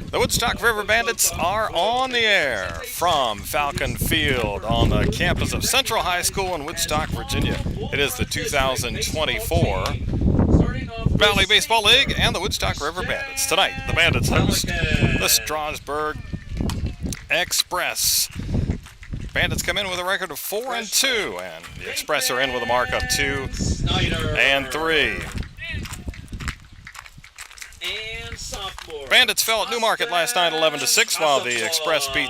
The Woodstock River Bandits are on the air from Falcon Field on the campus of Central High School in Woodstock, Virginia. It is the 2024 Valley Baseball League and the Woodstock River Bandits. Tonight, the Bandits host the Strasburg Express. Bandits come in with a record of 4-2, and the Express are in with a mark of 2-3. Bandits fell at Newmarket last night 11-6, while the Express beat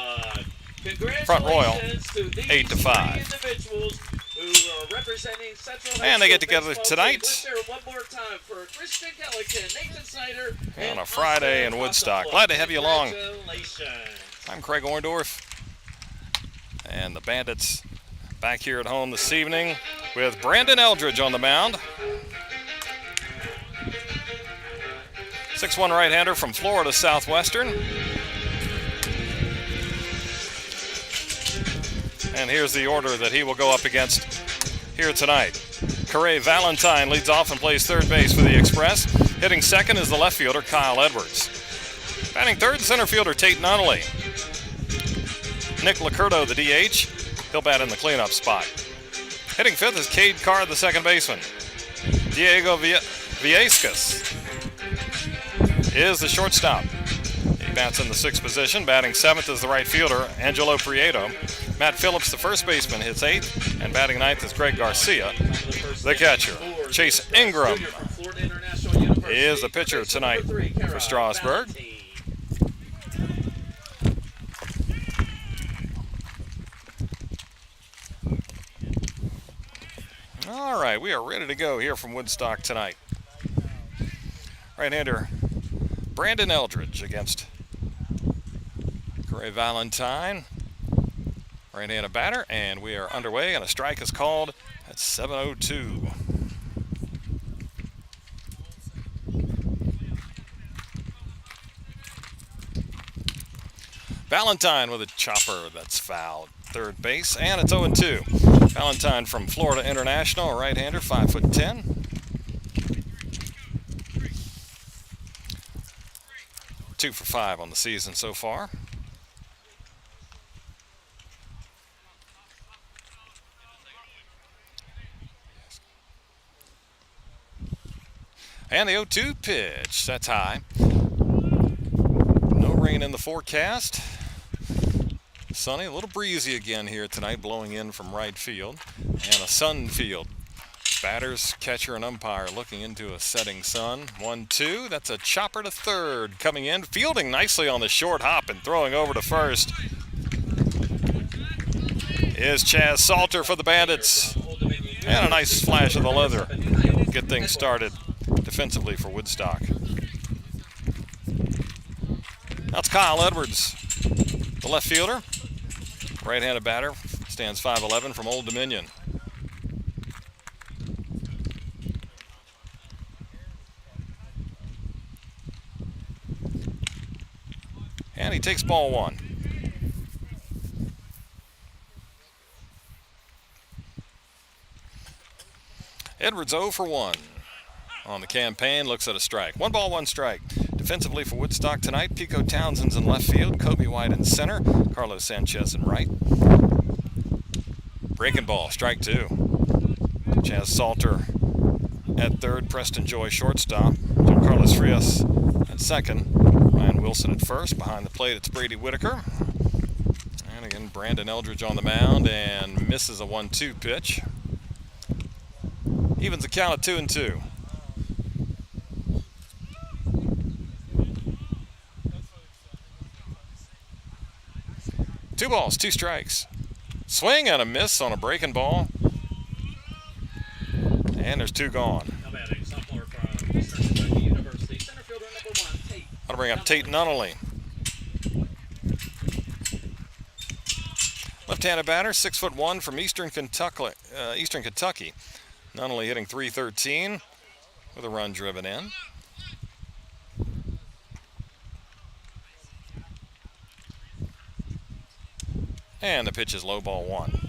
Front Royal 8-5. And they get together tonight on a Friday in Woodstock. Glad to have you along. I'm Craig Orndorff, and the Bandits back here at home this evening with Brandon Eldridge on the mound. 6'1" right-hander from Florida Southwestern. And here's the order that he will go up against here tonight. Corey Valentine leads off and plays third base for the Express. Hitting second is the left fielder, Kyle Edwards. Batting third, center fielder Tate Nunnally. Nick Licurdo, the DH. He'll bat in the cleanup spot. Hitting fifth is Cade Carr, the second baseman. Diego Villescas is the shortstop. He bats in the sixth position. Batting seventh is the right fielder, Angelo Prieto. Matt Phillips, the first baseman, hits eighth. And batting ninth is Greg Garcia, the catcher. Chase Ingram is the pitcher tonight for Strasburg. All right, we are ready to go here from Woodstock tonight. Right-hander Brandon Eldridge against Corey Valentine. Right-handed batter, and we are underway, and a strike is called at 7:02. Valentine with a chopper that's fouled. Third base, and it's 0-2. Valentine from Florida International, a right-hander, 5'10". 2 for 5 on the season so far. And the 0-2 pitch, that's high. No rain in the forecast. Sunny, a little breezy again here tonight, blowing in from right field. And a sun field. Batters, catcher, and umpire looking into a setting sun. 1-2, that's a chopper to third. Coming in, fielding nicely on the short hop and throwing over to first is Chaz Salter for the Bandits. And a nice flash of the leather. Get things started defensively for Woodstock. That's Kyle Edwards, the left fielder. Right-handed batter, stands 5'11" from Old Dominion. And he takes ball one. Edwards 0 for 1 on the campaign, looks at a strike. 1 ball, 1 strike. Defensively for Woodstock tonight, Pico Townsend's in left field, Kobe White in center, Carlos Sanchez in right. Breaking ball, strike 2. Chaz Salter at third, Preston Joy shortstop, Carlos Frias at second, Ryan Wilson at first. Behind the plate, it's Brady Whitaker. And again, Brandon Eldridge on the mound and misses a 1-2 pitch. Evens the count at 2-2. 2 balls, 2 strikes. Swing and a miss on a breaking ball. And there's 2 gone. I'll bring up Tate Nunnally. Left-handed batter, 6'1" from Eastern Kentucky. Nunnally hitting .313 with a run driven in. And the pitch is low, ball 1.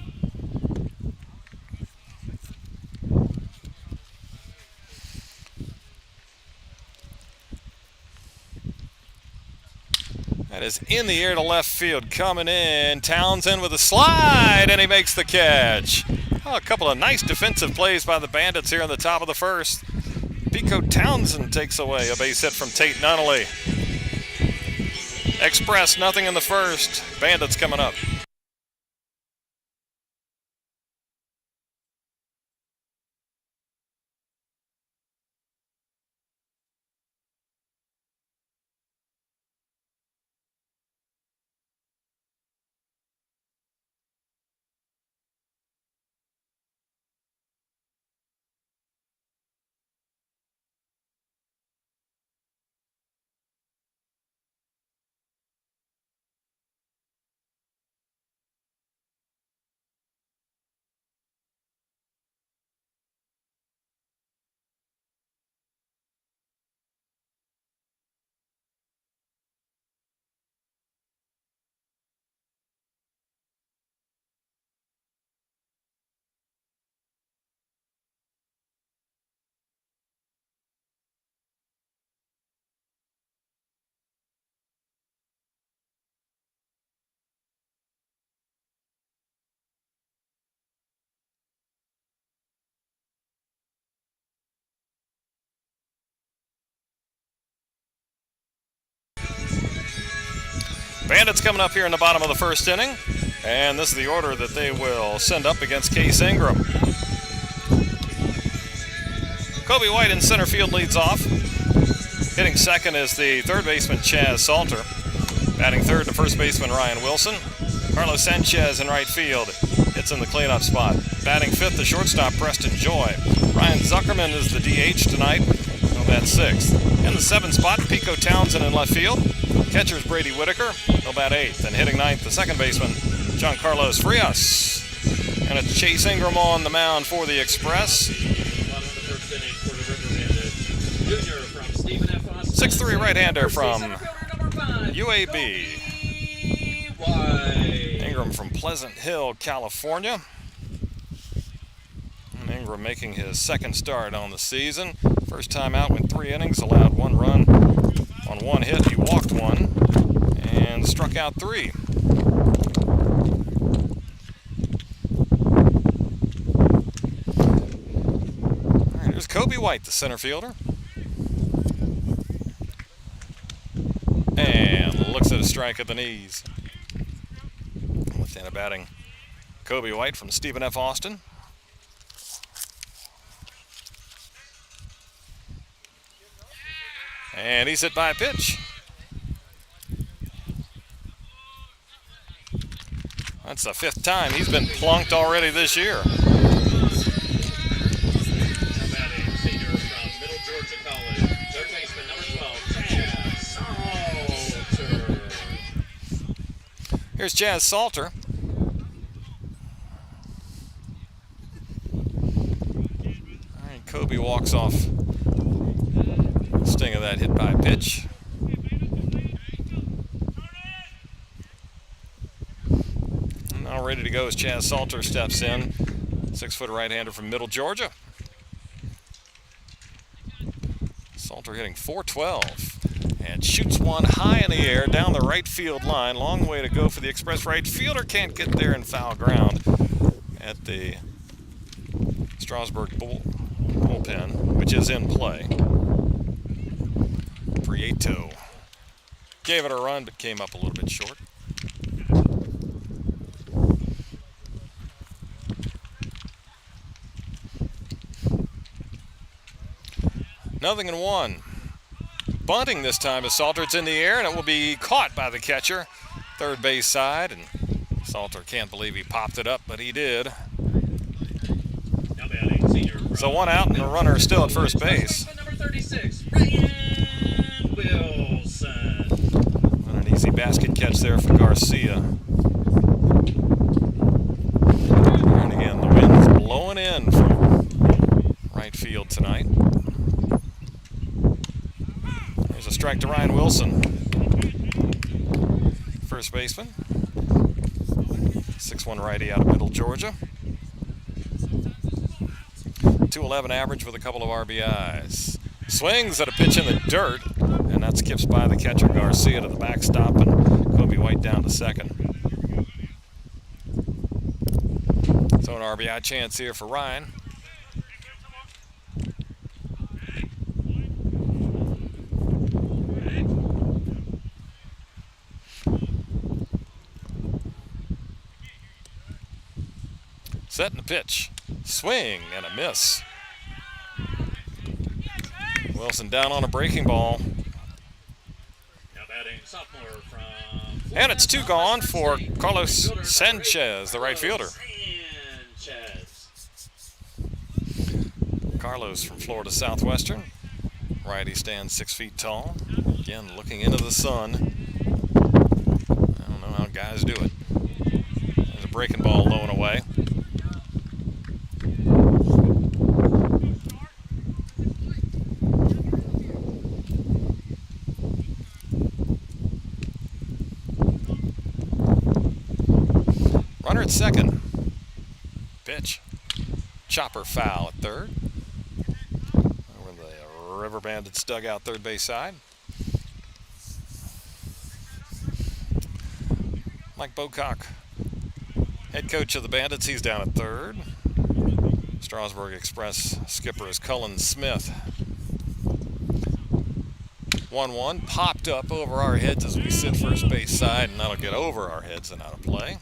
That is in the air to left field, coming in. Townsend with a slide, and he makes the catch. Oh, a couple of nice defensive plays by the Bandits here in the top of the first. Pico Townsend takes away a base hit from Tate Nunnally. Express, nothing in the first. Bandits coming up. Bandits coming up here in the bottom of the first inning, and this is the order that they will send up against Case Ingram. Kobe White in center field leads off. Hitting second is the third baseman Chaz Salter. Batting third to first baseman Ryan Wilson. Carlos Sanchez in right field hits in the cleanup spot. Batting fifth the shortstop Preston Joy. Ryan Zuckerman is the DH tonight. He'll bat sixth. In the seventh spot, Pico Townsend in left field. Catcher's Brady Whitaker. He'll bat eighth. And hitting ninth, the second baseman, John Carlos Frias. And it's Chase Ingram on the mound for the Express. 6'3" right-hander from UAB. Ingram from Pleasant Hill, California. And Ingram making his second start on the season. First time out, went 3 innings, allowed 1 run. On 1 hit, he walked 1 and struck out 3. All right, here's Kobe White, the center fielder. And looks at a strike at the knees. Within a batting, Kobe White from Stephen F. Austin. And he's hit by a pitch. That's the 5th time he's been plunked already this year. Here's Chaz Salter. All right, Kobe walks off. Sting of that hit by pitch. Now ready to go as Chaz Salter steps in. 6-foot right-hander from Middle Georgia. Salter hitting .412 and shoots one high in the air down the right field line. Long way to go for the Express. Right fielder can't get there in foul ground at the Strasburg bullpen, which is in play. Prieto gave it a run, but came up a little bit short. Nothing in 1. Bunting this time as Salter. It's in the air, and it will be caught by the catcher. Third base side, and Salter can't believe he popped it up, but he did. So 1 out, and the runner is still at first base. Number 36, Ryan Wilson. And an easy basket catch there for Garcia. And again, the wind's blowing in from right field tonight. There's a strike to Ryan Wilson. First baseman. 6'1" righty out of Middle Georgia. 211 average with a couple of RBIs. Swings at a pitch in the dirt, and and that skips by the catcher Garcia to the backstop, and Kobe White down to second. So an RBI chance here for Ryan. Setting the pitch. Swing and a miss. Wilson down on a breaking ball. Now batting sophomore from And it's two gone for Carlos Sanchez, the right fielder. Carlos from Florida Southwestern. Righty stands 6 feet tall. Again, looking into the sun. I don't know how guys do it. There's a breaking ball low and away. Runner at second. Pitch. Chopper foul at third. Over the River Bandits dugout, third base side. Mike Bocock, head coach of the Bandits, he's down at third. Strasburg Express skipper is Cullen Smith. 1-1 popped up over our heads as we sit first base side, and that'll get over our heads and out of play.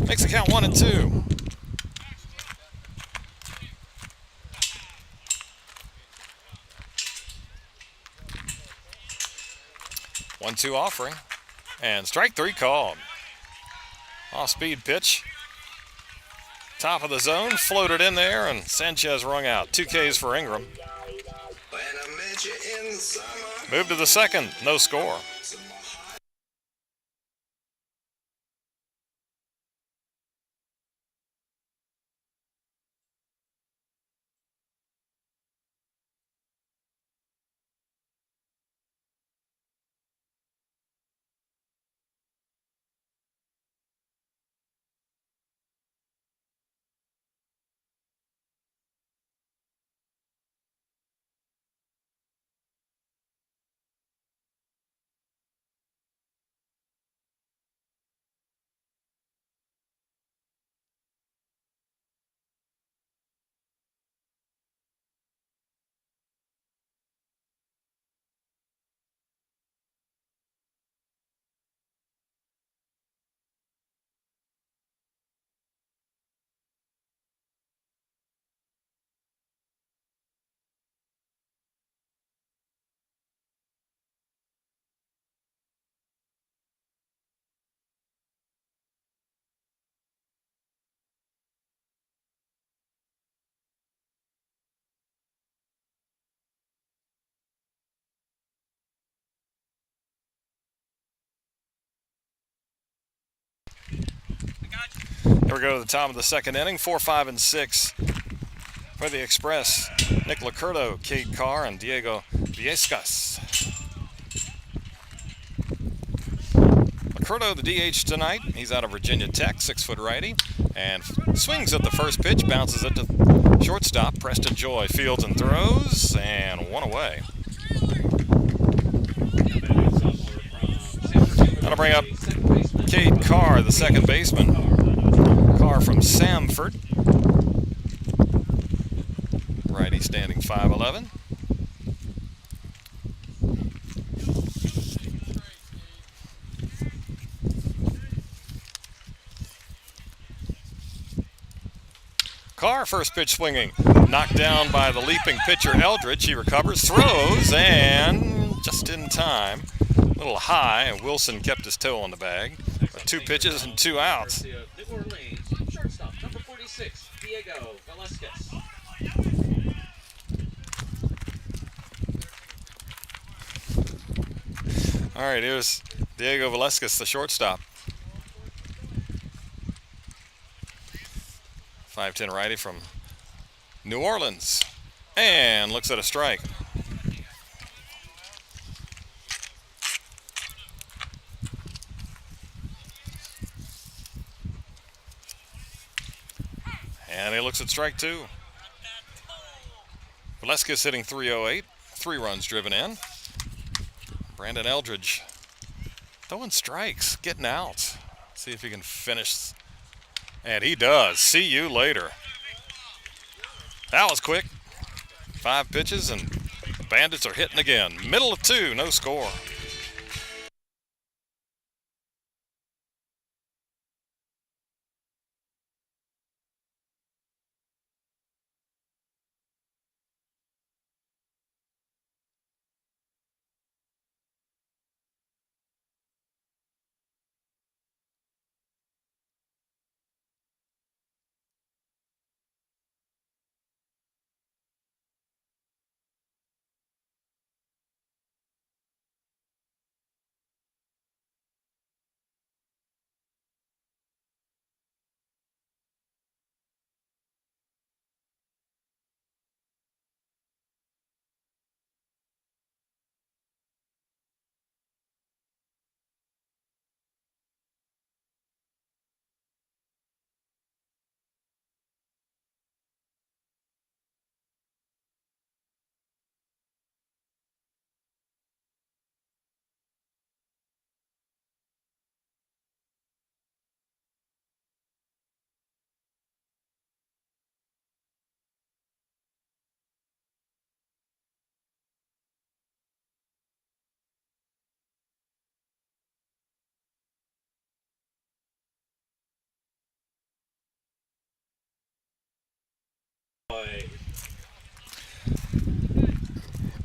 Makes the count 1-2. One-two offering, and strike three called. Off-speed pitch. Top of the zone, floated in there, and Sanchez rung out. 2 Ks for Ingram. Move to the second, no score. Here we go to the top of the second inning. 4, 5, and 6 for the Express. Nick Lacurdo, Cade Carr, and Diego Viescas. Lacurdo, the DH tonight. He's out of Virginia Tech, 6-foot righty, and swings at the first pitch, bounces it to shortstop. Preston Joy fields and throws, and one away. That'll bring up Cade Carr, the second baseman. Carr from Samford. Righty standing 5'11". Carr, first pitch swinging. Knocked down by the leaping pitcher Eldridge. He recovers, throws, and just in time. A little high, and Wilson kept his toe on the bag. 2 pitches and 2 outs. Shortstop, number 46, Diego Velasquez. All right, here's Diego Velasquez, the shortstop. 5'10" righty from New Orleans. And looks at a strike. And he looks at strike 2. Velasquez hitting .308, 3 runs driven in. Brandon Eldridge throwing strikes, getting out. See if he can finish. And he does. See you later. That was quick. 5 pitches, and the Bandits are hitting again. Middle of 2, no score.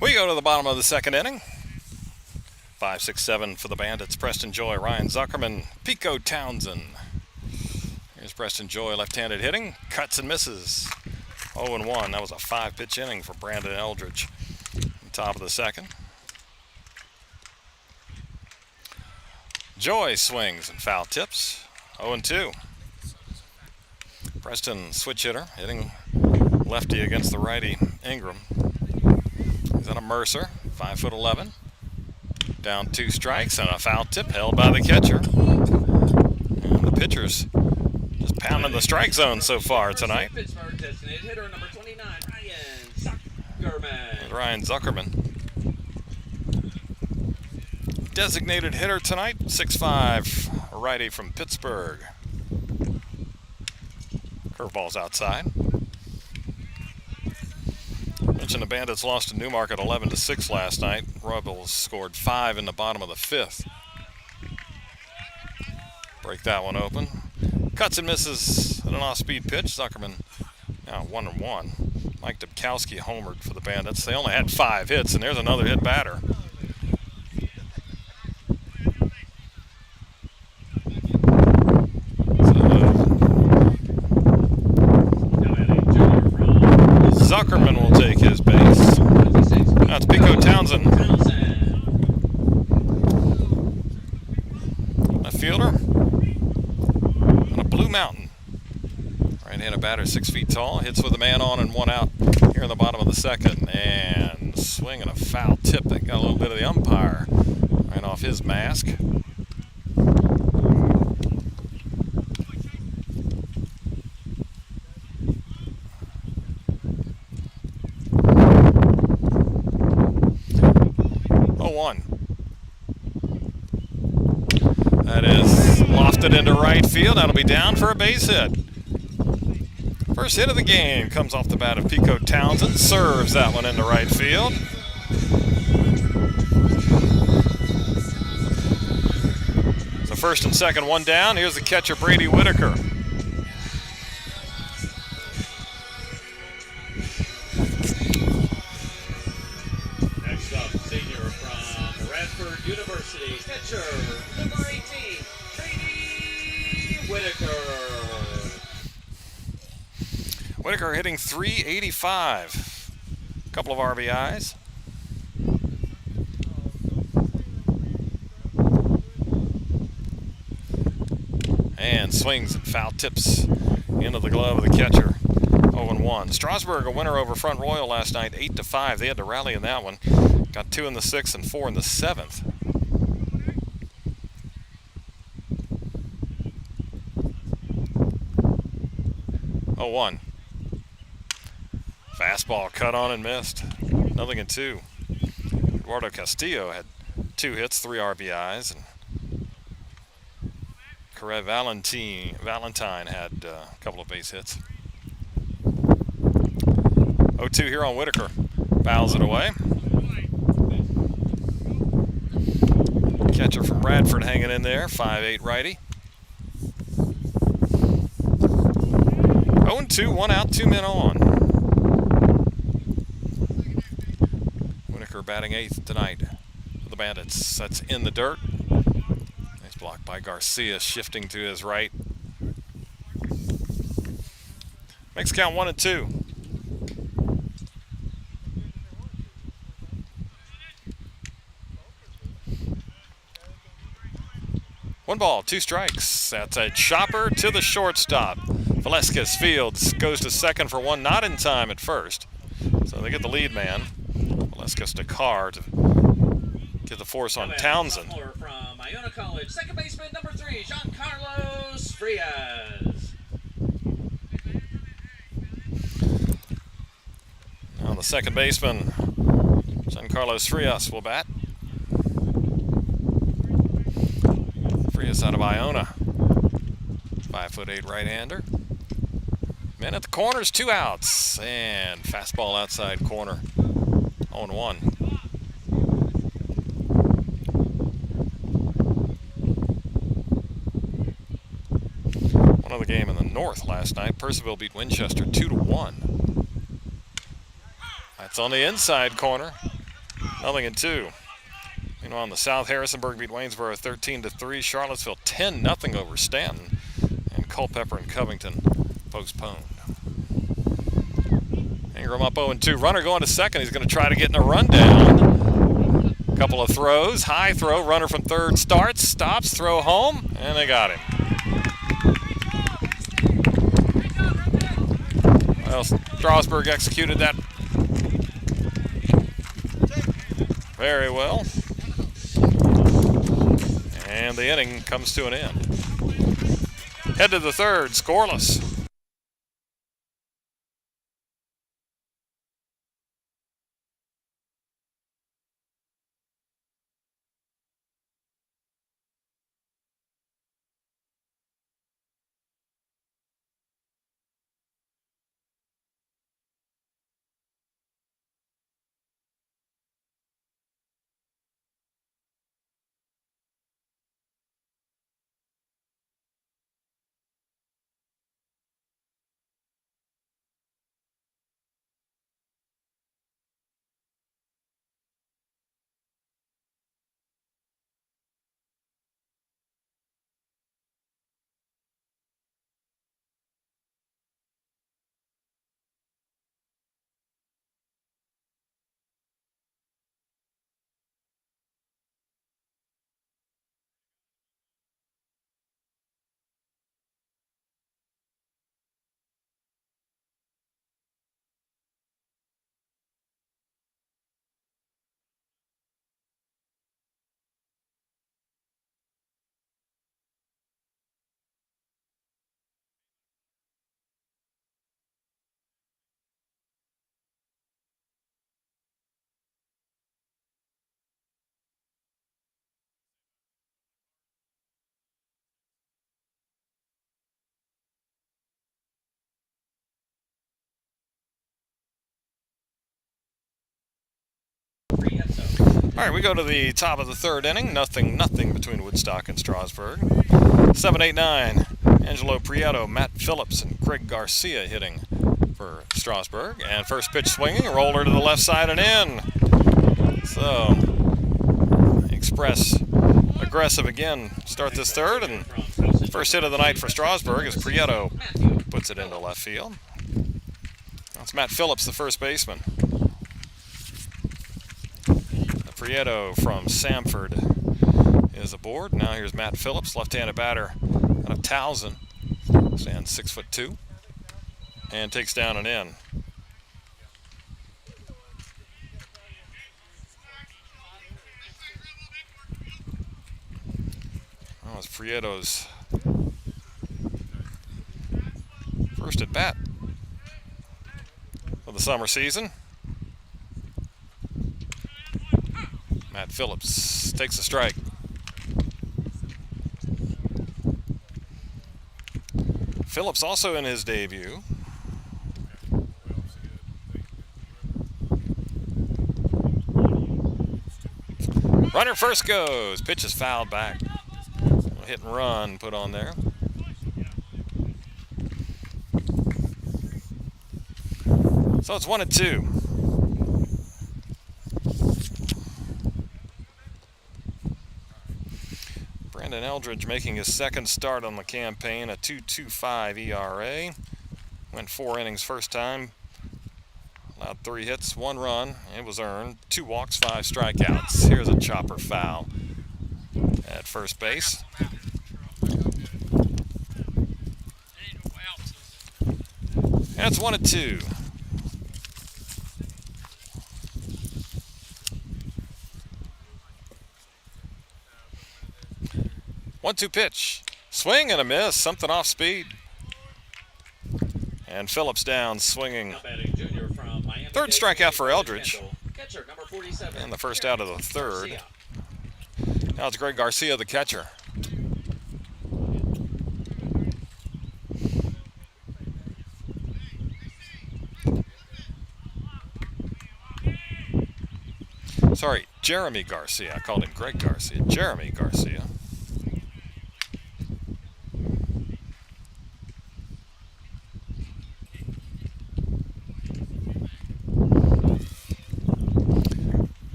We go to the bottom of the second inning. 5, 6, 7 for the Bandits. Preston Joy, Ryan Zuckerman, Pico Townsend. Here's Preston Joy, left-handed hitting. Cuts and misses. 0-1. That was a 5-pitch inning for Brandon Eldridge. Top of the second. Joy swings and foul tips. 0-2. Preston switch hitter, hitting lefty against the righty Ingram. He's on a Mercer, 5'11". Down 2 strikes and a foul tip held by the catcher. And the pitcher's just pounding the strike zone so far tonight. Pittsburgh designated hitter number 29, Ryan Zuckerman. Designated hitter tonight, 6'5", righty from Pittsburgh. Curveball's outside. Mentioned the Bandits lost to Newmarket 11-6 last night. Rebels scored 5 in the bottom of the 5th. Break that one open. Cuts and misses at an off-speed pitch. Zuckerman now 1-1. Mike Dubkowski homered for the Bandits. They only had 5 hits, and there's another hit batter. Zuckerman will take his base. That's Pico Townsend. Left fielder. On a Blue Mountain. Right-handed batter, 6 feet tall. Hits with a man on and 1 out here in the bottom of the second. And swinging a foul tip that got a little bit of the umpire right off his mask. That is lofted into right field. That'll be down for a base hit. First hit of the game comes off the bat of Pico Townsend. Serves that one into right field. So first and second, 1 down. Here's the catcher, Brady Whitaker. University catcher number 18, Brady Whitaker. Whitaker hitting .385. A couple of RBIs. And swings and foul tips into the glove of the catcher. 0-1. Strasburg a winner over Front Royal last night, 8-5. They had to rally in that one. Got 2 in the 6th and 4 in the 7th. 0-1. Fastball cut on and missed. 0-2. Eduardo Castillo had 2 hits, 3 RBIs, and Corey Valentine had a couple of base hits. 0-2 here on Whitaker. Fouls it away. Catcher from Bradford hanging in there, 5'8" righty. 0-2, 1 out, 2 men on. Whitaker batting 8th tonight for the Bandits. That's in the dirt. Nice block by Garcia, shifting to his right. Makes count 1-2. One ball, 2 strikes. That's a chopper to the shortstop. Velasquez fields, goes to second for 1, not in time at first. So they get the lead man. Velasquez to Carr to get the force on Townsend. From Iona College, second baseman number 3, Giancarlo Frias. Now the second baseman, Giancarlo Frias, will bat. Frias out of Iona. 5'8" right-hander. Man at the corners, 2 outs. And fastball outside corner. 0-1. One other game in the North last night. Percival beat Winchester 2-1. That's on the inside corner. 0-2. Meanwhile, on the South, Harrisonburg beat Waynesboro 13-3. Charlottesville 10-0 over Stanton. And Culpeper and Covington postponed. Ingram up 0-2. Runner going to second. He's going to try to get in a rundown. Couple of throws. High throw. Runner from third starts. Stops. Throw home. And they got him. Well, Strasburg executed that very well. And the inning comes to an end. Head to the third, scoreless. All right, we go to the top of the third inning. Nothing between Woodstock and Strasburg. 7-8-9. Angelo Prieto, Matt Phillips, and Craig Garcia hitting for Strasburg. And first pitch swinging, roller to the left side and in. So, Express aggressive again. Start this third, and first hit of the night for Strasburg as Prieto puts it into left field. That's Matt Phillips, the first baseman. Prieto from Samford is aboard. Now here's Matt Phillips, left-handed batter out of Towson. Stands 6'2", and takes down and in. That was Prieto's first at bat of the summer season. Matt Phillips takes a strike. Phillips also in his debut. Runner first goes. Pitch is fouled back. Hit and run put on there. So it's 1-2. Brandon Eldridge making his second start on the campaign, a 2.25 ERA. Went 4 innings first time. Allowed 3 hits, 1 run. It was earned. 2 walks, 5 strikeouts. Here's a chopper foul at first base. And it's 1-2. One-two pitch. Swing and a miss. Something off speed. And Phillips down swinging. Third strikeout for Eldridge. And the first out of the third. Now it's Greg Garcia, the catcher. Sorry, Jeremy Garcia. I called him Greg Garcia. Jeremy Garcia.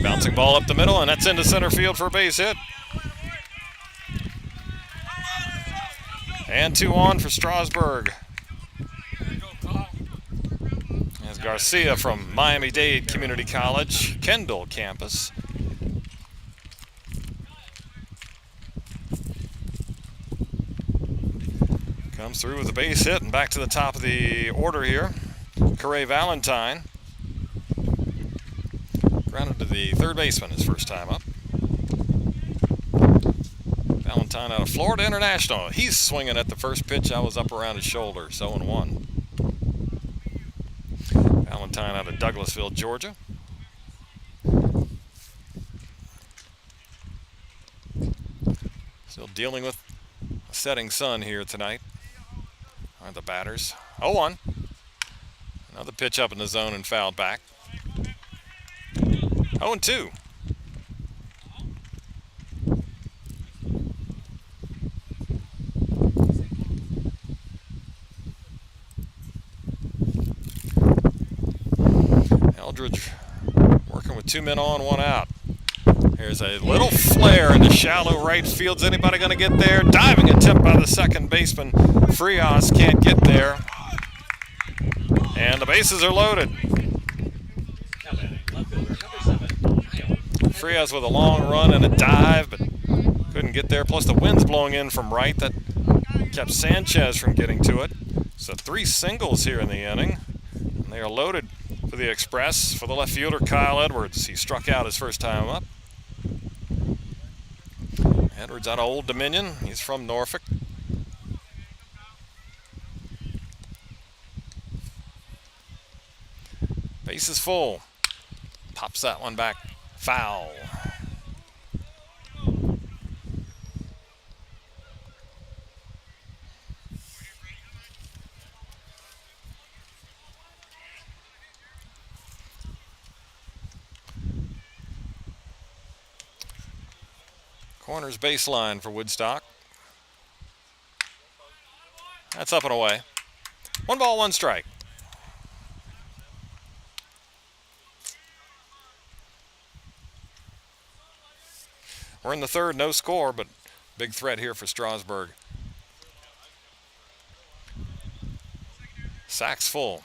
Bouncing ball up the middle, and that's into center field for a base hit. And 2 on for Strasburg. As Garcia from Miami-Dade Community College, Kendall campus. Comes through with a base hit and back to the top of the order here. Corey Valentine. Grounded to the third baseman his first time up. Valentine out of Florida International. He's swinging at the first pitch. I was up around his shoulder, 0-1. Valentine out of Douglasville, Georgia. Still dealing with a setting sun here tonight. Are the batters. 0-1. Another pitch up in the zone and fouled back. 0-2. Eldridge working with 2 men on, 1 out. Here's a little flare into shallow right field. Is anybody going to get there? Diving attempt by the second baseman. Frias can't get there. And the bases are loaded. Frias with a long run and a dive, but couldn't get there. Plus the wind's blowing in from right. That kept Sanchez from getting to it. So 3 singles here in the inning. And they are loaded for the Express for the left fielder, Kyle Edwards. He struck out his first time up. Edwards out of Old Dominion. He's from Norfolk. Base is full. Pops that one back. Foul. Corners baseline for Woodstock. That's up and away. 1 ball, 1 strike. We're in the third, no score, but big threat here for Strasburg. Sacks full.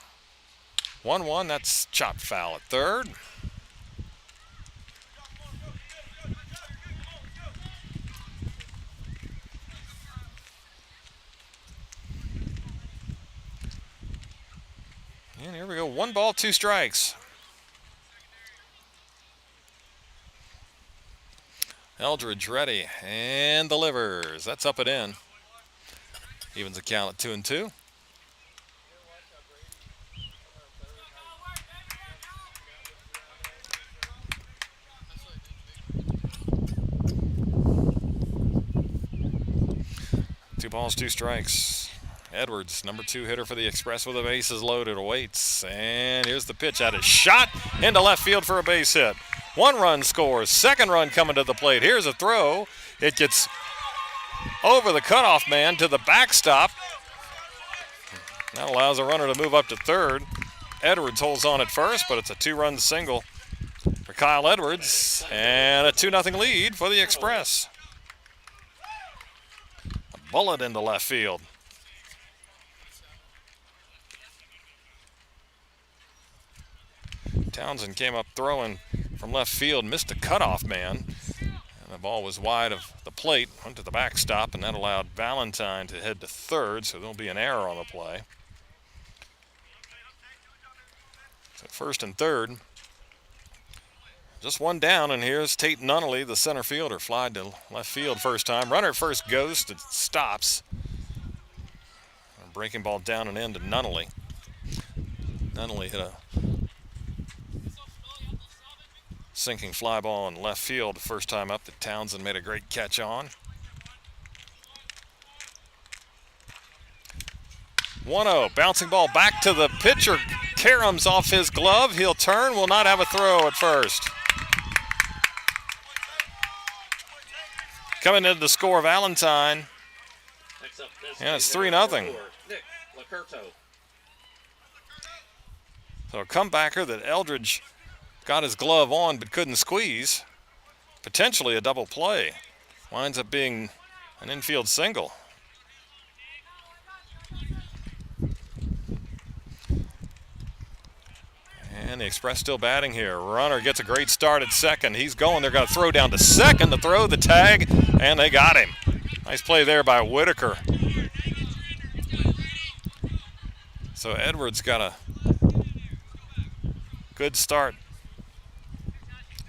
1-1, that's chopped foul at third. And here we go, 1 ball, 2 strikes. Eldridge ready and delivers. That's up and in. Evens the count at 2-2. balls, 2 strikes. Edwards, number 2 hitter for the Express with the bases loaded, awaits. And here's the pitch at his shot into left field for a base hit. 1 run scores, 2nd run coming to the plate. Here's a throw. It gets over the cutoff man to the backstop. That allows a runner to move up to 3rd. Edwards holds on at first, but it's a 2-run single for Kyle Edwards. And a 2-0 lead for the Express. A bullet into left field. Townsend came up throwing from left field, missed the cutoff man, and the ball was wide of the plate, went to the backstop, and that allowed Valentine to head to 3rd, so there'll be an error on the play. So 1st and 3rd, just 1 down, and here's Tate Nunnally, the center fielder, flied to left field first time. Runner at first goes to stops. A breaking ball down and in to Nunnally. Nunnally hit a sinking fly ball in left field the first time up that Townsend made a great catch on. 1-0, bouncing ball back to the pitcher. Karams off his glove. He'll turn, will not have a throw at first. Coming into the score, Valentine. And it's 3-0. Nick Lacurto. So a comebacker that Eldridge got his glove on but couldn't squeeze. Potentially a double play. Winds up being an infield single. And the Express still batting here. Runner gets a great start at 2nd. He's going. They're going to throw down to 2nd to throw the tag, and they got him. Nice play there by Whitaker. So Edwards got a good start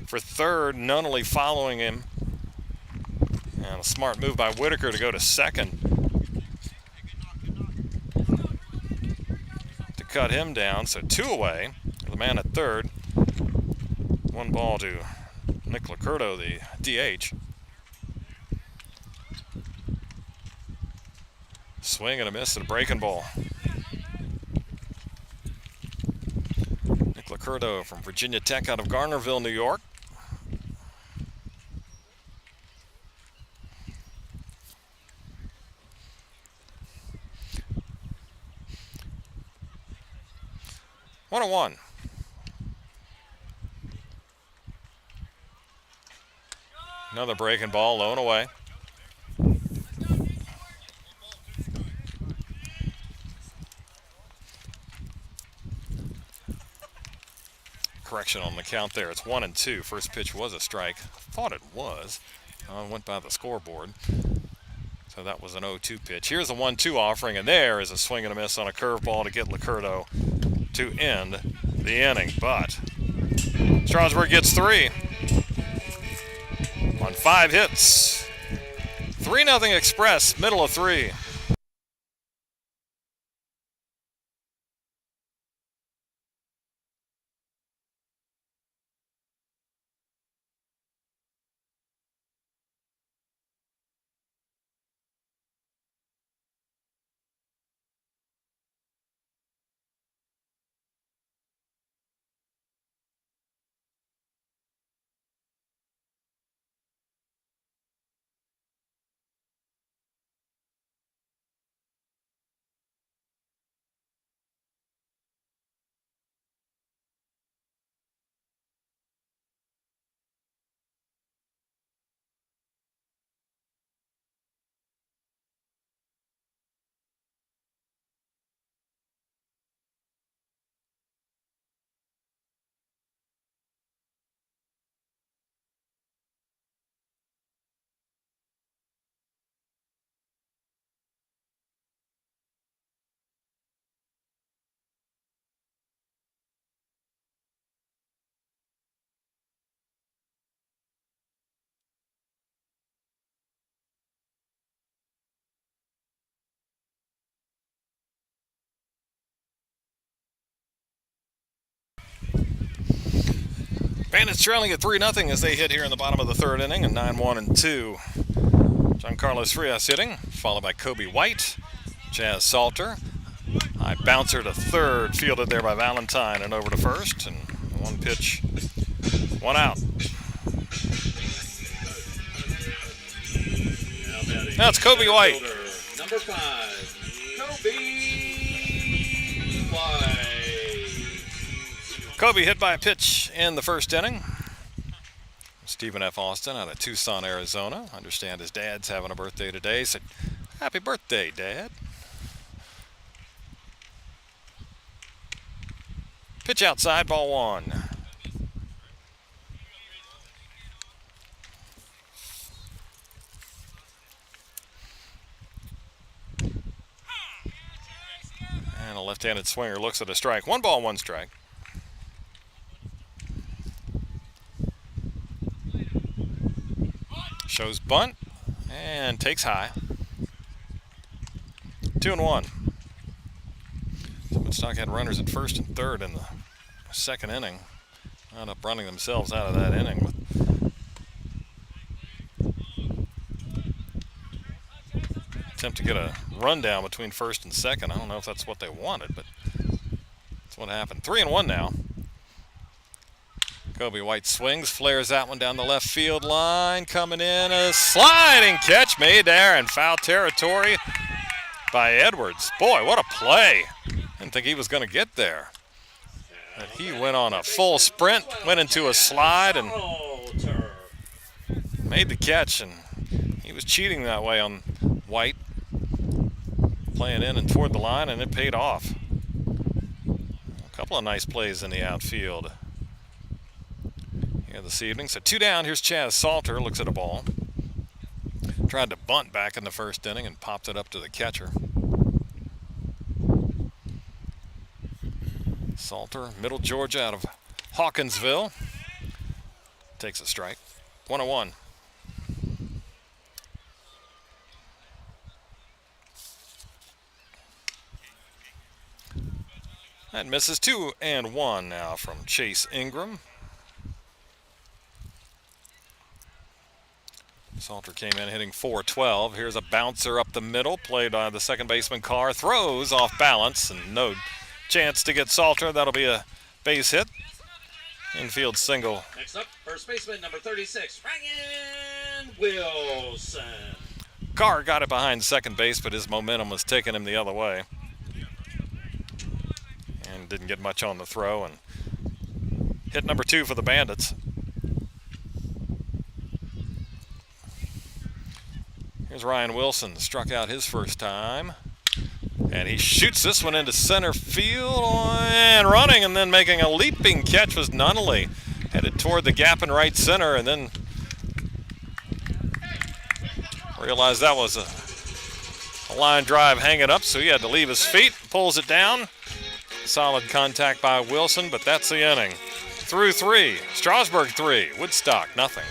for 3rd, Nunnally following him. And a smart move by Whitaker to go to 2nd. To cut him down, so 2 away. The man at 3rd. 1 ball to Nick Lacurto, the DH. Swing and a miss and a breaking ball. Nick Lacurto from Virginia Tech out of Garnerville, New York. One and 1. Another breaking ball, low and away. Correction on the count there. It's 1-2. First pitch was a strike. Thought it was. Went by the scoreboard. So that was an 0-2 pitch. Here's a 1-2 offering, and there is a swing and a miss on a curveball to get Lacurto to end the inning. But Strasburg gets 3 on 5 hits. 3-0 Express, middle of 3. Bandits trailing at 3-0 as they hit here in the bottom of the 3rd inning, and 9-1-2. Giancarlo Frias hitting, followed by Kobe White, Jazz Salter. High bouncer to third, fielded there by Valentine, and over to first. And one pitch, one out. That's Kobe White. Number 5, Kobe White. Kobe hit by a pitch in the first inning. Stephen F. Austin out of Tucson, Arizona. Understand his dad's having a birthday today. Said, happy birthday, Dad. Pitch outside, ball 1. And a left-handed swinger looks at a strike. 1 ball, 1 strike. Shows bunt and takes high. 2-1. Woodstock had runners at first and third in the second inning. Wound up running themselves out of that inning with attempt to get a rundown between first and second. I don't know if that's what they wanted, but that's what happened. 3-1 now. Kobe White swings, flares that one down the left field line. Coming in, a sliding catch made there in foul territory by Edwards. Boy, what a play. Didn't think he was going to get there. But he went on a full sprint, went into a slide, and made the catch. And he was cheating that way on White, playing in and toward the line, and it paid off. A couple of nice plays in the outfield this evening. So 2 down. Here's Chaz Salter. Looks at a ball. Tried to bunt back in the first inning and popped it up to the catcher. Salter, Middle Georgia, out of Hawkinsville. Takes a strike. 1-1. That misses. 2-1 now from Chase Ingram. Salter came in hitting .412. Here's a bouncer up the middle, played by the second baseman Carr. Throws off balance and no chance to get Salter. That'll be a base hit. Infield single. Next up, first baseman number 36, Ryan Wilson. Carr got it behind second base, but his momentum was taking him the other way. And didn't get much on the throw. And hit number 2 for the Bandits. Here's Ryan Wilson, struck out his first time. And he shoots this one into center field and running, and then making a leaping catch was Nunnally. Headed toward the gap in right center, and then realized that was a line drive hanging up, so he had to leave his feet. Pulls it down. Solid contact by Wilson, but that's the inning. Through 3. Strasburg 3. Woodstock nothing.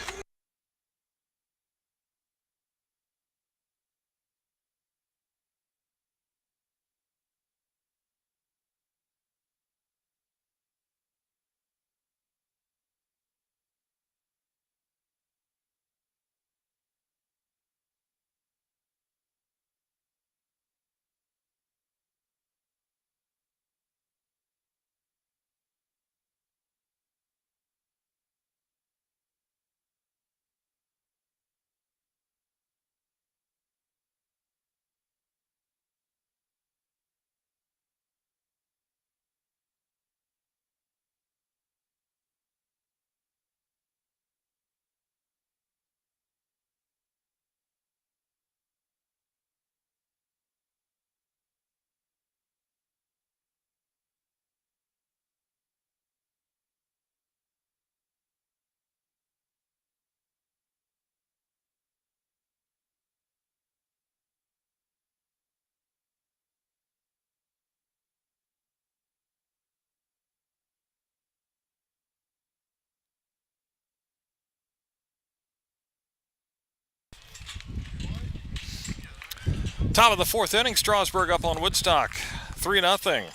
Top of the 4th inning, Strasburg up on Woodstock, 3-0.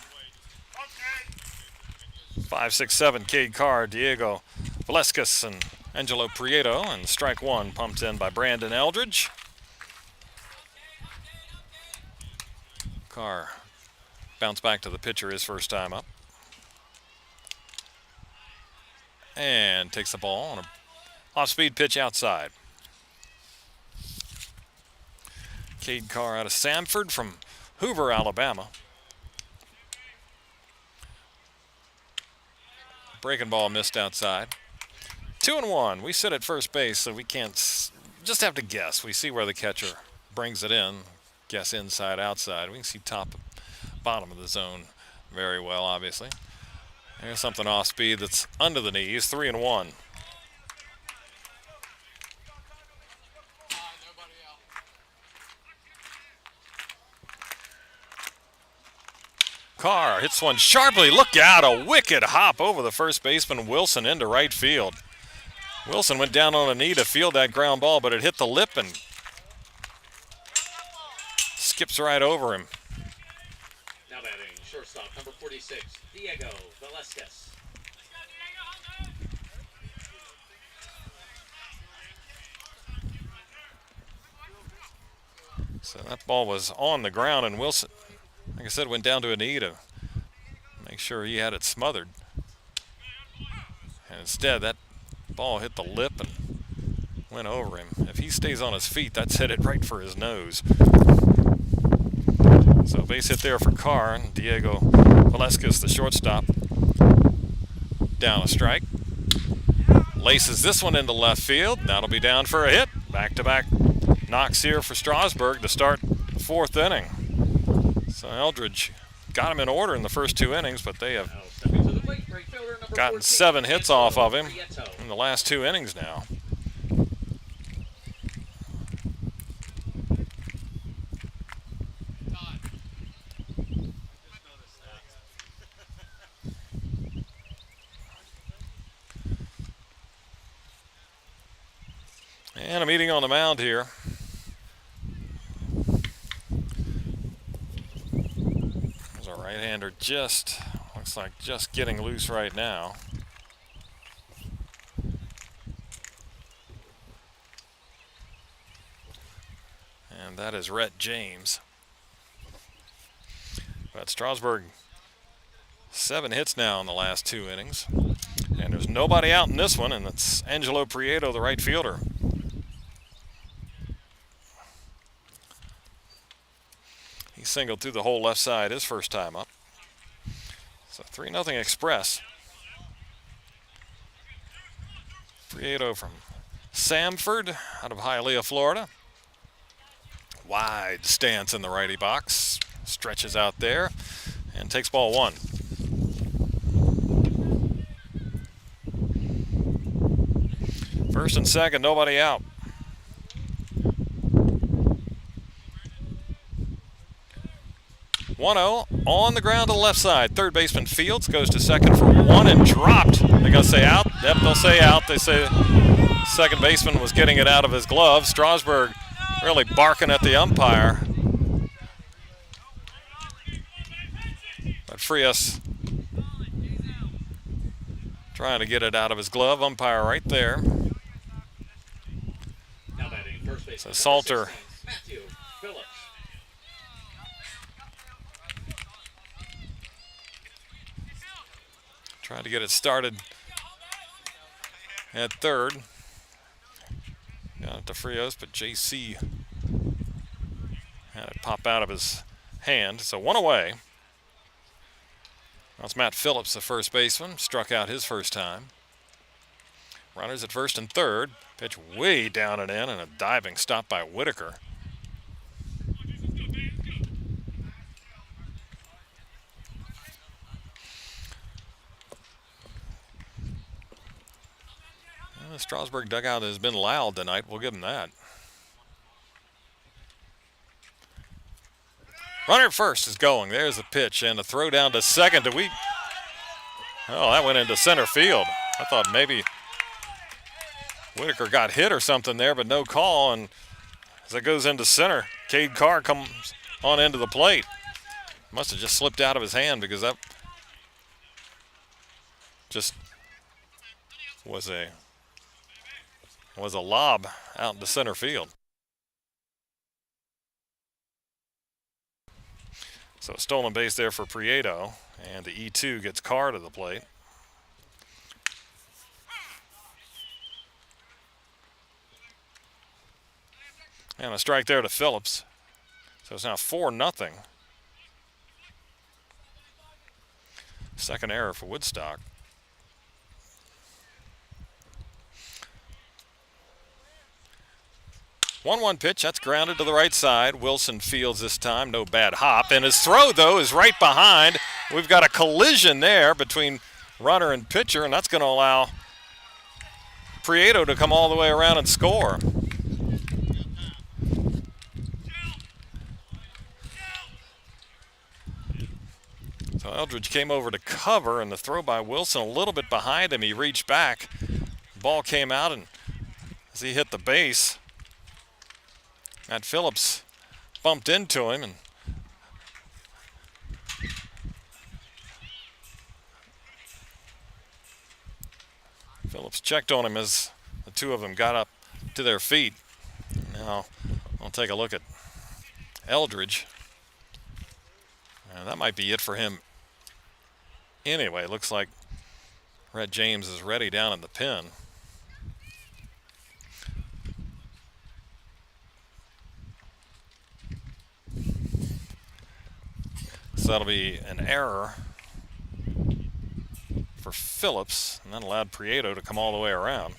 5, 6, 7, Cade Carr, Diego Valesquez, and Angelo Prieto, and strike 1 pumped in by Brandon Eldridge. Carr bounce back to the pitcher his first time up. And takes the ball on a off-speed pitch outside. Cade Carr out of Samford from Hoover, Alabama. Breaking ball missed outside. 2-1. We sit at first base, so we can't just have to guess. We see where the catcher brings it in. Guess inside, outside. We can see top, bottom of the zone very well, obviously. There's something off speed that's under the knees. 3-1. Carr hits one sharply. Look out, a wicked hop over the first baseman Wilson into right field. Wilson went down on a knee to field that ground ball, but it hit the lip and skips right over him. Now batting, shortstop, number 46, Diego Velasquez. So that ball was on the ground, and Wilson, like I said, went down to a knee to make sure he had it smothered. And instead, that ball hit the lip and went over him. If he stays on his feet, that's headed right for his nose. So base hit there for Carr, and Diego Velasquez, the shortstop, down a strike. Laces this one into left field. That'll be down for a hit. Back-to-back knocks here for Strasburg to start the fourth inning. So Eldridge got him in order in the first 2 innings, but they have gotten 7 hits off of him in the last 2 innings now. And a meeting on the mound here. There's a right-hander just, looks like just getting loose right now. And that is Rhett James. But Strasburg, 7 hits now in the last 2 innings. And there's nobody out in this one, and it's Angelo Prieto, the right fielder. He singled through the whole left side his first time up. So 3-0 Express. Prieto from Samford out of Hialeah, Florida. Wide stance in the righty box. Stretches out there and takes ball 1. First and second, nobody out. 1-0 on the ground to the left side. Third baseman Fields goes to second for 1 and dropped. They're going to say out. Yep, they'll say out. They say second baseman was getting it out of his glove. Strasburg really barking at the umpire. But Frias trying to get it out of his glove. Umpire right there. So Salter trying to get it started at third. Got it to Frios, but JC had it pop out of his hand. So 1 away. That's Matt Phillips, the first baseman. Struck out his first time. Runners at first and third. Pitch way down and in, and a diving stop by Whitaker. The Strasburg dugout has been loud tonight. We'll give them that. Runner at first is going. There's the pitch and a throw down to second. Oh, that went into center field. I thought maybe Whitaker got hit or something there, but no call. And as it goes into center, Cade Carr comes on into the plate. Must have just slipped out of his hand because that just was a lob out into center field. So a stolen base there for Prieto, and the E2 gets Carr to the plate. And a strike there to Phillips. So it's now 4-0. Second error for Woodstock. 1-1 pitch, that's grounded to the right side. Wilson fields this time, no bad hop. And his throw, though, is right behind. We've got a collision there between runner and pitcher, and that's going to allow Prieto to come all the way around and score. So Eldridge came over to cover, and the throw by Wilson a little bit behind him. He reached back. Ball came out, and as he hit the base, Matt Phillips bumped into him, and Phillips checked on him as the two of them got up to their feet. Now I'll take a look at Eldridge. That might be it for him. Anyway, looks like Rhett James is ready down in the pen. So that'll be an error for Phillips, and that allowed Prieto to come all the way around.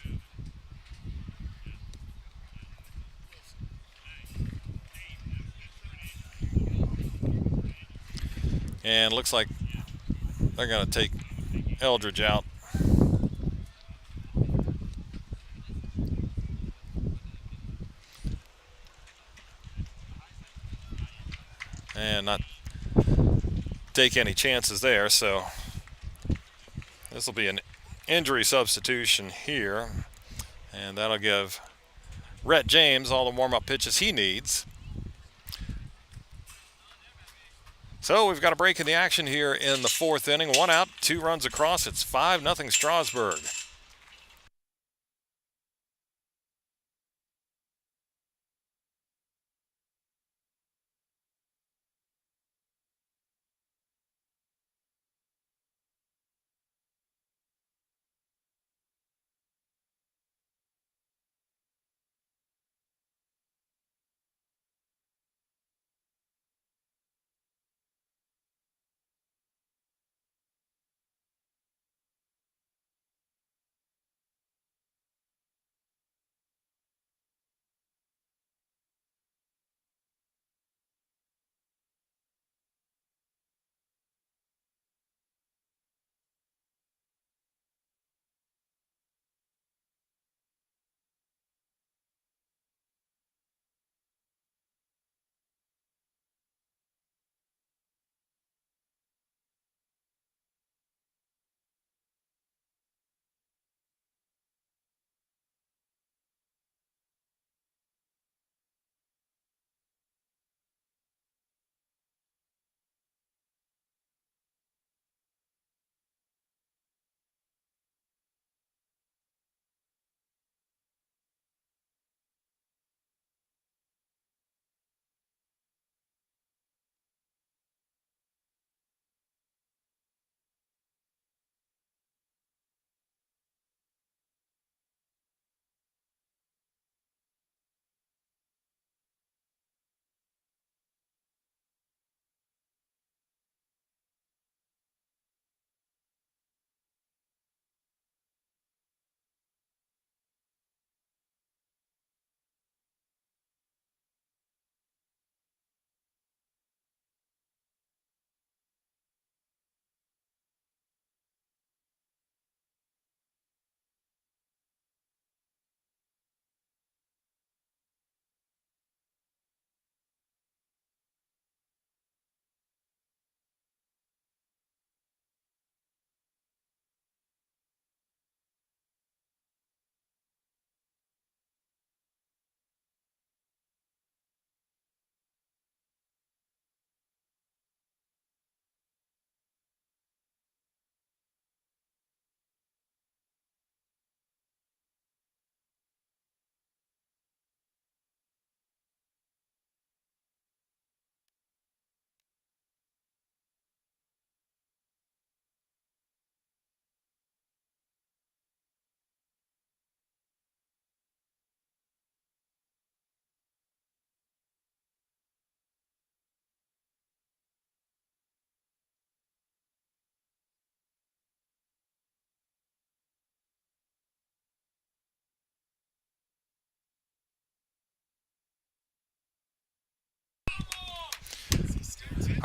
And looks like they're going to take Eldridge out. And not take any chances there, so this will be an injury substitution here, and that'll give Rhett James all the warm-up pitches he needs. So we've got a break in the action here in the fourth inning. 1 out, 2 runs across. It's 5-0 Strasburg.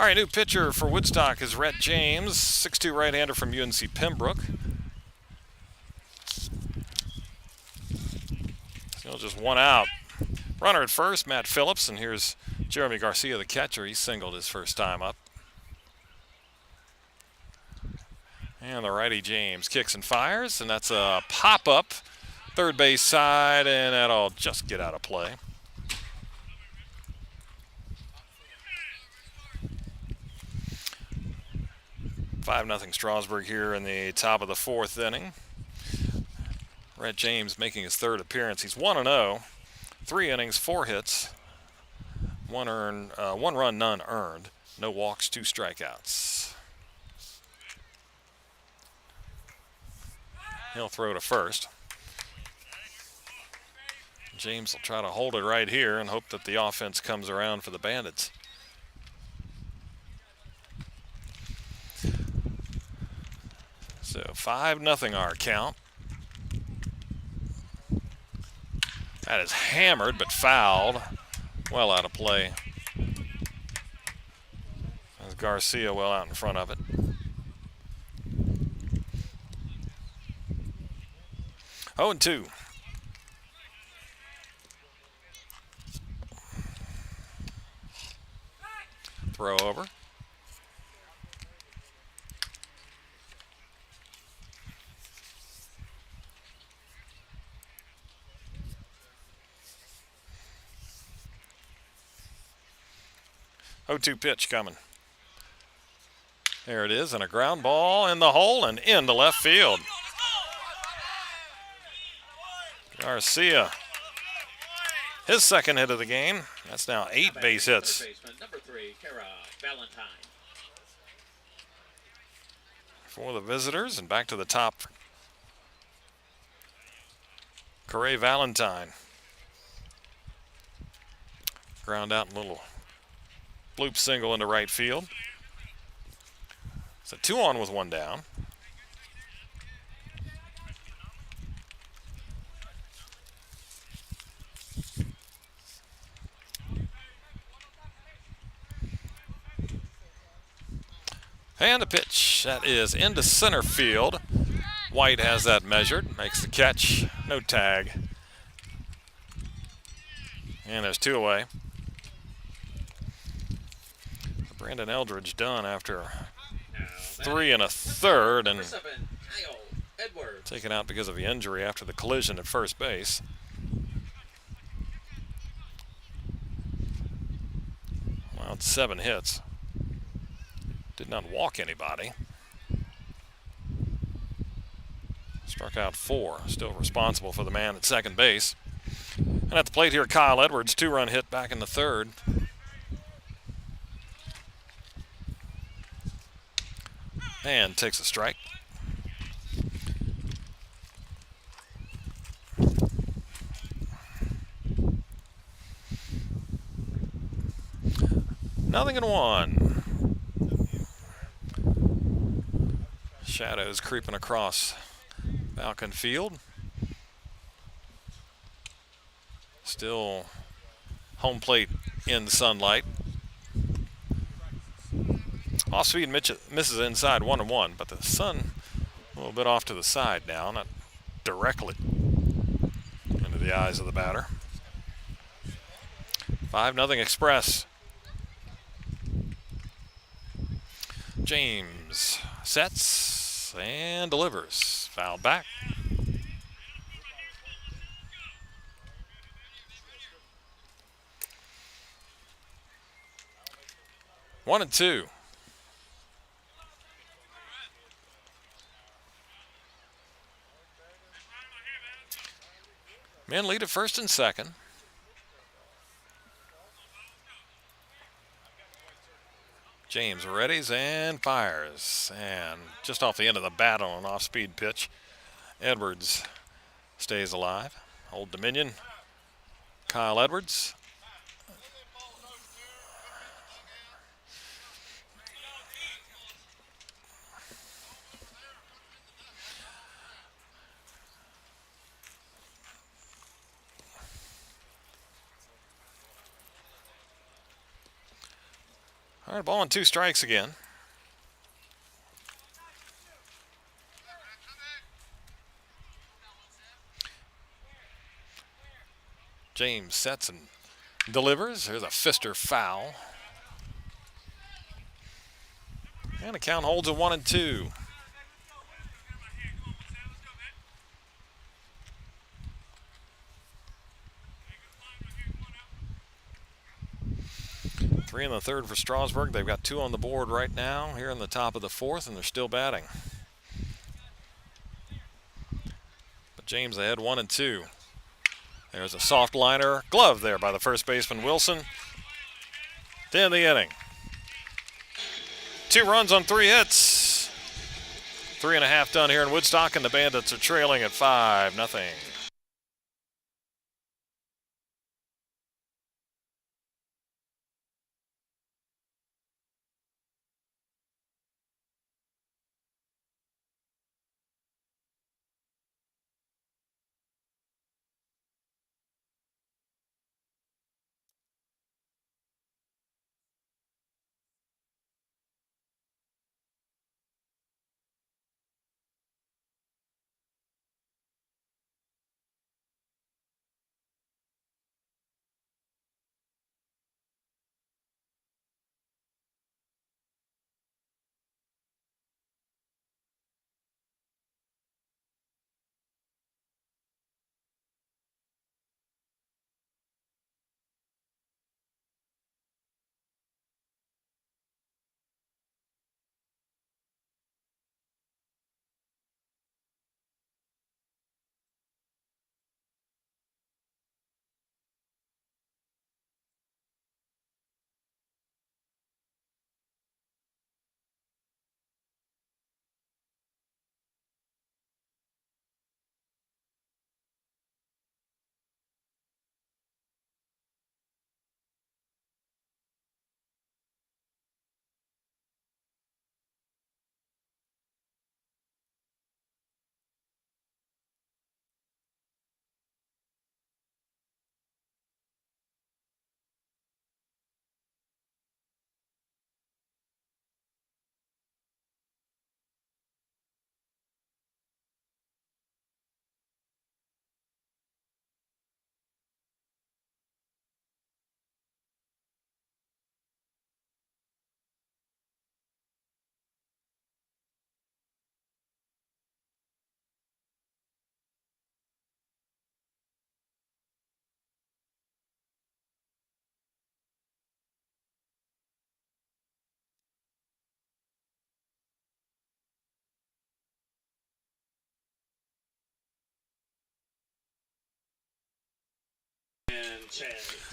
All right, new pitcher for Woodstock is Rhett James, 6'2" right-hander from UNC Pembroke. Still just one out. Runner at first, Matt Phillips, and here's Jeremy Garcia, the catcher. He singled his first time up. And the righty James kicks and fires, and that's a pop-up third base side, and that'll just get out of play. 5-0 Strasburg here in the top of the fourth inning. Rhett James making his third appearance. He's 1-0, 3 innings, 4 hits, 1 run, none earned, no walks, 2 strikeouts. He'll throw to first. James will try to hold it right here and hope that the offense comes around for the Bandits. So 5-0 our count. That is hammered but fouled. Well out of play. As Garcia well out in front of it. Oh, and 2. Throw over. Oh, 2 pitch coming. There it is, and a ground ball in the hole and into left field. Garcia, his second hit of the game. That's now 8 base hits. Number 3, Kara Valentine. For the visitors, and back to the top. Kara Valentine. Ground out, a little bloop single into right field. So 2 on with 1 down. And the pitch, that is into center field. White has that measured, makes the catch, no tag. And there's 2 away. Brandon Eldridge done after 3 1/3 and taken out because of the injury after the collision at first base. Allowed 7 hits. Did not walk anybody. Struck out 4. Still responsible for the man at second base. And at the plate here, Kyle Edwards, 2-run hit back in the third. And takes a strike. Nothing in 1. Shadows creeping across Falcon Field. Still home plate in the sunlight. Off-speed misses inside 1-1, but the sun a little bit off to the side now, not directly into the eyes of the batter. 5-0 Express. James sets and delivers. Foul back. 1-2. Men lead at first and second. James readies and fires. And just off the end of the bat on an off-speed pitch, Edwards stays alive. Old Dominion, Kyle Edwards. All right, ball and 2 strikes again. James sets and delivers. There's a fister foul. And the count holds at 1-2. Three in the third for Strasburg. They've got 2 on the board right now here in the top of the 4th, and they're still batting. But James ahead 1-2. There's a soft liner. Glove there by the first baseman, Wilson. To end the inning. 2 runs on 3 hits. 3.5 done here in Woodstock, and the Bandits are trailing at 5-0.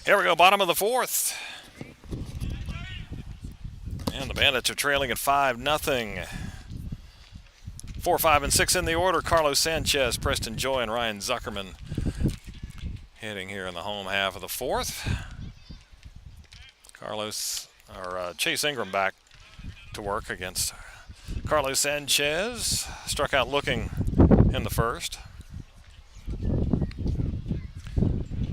Here we go, bottom of the 4th. And the Bandits are trailing at 5-0. 4, 5, and 6 in the order. Carlos Sanchez, Preston Joy, and Ryan Zuckerman hitting here in the home half of the 4th. Chase Ingram back to work against Carlos Sanchez. Struck out looking in the first.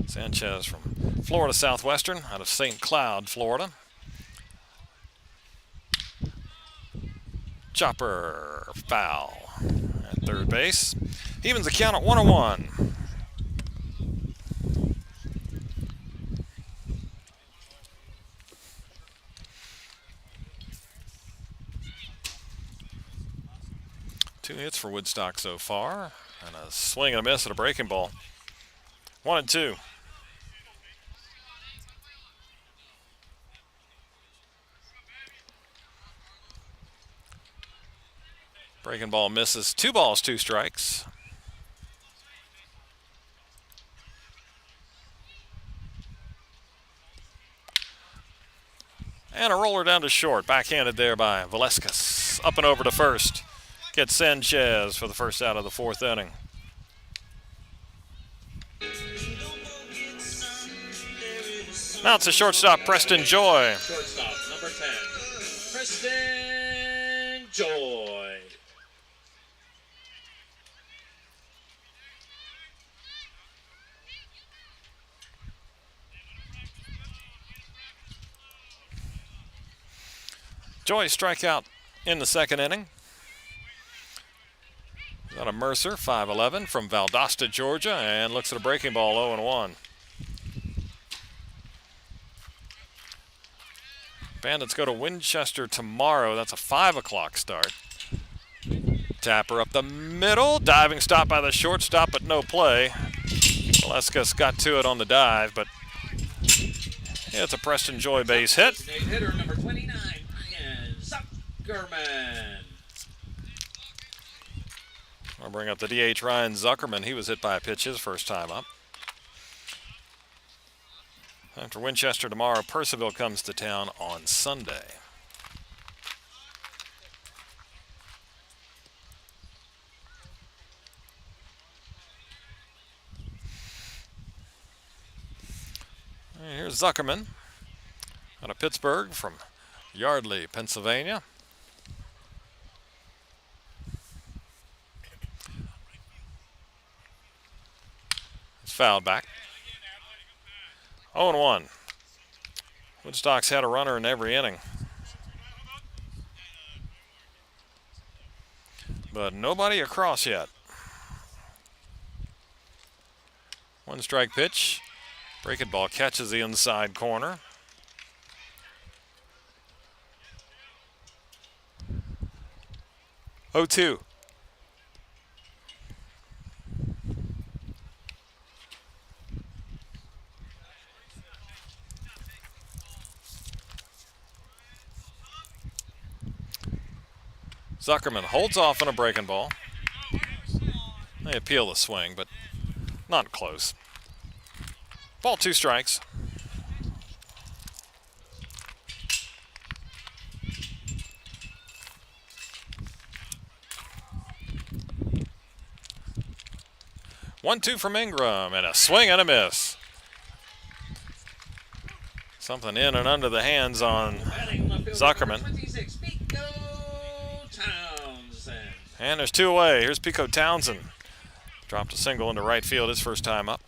Sanchez from Florida Southwestern out of St. Cloud, Florida. Chopper foul at third base. Evens the count at 1-1. Two hits for Woodstock so far, and a swing and a miss at a breaking ball. 1-2. Breaking ball misses. 2 balls, 2 strikes. And a roller down to short. Backhanded there by Velasquez. Up and over to first. Gets Sanchez for the first out of the 4th inning. Now it's a shortstop, Preston Joy. Shortstop, number 10, Preston Joy. Joy strikeout in the second inning. Got a Mercer, 5'11", from Valdosta, Georgia, and looks at a breaking ball, 0-1. Bandits go to Winchester tomorrow. That's a 5 o'clock start. Tapper up the middle. Diving stop by the shortstop, but no play. Valescas got to it on the dive, but yeah, it's a Preston Joy base hit. Hitter number 29, Ryan Zuckerman. I'll bring up the DH, Ryan Zuckerman. He was hit by a pitch his first time up. After Winchester tomorrow, Purcellville comes to town on Sunday. Here's Zuckerman out of Pittsburgh from Yardley, Pennsylvania. It's fouled back. 0-1. Woodstock's had a runner in every inning, but nobody across yet. 1 strike pitch. Breaking ball catches the inside corner. Oh, 2. Zuckerman holds off on a breaking ball. They appeal the swing, but not close. Ball, 2 strikes. One, 2 from Ingram, and a swing and a miss. Something in and under the hands on Zuckerman. And there's 2 away. Here's Pico Townsend. Dropped a single into right field his first time up.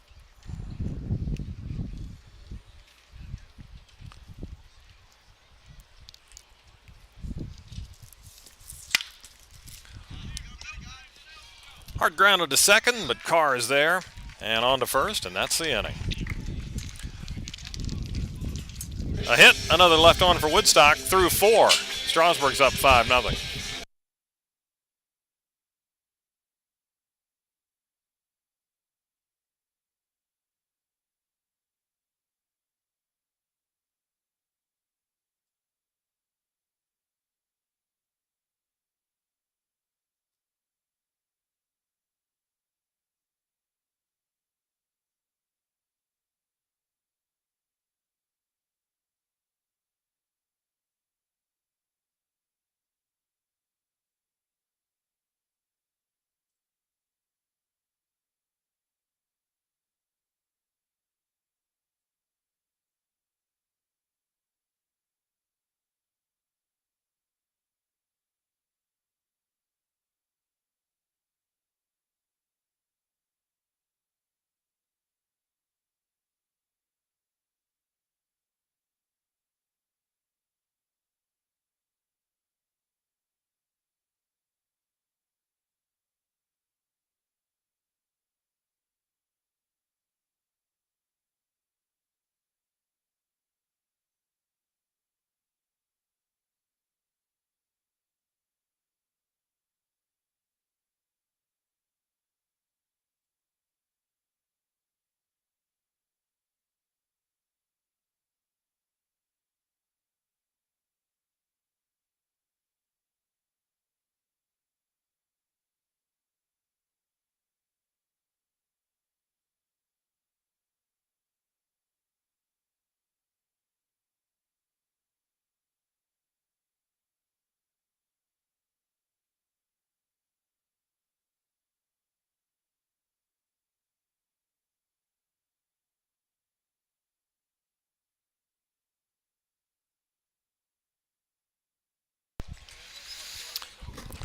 Hard grounded to second, but Carr is there. And on to first, and that's the inning. A hit, another left on for Woodstock through 4. Strasburg's up 5-0.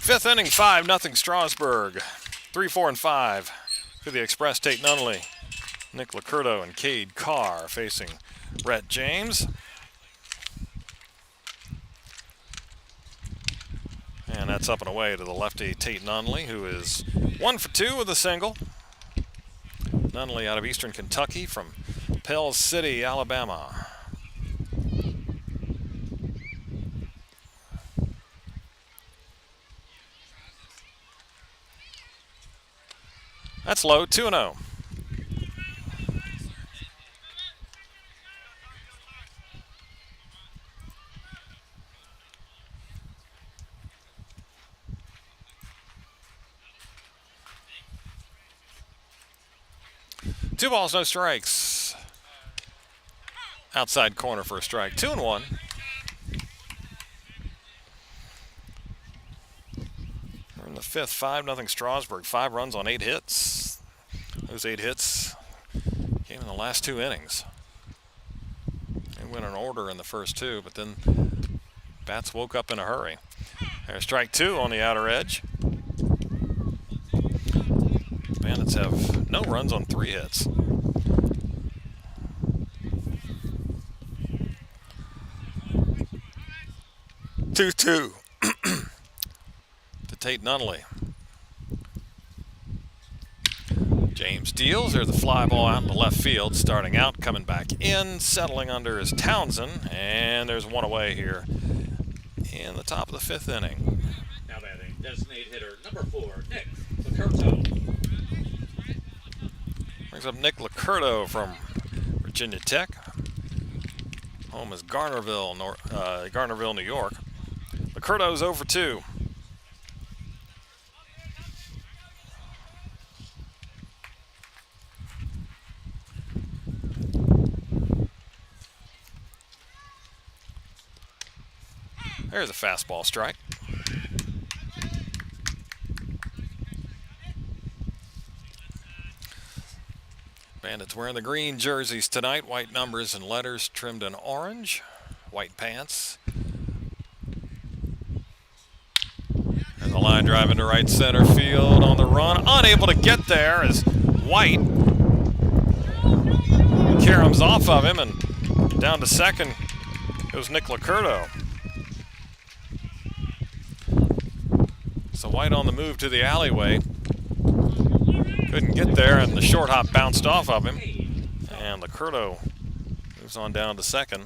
Fifth inning, 5-0 Strasburg. 3, 4, and 5 for the Express. Tate Nunnally, Nick Lacurto, and Cade Carr facing Rhett James. that's up and away to the lefty Tate Nunley, who is 1 for 2 with a single. Nunley out of Eastern Kentucky from Pell City, Alabama. That's low, 2-0. Two balls, no strikes. Outside corner for a strike. 2-1. We're in the fifth. 5-0 Strasburg. 5 runs on 8 hits. Those 8 hits came in the last 2 innings. They went in order in the first 2, but then bats woke up in a hurry. There's strike 2 on the outer edge. Bandits have no runs on 3 hits. Two to Tate Nunley. James deals. There's the fly ball out in the left field. Starting out, coming back in, settling under is Townsend, and there's one away here in the top of the 5th inning. Now batting, designated hitter number 4, Nick Licurto. Brings up Nick Licurto from Virginia Tech. Home is Garnerville, New York. Licurto's 0 for 2. There's a fastball strike. Bandits wearing the green jerseys tonight. White numbers and letters trimmed in orange. White pants. And the line drive into right center field on the run. Unable to get there as White caroms off of him, and down to second goes Nick Licurto. So White on the move to the alleyway. Couldn't get there, and the short hop bounced off of him. And Licurto moves on down to second.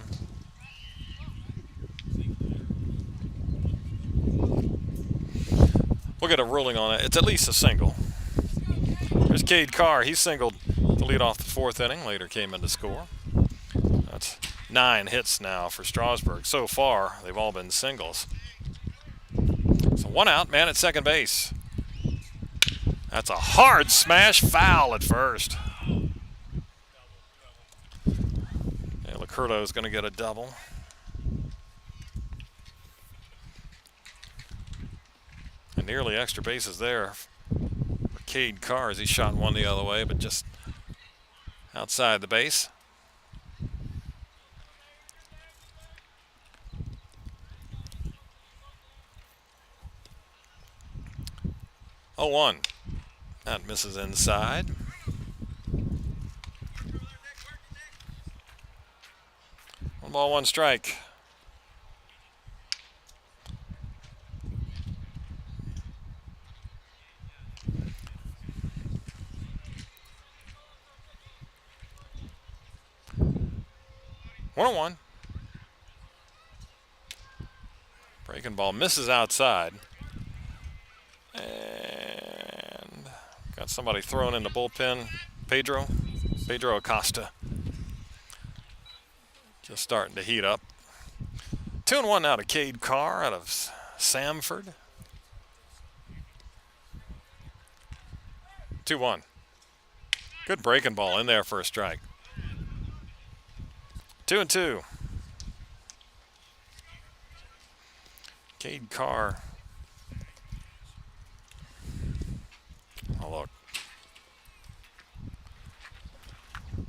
We'll get a ruling on it. It's at least a single. There's Cade Carr. He singled to lead off the 4th inning. Later came in to score. That's 9 hits now for Strasburg. So far, they've all been singles. So 1 out, man at second base. That's a hard smash, foul at first. Yeah, Licurto is going to get a double. And nearly extra bases there for Cade Carr as he shot one the other way, but just outside the base. Oh, 1. That misses inside. One ball, 1 strike. One 1. Breaking ball misses outside. And got somebody thrown in the bullpen. Pedro Acosta. Just starting to heat up. 2-1 now to Cade Carr out of Samford. 2-1. Good breaking ball in there for a strike. 2-2. Cade Carr. Oh, look.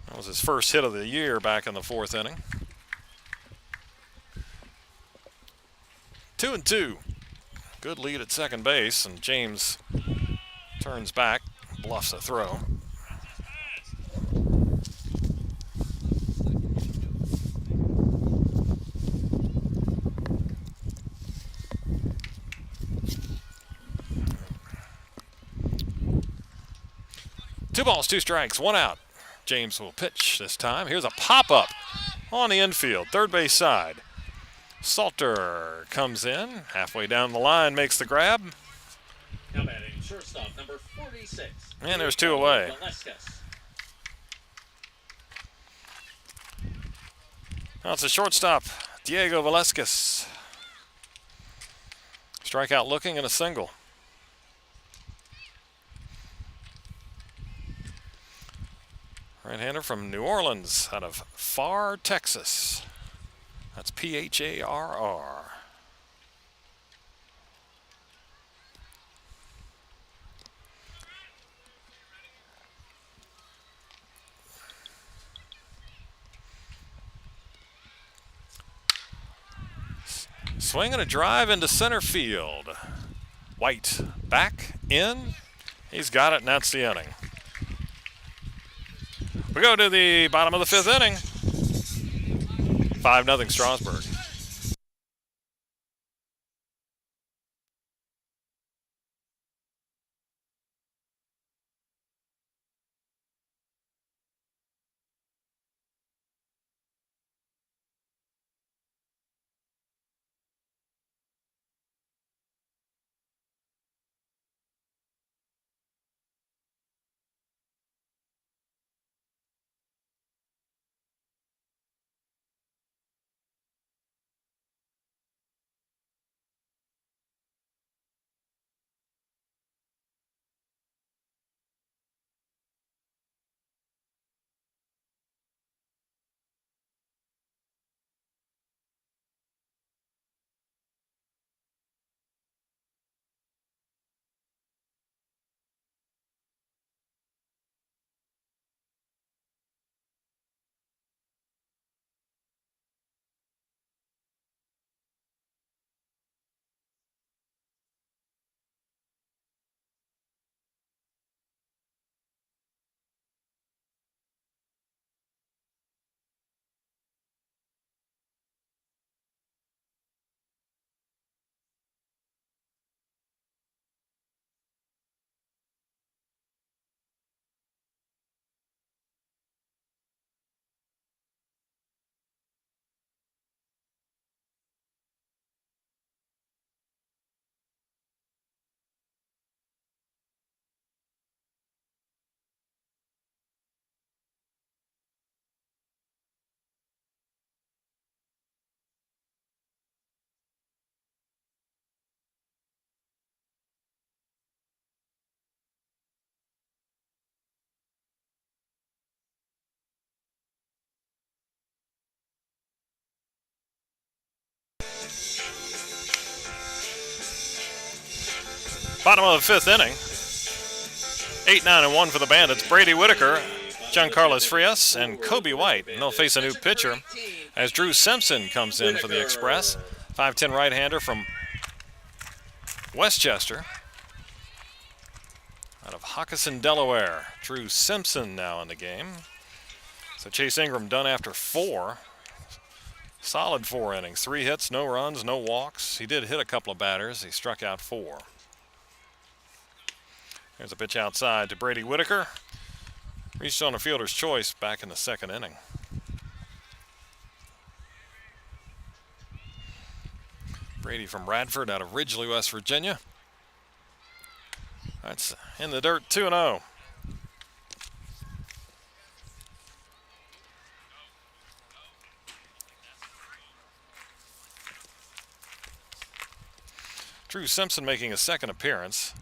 That was his first hit of the year back in the 4th inning. 2-2. Good lead at second base, and James turns back, bluffs a throw. 2 balls, 2 strikes, 1 out. James will pitch this time. Here's a pop-up on the infield, third base side. Salter comes in, halfway down the line, makes the grab. Now batting shortstop number 46. And there's 2 away. Now it's a shortstop, Diego Velasquez. Strikeout looking and a single. Right-hander from New Orleans out of Pharr, Texas. That's Pharr. Swing and a drive into center field. White back in. He's got it, and that's the inning. We go to the bottom of the 5th inning. 5-0 Strasburg. Bottom of the 5th inning. 8-9-1 for the Bandits. Brady Whitaker, Giancarlo Frias, and Kobe White. And they'll face a new pitcher as Drew Simpson comes in for the Express. 5'10" right-hander from Westchester. Out of Hockessin, Delaware. Drew Simpson now in the game. So Chase Ingram done after 4. Solid 4 innings. 3 hits, no runs, no walks. He did hit a couple of batters. He struck out 4. There's a pitch outside to Brady Whitaker. Reached on a fielder's choice back in the 2nd inning. Brady from Radford out of Ridgely, West Virginia. That's in the dirt, 2-0. Drew Simpson making a 2nd appearance.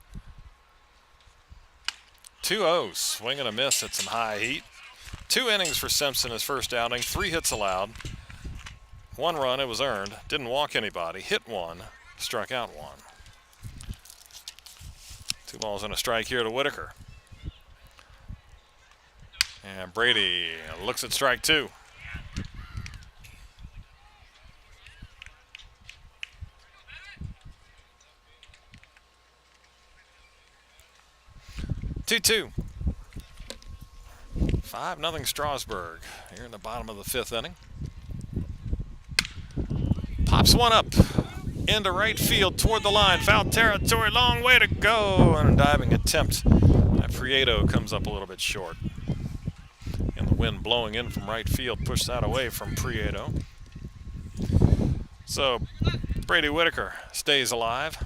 2-0, swing and a miss at some high heat. 2 innings for Simpson his first outing, 3 hits allowed. 1 run, it was earned. Didn't walk anybody, hit 1, struck out 1. 2 balls and a strike here to Whitaker. And Brady looks at strike 2. Two. 5-0 Strasburg here in the bottom of the 5th inning. Pops one up into right field toward the line. Foul territory, long way to go. And a diving attempt That Prieto comes up a little bit short. And the wind blowing in from right field pushed that away from Prieto. So Brady Whitaker stays alive.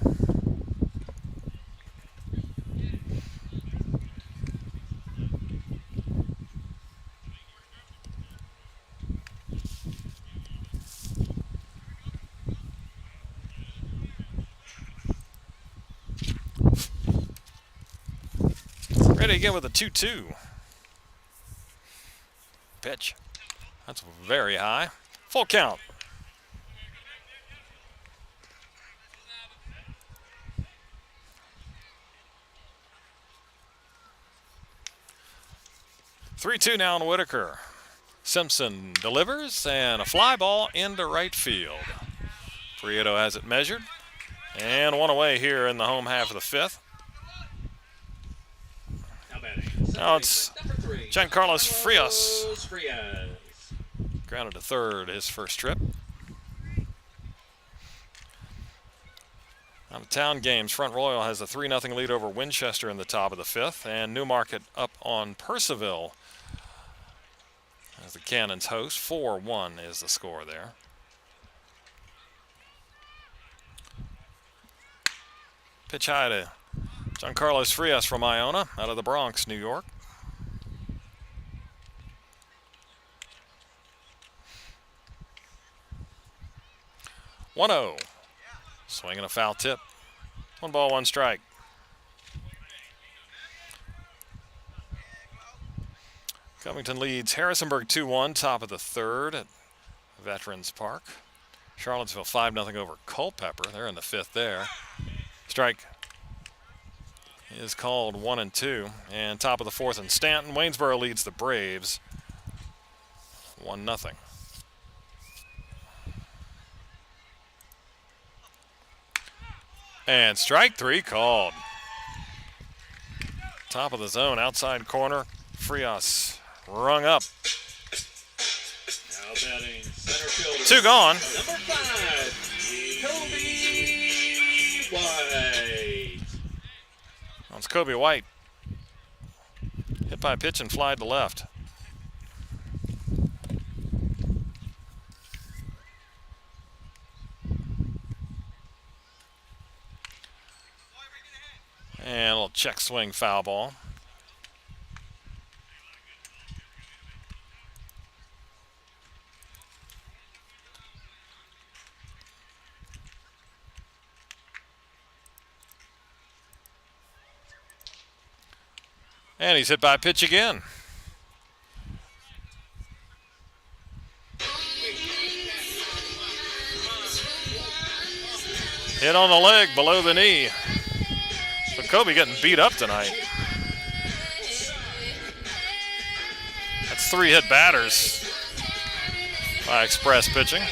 Ready again with a 2-2. Pitch. That's very high. Full count. Three-two now on Whitaker. Simpson delivers and a fly ball into right field. Prieto has it measured and one away here in the home half of the fifth. Now it's Giancarlo Frias. Grounded to third his first trip. Out of town games, Front Royal has a 3-0 lead over Winchester in the top of the fifth, and Newmarket up on Purcellville as the Cannons host. 4-1 is the score there. Pitch high to Giancarlo Frias from Iona out of the Bronx, New York. One-oh. Swinging a foul tip. 1-1 strike. Covington leads Harrisonburg 2-1, top of the third at Veterans Park. Charlottesville 5-0 over Culpeper. They're in the fifth there. Strike is called 1-2. And top of the fourth in Stanton. Waynesboro leads the Braves 1-0. And strike three called. Top of the zone, outside corner. Frias rung up. Now batting center fielder. Two gone. Number 5, Kobe White. That's Kobe White. Hit by a pitch and fly to left. And a little check swing foul ball. And he's hit by a pitch again. Hit on the leg below the knee. So Kobe getting beat up tonight. That's 3 hit batters by Express pitching.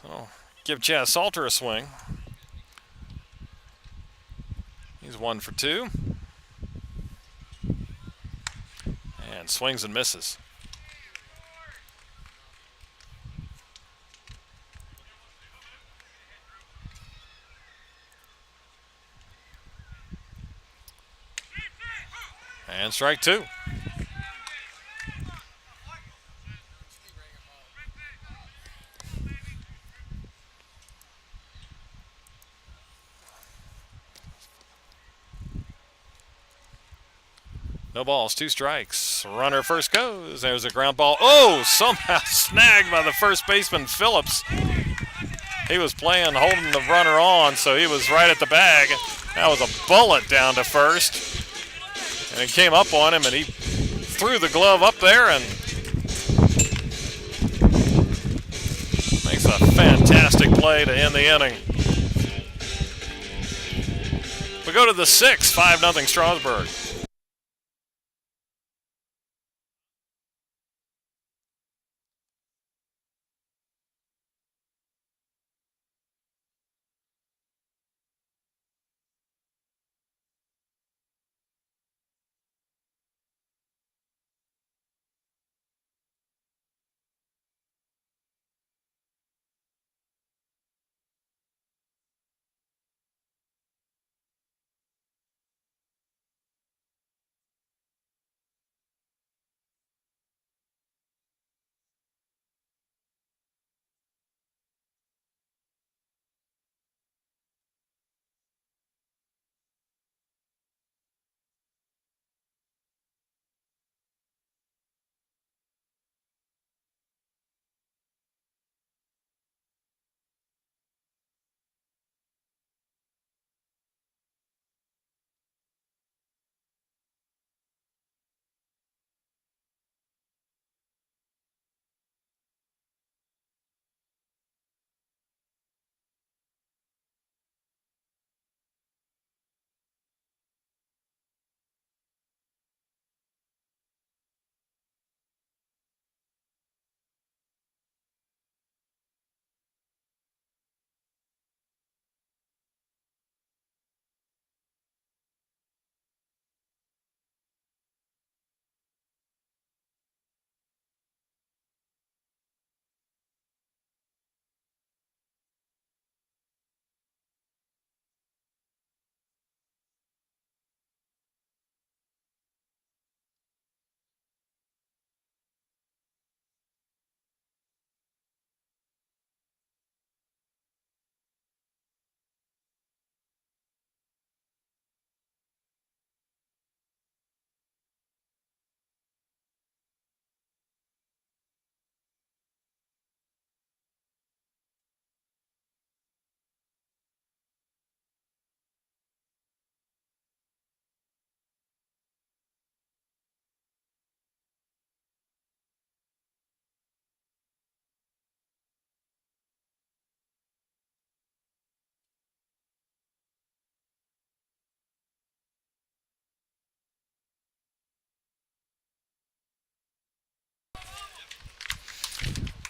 So give Chaz Salter a swing. He's 1 for 2. And swings and misses. And strike 2. No balls, 2 strikes. Runner first goes. There's a ground ball. Oh, somehow snagged by the first baseman, Phillips. He was playing, holding the runner on, so he was right at the bag. That was a bullet down to first. And it came up on him, and he threw the glove up there and makes a fantastic play to end the inning. We go to the 6th, 5-0 Strasburg.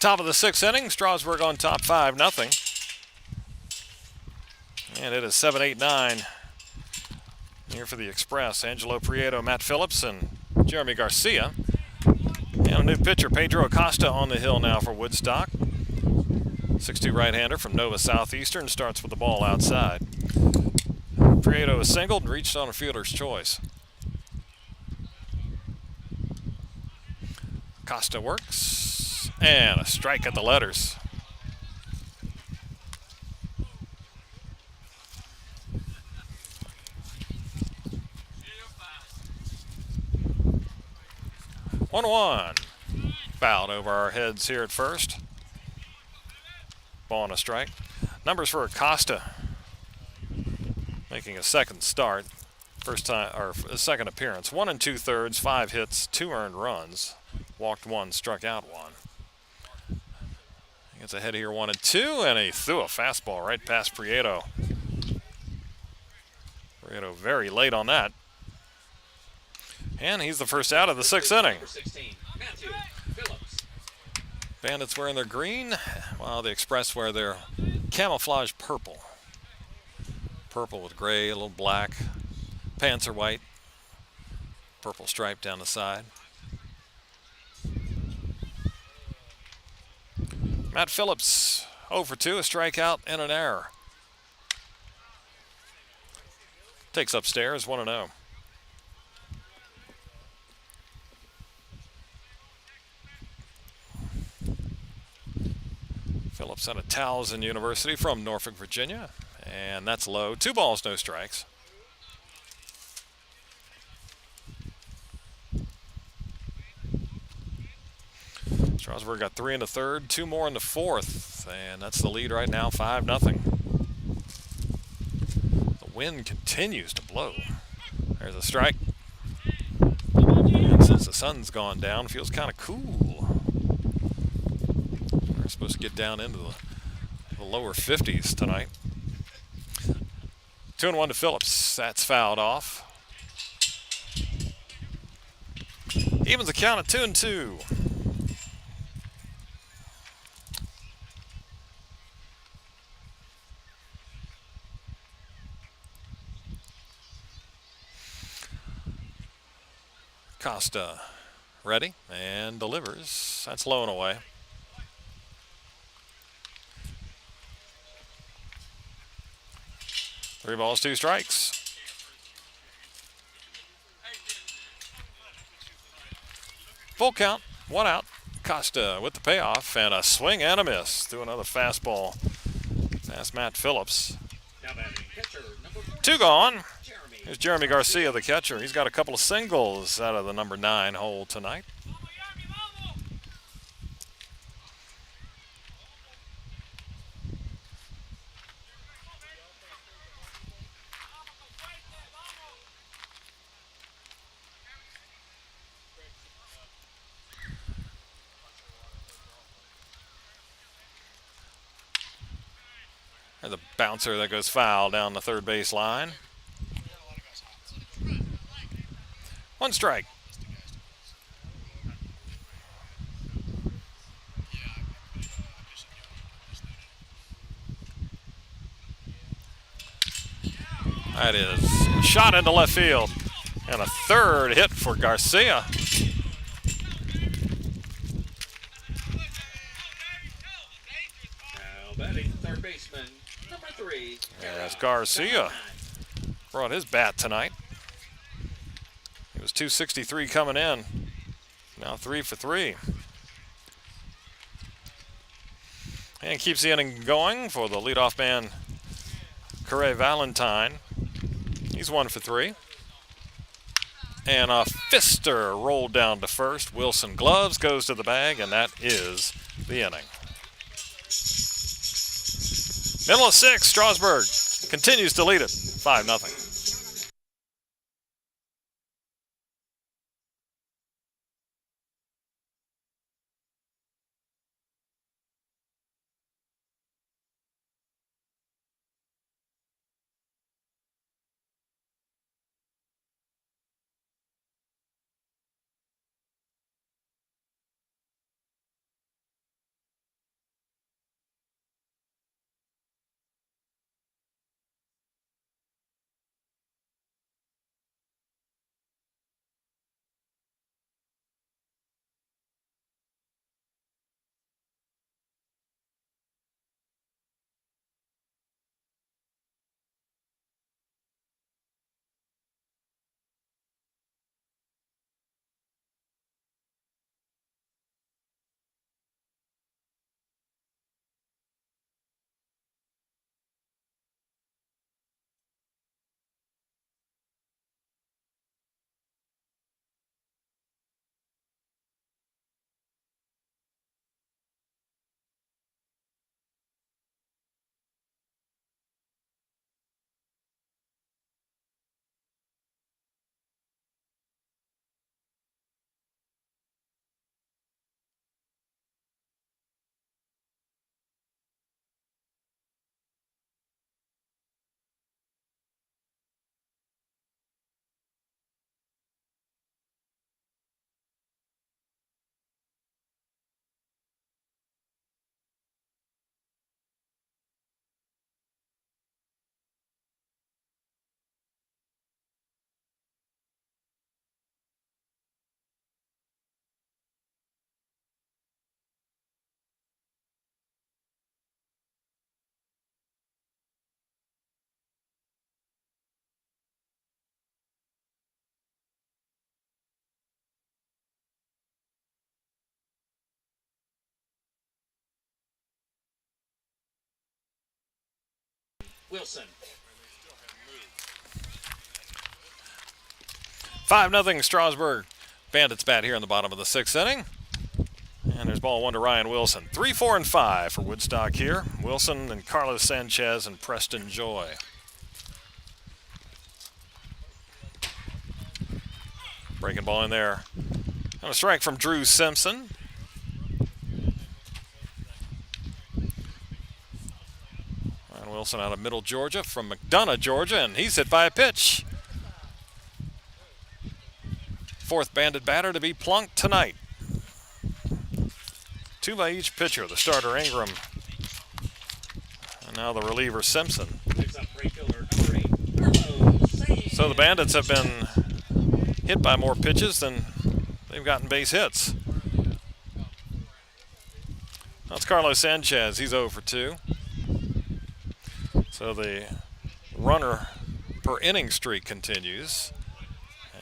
Top of the sixth inning, Strasburg on top 5-0. And it is 7-8-9 here for the Express. Angelo Prieto, Matt Phillips, and Jeremy Garcia. And a new pitcher, Pedro Acosta, on the hill now for Woodstock. 6'2" right-hander from Nova Southeastern, starts with the ball outside. Prieto is singled and reached on a fielder's choice. Acosta works, and a strike at the letters. One. Fouled over our heads here at first. Ball and a strike. Numbers for Acosta. Making a second start. First time, or second appearance. 1 2/3, 5 hits, 2 earned runs. Walked 1, struck out 1. He gets ahead here 1-2, and he threw a fastball right past Prieto. Prieto very late on that. And he's the first out of the sixth inning. Bandits wearing their green, while the Express wear their camouflage purple. Purple with gray, a little black. Pants are white. Purple stripe down the side. Matt Phillips, 0 for 2, a strikeout and an error. Takes upstairs, 1-0. Phillips out of Towson University from Norfolk, Virginia. And that's low. 2 balls, no strikes. Strasburg got 3 in the third, 2 more in the fourth. And that's the lead right now, 5-0. The wind continues to blow. There's a strike. And since the sun's gone down, it feels kind of cool. We're supposed to get down into the lower 50s tonight. 2-1 to Phillips. That's fouled off. Evens the count at 2-2. Costa ready and delivers. That's low and away. Three balls, 2 strikes. Full count, 1 out. Costa with the payoff and a swing and a miss. Threw another fastball past Matt Phillips. 2 gone. Here's Jeremy Garcia, the catcher. He's got a couple of singles out of the number 9 hole tonight. There's a bouncer that goes foul down the third base line. 1 strike. That is a shot into left field. And a third hit for Garcia. Now batting third baseman, number 3. As Garcia brought his bat tonight. It was 263 coming in. Now 3 for 3. And keeps the inning going for the leadoff man, Corey Valentine. He's 1 for 3. And a fister rolled down to first. Wilson gloves, goes to the bag, and that is the inning. Middle of 6, Strasburg continues to lead it, 5-0. Wilson. 5-0 Strasburg. Bandits bat here in the bottom of the 6th inning. And there's ball 1 to Ryan Wilson. 3, 4, and 5 for Woodstock here. Wilson and Carlos Sanchez and Preston Joy. Breaking ball in there. And a strike from Drew Simpson. Ryan Wilson out of Middle Georgia from McDonough, Georgia, and he's hit by a pitch. 4th Bandit batter to be plunked tonight. 2 by each pitcher. The starter Ingram, and now the reliever Simpson. So the Bandits have been hit by more pitches than they've gotten base hits. That's Carlos Sanchez. He's 0 for 2. So the runner per inning streak continues.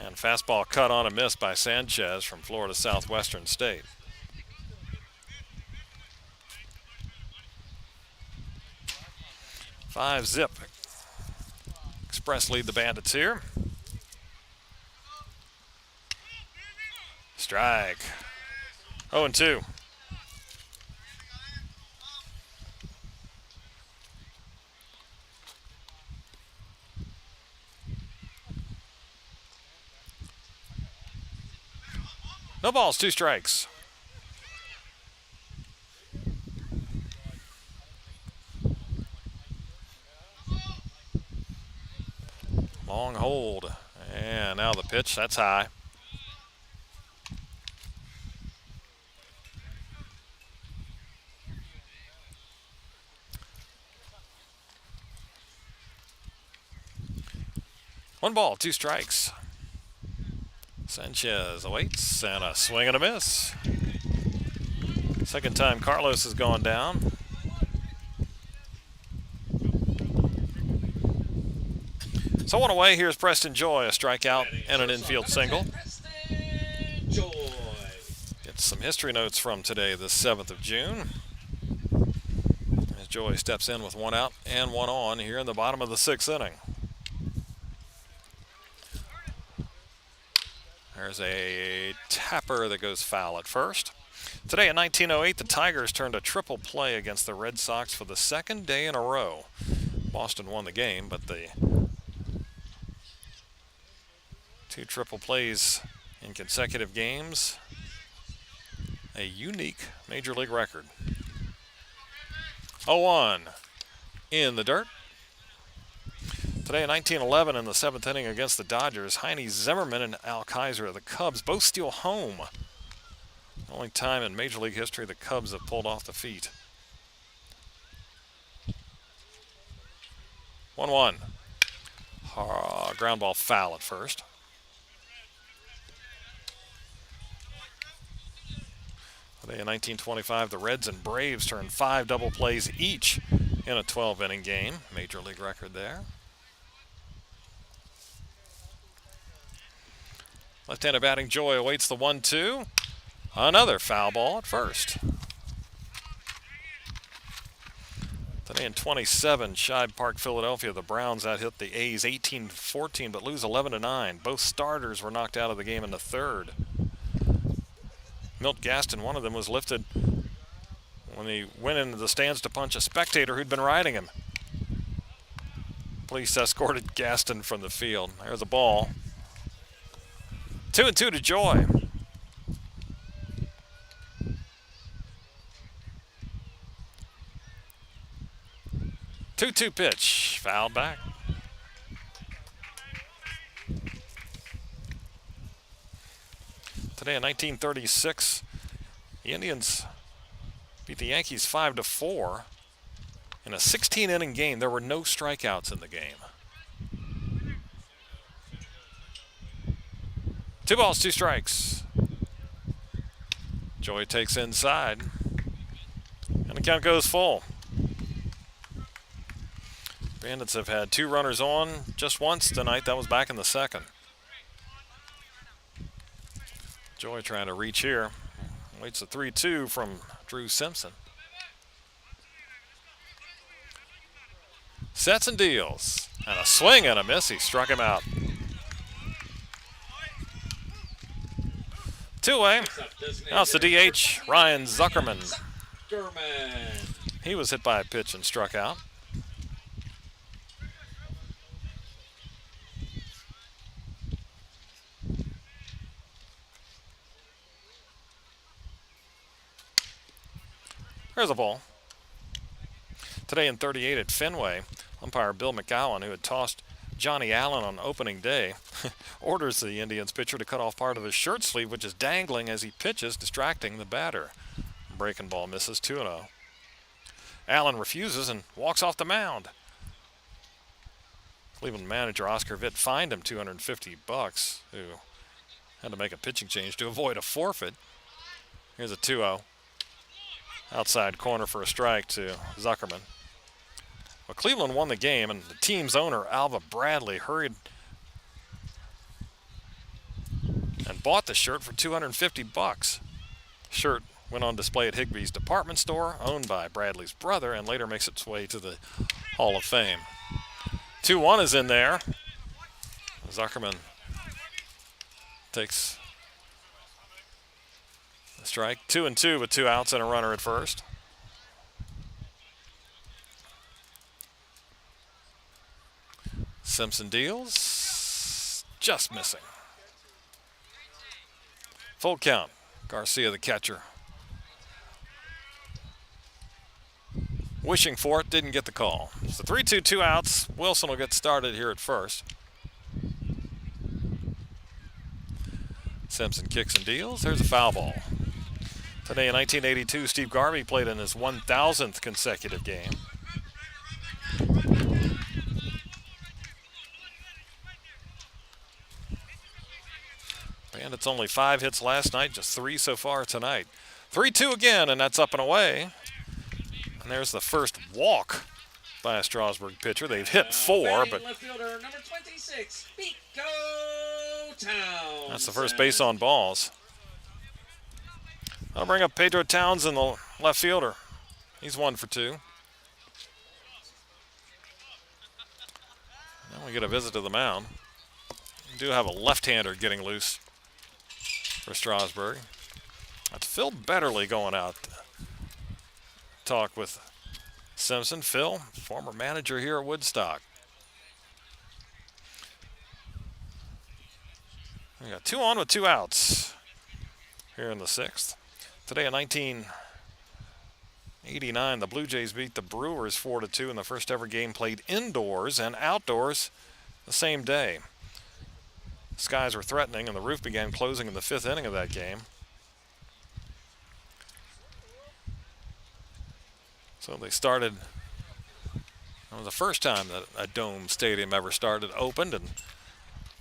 And fastball cut on a miss by Sanchez from Florida Southwestern State. Five-zip. Express lead the Bandits here. Strike. 0-2. No balls, 2 strikes. Long hold. And now the pitch, that's high. One ball, 2 strikes. Sanchez awaits, and a swing and a miss. Second time Carlos has gone down. So one away, here's Preston Joy, a strikeout and an infield single. Get some history notes from today, the 7th of June. As Joy steps in with 1 out and 1 on here in the bottom of the 6th inning. There's a tapper that goes foul at first. Today in 1908, the Tigers turned a triple play against the Red Sox for the 2nd day in a row. Boston won the game, but the 2 triple plays in consecutive games, a unique Major League record. 0-1 in the dirt. Today in 1911 in the 7th inning against the Dodgers, Heine Zimmerman and Al Kaiser of the Cubs both steal home. The only time in Major League history the Cubs have pulled off the feat. 1-1. Ground ball foul at first. Today in 1925, the Reds and Braves turned 5 double plays each in a 12-inning game. Major League record there. Left-handed batting Joy awaits the 1-2. Another foul ball at first. Today in 27, Shibe Park, Philadelphia, the Browns out-hit the A's 18-14 but lose 11-9. Both starters were knocked out of the game in the 3rd. Milt Gaston, one of them, was lifted when he went into the stands to punch a spectator who'd been riding him. Police escorted Gaston from the field. There's a ball. 2-2 to Joy. 2-2 pitch, fouled back. Today in 1936, the Indians beat the Yankees 5-4 in a 16-inning game. There were no strikeouts in the game. 2 balls, 2 strikes. Joy takes inside, and the count goes full. Bandits have had 2 runners on just once tonight. That was back in the 2nd. Joy trying to reach here. Waits a 3-2 from Drew Simpson. Sets and deals. And a swing and a miss. He struck him out. 2-way. Now it's the DH, Ryan Zuckerman. He was hit by a pitch and struck out. There's a ball. Today in 38 at Fenway, umpire Bill McGowan, who had tossed Johnny Allen on opening day, orders the Indians pitcher to cut off part of his shirt sleeve, which is dangling as he pitches, distracting the batter. Breaking ball misses 2-0. Allen refuses and walks off the mound. Cleveland manager Oscar Vitt fined him $250, who had to make a pitching change to avoid a forfeit. Here's a 2-0. Outside corner for a strike to Zuckerman. Well, Cleveland won the game, and the team's owner, Alva Bradley, hurried and bought the shirt for $250. Shirt went on display at Higbee's department store, owned by Bradley's brother, and later makes its way to the Hall of Fame. 2-1 is in there. Zuckerman takes the strike. 2-2 with 2 outs and a runner at first. Simpson deals. Just missing. Full count. Garcia, the catcher, wishing for it, didn't get the call. So 3-2, 2 outs. Wilson will get started here at first. Simpson kicks and deals. There's a foul ball. Today in 1982, Steve Garvey played in his 1,000th consecutive game. Bandits only 5 hits last night, just 3 so far tonight. 3-2 again, and that's up and away. And there's the first walk by a Strasburg pitcher. They've hit 4, but left fielder, number 26, Pico Townsend. That's the first base on balls. I'll bring up Pedro Townsend, the left fielder. He's 1 for 2. Now we get a visit to the mound. We do have a left-hander getting loose for Strasburg. That's Phil Betterly going out to talk with Simpson. Phil, former manager here at Woodstock. We got 2 on with 2 outs here in the 6th. Today in 1989, the Blue Jays beat the Brewers 4-2 in the first ever game played indoors and outdoors the same day. The skies were threatening and the roof began closing in the 5th inning of that game. So they started, that was the first time that a dome stadium ever started opened and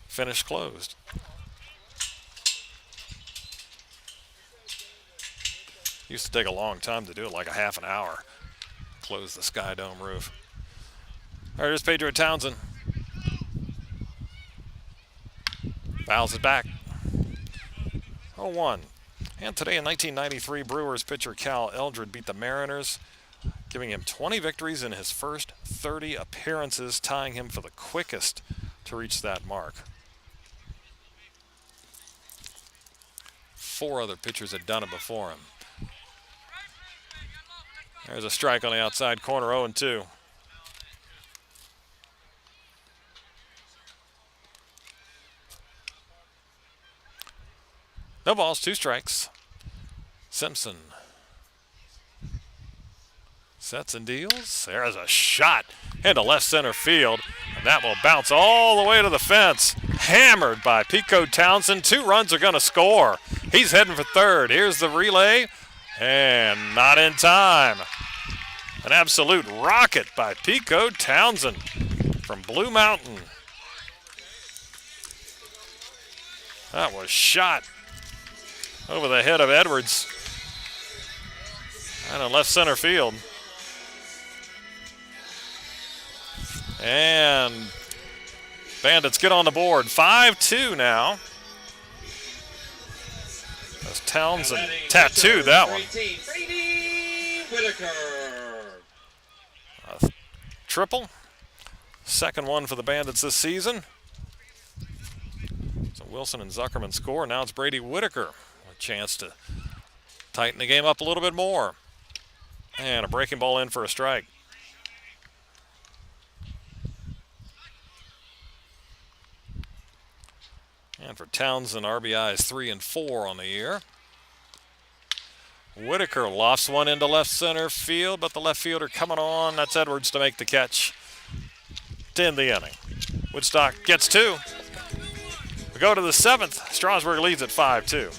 finished closed. Used to take a long time to do it, like a half an hour. Close the Sky Dome roof. All right, here's Pedro Townsend. Fouls it back. 0-1. And today in 1993, Brewers pitcher Cal Eldred beat the Mariners, giving him 20 victories in his first 30 appearances, tying him for the quickest to reach that mark. 4 other pitchers had done it before him. There's a strike on the outside corner, 0-2. No balls, 2 strikes. Simpson sets and deals. There's a shot into left center field, and that will bounce all the way to the fence. Hammered by Pico Townsend. 2 runs are going to score. He's heading for third. Here's the relay, and not in time. An absolute rocket by Pico Townsend from Blue Mountain. That was shot over the head of Edwards and in left center field. And Bandits get on the board. 5-2 now. As Townsend tattooed that one. A triple Second one for the Bandits this season. So Wilson and Zuckerman score. Now it's Brady Whitaker. A chance to tighten the game up a little bit more. And a breaking ball in for a strike. And for Townsend, RBIs 3 and 4 on the year. Whitaker lofts one into left center field, but the left fielder coming on. That's Edwards to make the catch to end the inning. Woodstock gets 2. We go to the 7th. Strasburg leads at 5-2.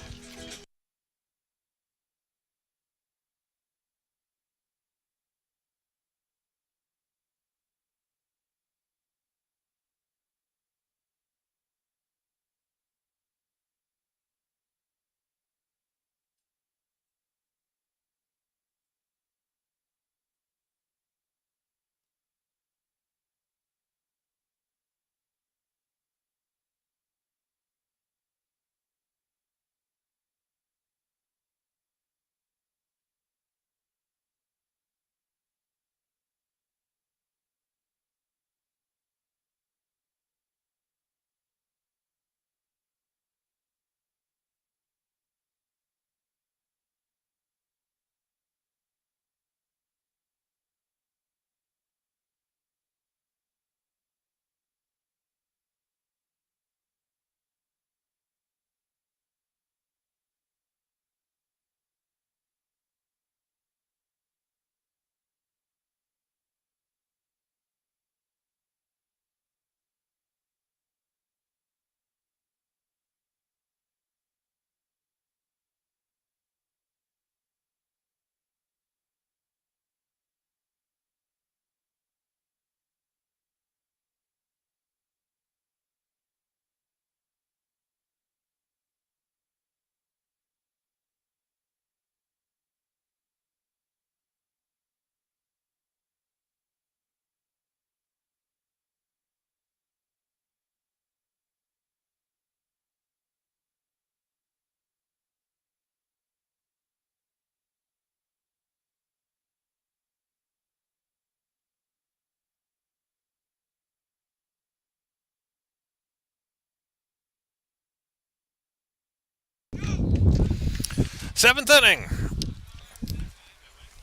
Seventh inning.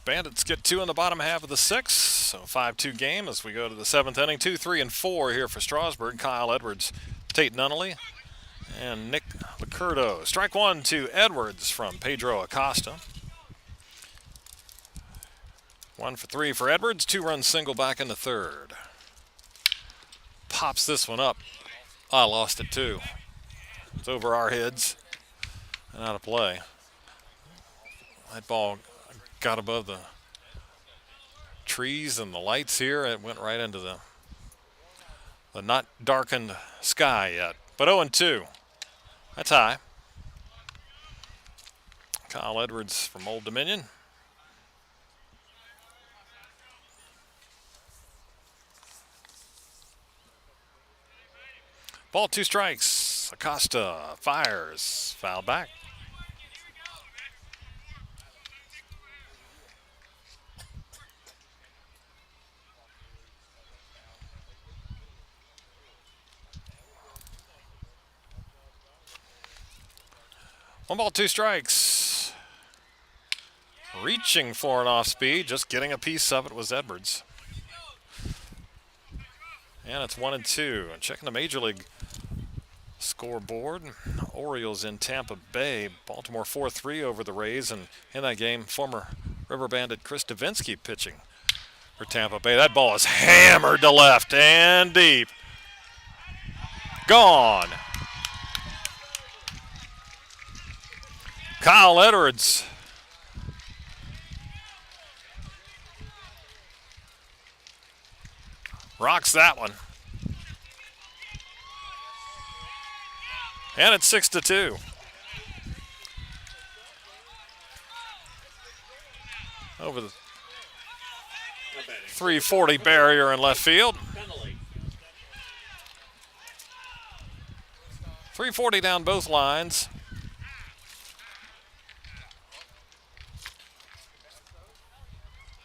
Bandits get 2 in the bottom half of the 6th. So 5-2 game as we go to the 7th inning. 2, 3, and 4 here for Strasburg. Kyle Edwards, Tate Nunnally, and Nick Licurdo. Strike 1 to Edwards from Pedro Acosta. 1 for 3 for Edwards. 2-run single back in the 3rd. Pops this one up. I lost it too. It's over our heads and out of play. That ball got above the trees and the lights here. It went right into the not darkened sky yet. But 0-2. That's high. Kyle Edwards from Old Dominion. Ball, 2 strikes. Acosta fires. Foul back. One ball, 2 strikes. Reaching for an off speed, just getting a piece of it was Edwards. And it's 1-2. And checking the Major League scoreboard, Orioles in Tampa Bay. Baltimore 4-3 over the Rays. And in that game, former River Bandit Chris Davinsky pitching for Tampa Bay. That ball is hammered to left and deep. Gone. Kyle Edwards rocks that one. And it's 6-2. Over the 340 barrier in left field. 340 down both lines.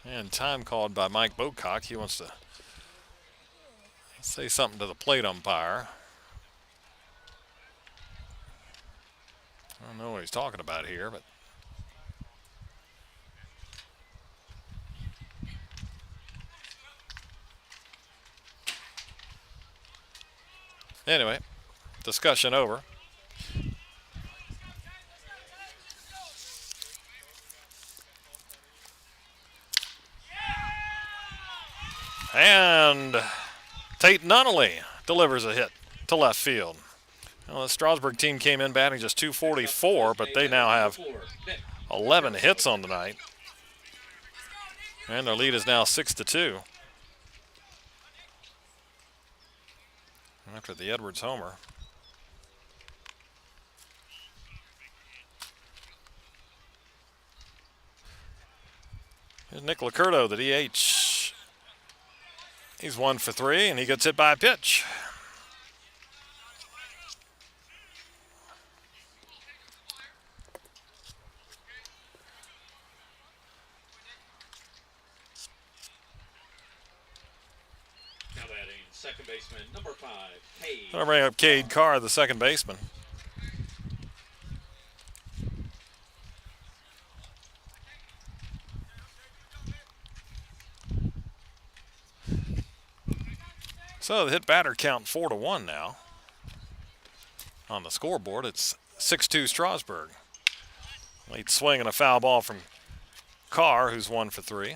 And time called by Mike Bocock. He wants to say something to the plate umpire. I don't know what he's talking about here, but anyway, discussion over. And Tate Nunnally delivers a hit to left field. Well, the Strasburg team came in batting just .244, but they now have 11 hits on the night. And their lead is now 6-2. After the Edwards homer. Here's Nick Licurdo, the DH. He's 1 for 3, and he gets hit by a pitch. Now batting second baseman, number 5, Cade. I'll bring up Cade Carr, the second baseman. So the hit batter count 4-1 now. On the scoreboard, it's 6-2 Strasburg. Late swing and a foul ball from Carr, who's 1 for 3.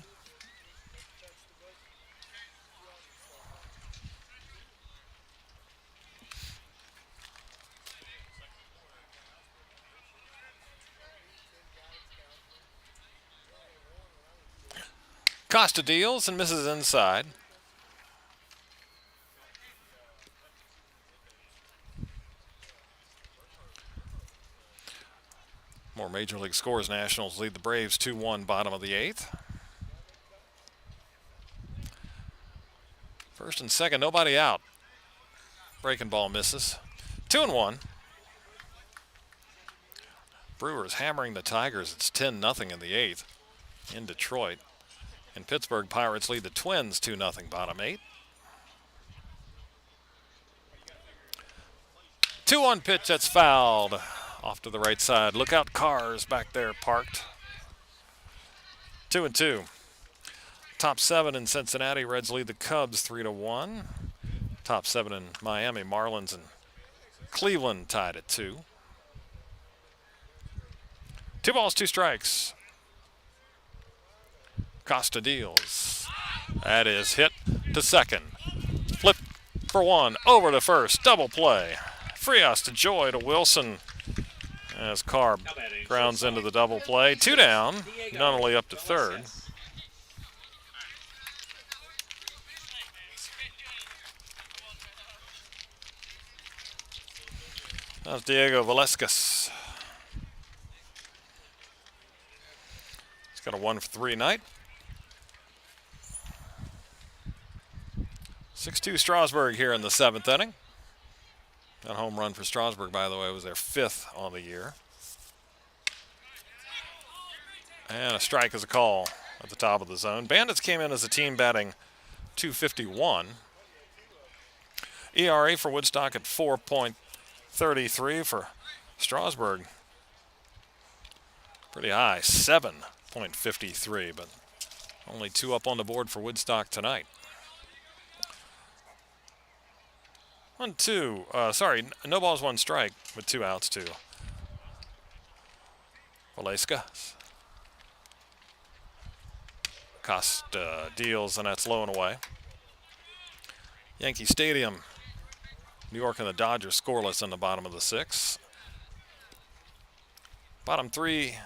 Costa deals and misses inside. More Major League scores. Nationals lead the Braves 2-1, bottom of the 8th. First and second, nobody out. Breaking ball misses. 2-1. Brewers hammering the Tigers. It's 10-0 in the 8th in Detroit. And Pittsburgh Pirates lead the Twins 2-0, bottom 8. 2-1 pitch that's fouled. Off to the right side. Look out, Cars back there parked. 2-2. Top 7 in Cincinnati. Reds lead the Cubs 3-1. Top 7 in Miami. Marlins and Cleveland tied at 2. 2 balls, 2 strikes. Costa deals. That is hit to second. Flip for 1. Over to first. Double play. Frias to Joy to Wilson. As Carr grounds into the double play. 2 down. Nunnally up to third. That's Diego Velasquez. He's got a 1 for 3 night. 6-2 Strasburg here in the 7th inning. That home run for Strasburg, by the way, was their 5th on the year. And a strike is a call at the top of the zone. Bandits came in as a team batting .251. ERA for Woodstock at 4.33. For Strasburg, pretty high, 7.53, but only 2 up on the board for Woodstock tonight. 1-2. No balls, 1 strike with 2 outs to Velasquez. Costa deals, and that's low and away. Yankee Stadium, New York and the Dodgers scoreless in the bottom of the 6th. Bottom 3,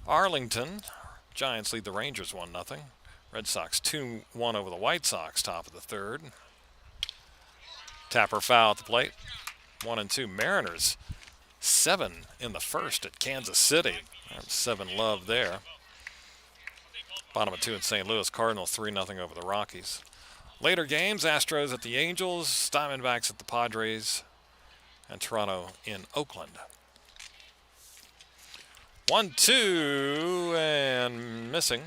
Arlington. Giants lead the Rangers 1-0. Red Sox 2-1 over the White Sox, top of the 3rd. Tapper foul at the plate. 1-2. Mariners 7 in the 1st at Kansas City. 7 love there. Bottom of 2 in St. Louis. Cardinals 3-0 over the Rockies. Later games, Astros at the Angels, Diamondbacks at the Padres, and Toronto in Oakland. 1-2 and missing.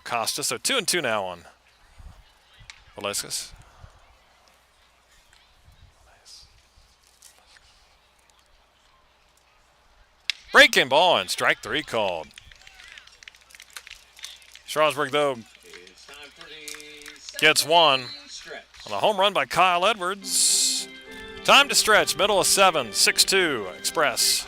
Acosta. So 2-2 now on Velasquez. Breaking ball and strike 3 called. Strasburg, though, gets one on a home run by Kyle Edwards. Time to stretch, middle of 7, 6-2 Express.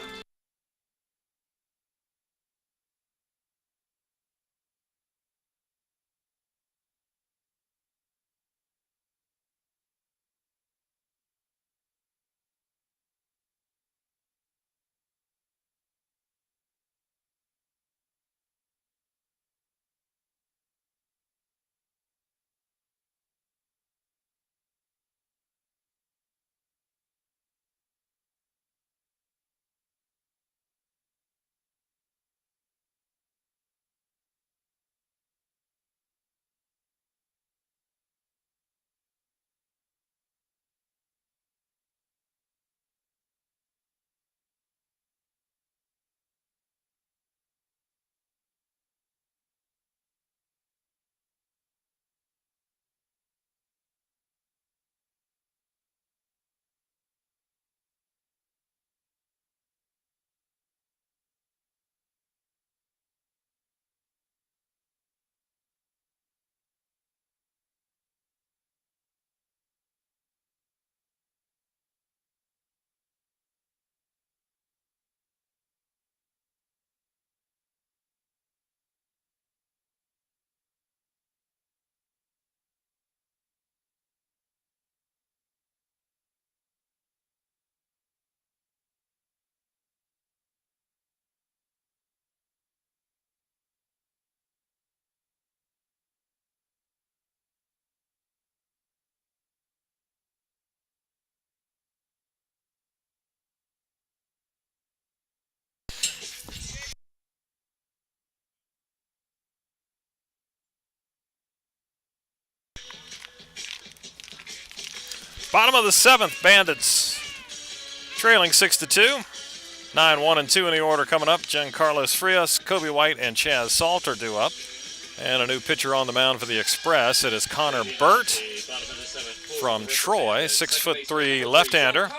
Bottom of the 7th, Bandits trailing 6-2. 9-1-2 in the order coming up. Giancarlo Frias, Kobe White, and Chaz Salter due up. And a new pitcher on the mound for the Express. It is Connor Burt from Troy, 6'3" left-hander.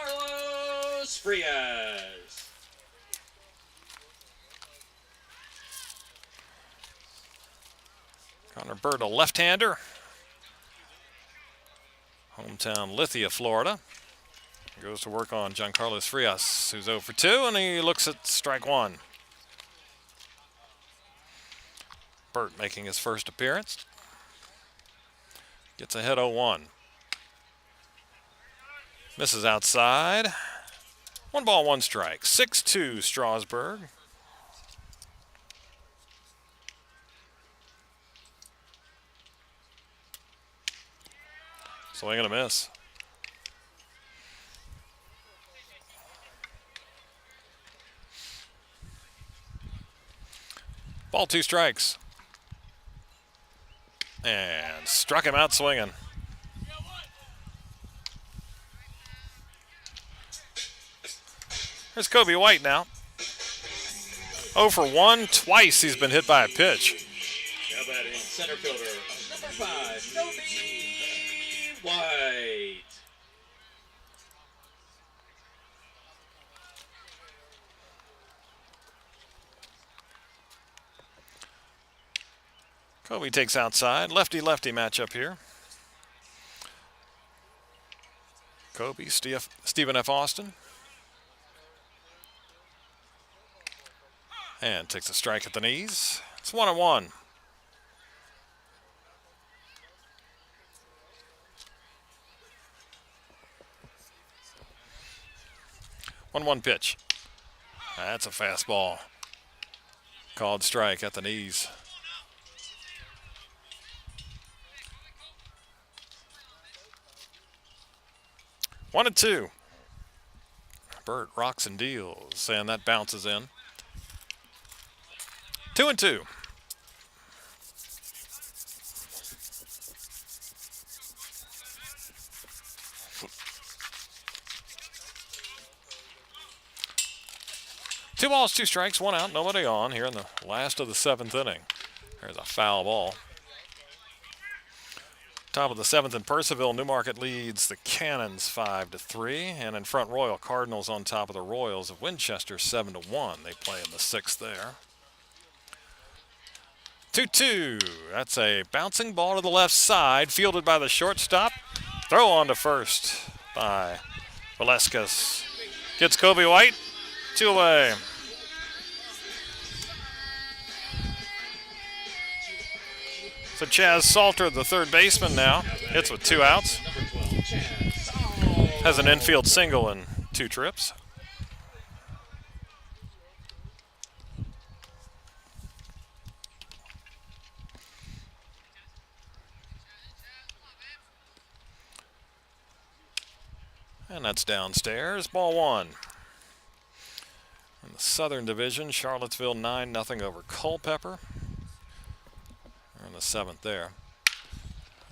Connor Burt, a left-hander. Hometown Lithia, Florida. Goes to work on Giancarlo Frias, who's 0 for 2, and he looks at strike 1. Burt making his first appearance. Gets ahead 0-1. Misses outside. 1 ball, 1 strike. 6-2 Strasburg. Swing and a miss. Ball, 2 strikes. And struck him out swinging. Here's Kobe White now. 0 for 1. Twice he's been hit by a pitch. How about in center fielder, number 5, Kobe White. Kobe takes outside. Lefty-lefty matchup here. Kobe, Stephen F. Austin. And takes a strike at the knees. It's 1-1. One pitch. That's a fastball. Called strike at the knees. One and 2. Burt rocks and deals, and that bounces in. 2-2. Two balls, 2 strikes, 1 out, nobody on here in the last of the 7th inning. There's a foul ball. Top of the 7th in Purcellville, Newmarket leads the Cannons 5-3, and in front Royal Cardinals on top of the Royals of Winchester 7-1. They play in the 6th there. 2-2. That's a bouncing ball to the left side, fielded by the shortstop. Throw on to first by Valesquez. Gets Kobe White. 2 away. So Chaz Salter, the third baseman now, hits with 2 outs. Has an infield single and 2 trips. And that's downstairs. Ball 1. In the Southern Division, Charlottesville 9-0 over Culpeper. They're in the 7th there.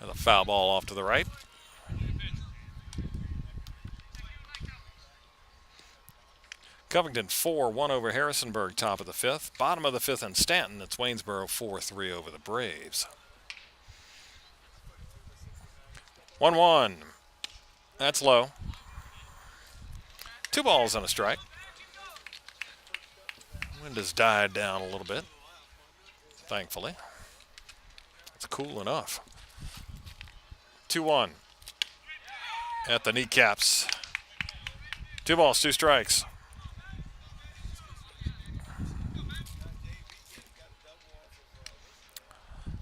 And a foul ball off to the right. Covington 4-1 over Harrisonburg, top of the 5th. Bottom of the 5th in Stanton, it's Waynesboro 4-3 over the Braves. 1-1. That's low. 2 balls and a strike. Wind has died down a little bit, thankfully. It's cool enough. 2-1 at the kneecaps. 2 balls, 2 strikes.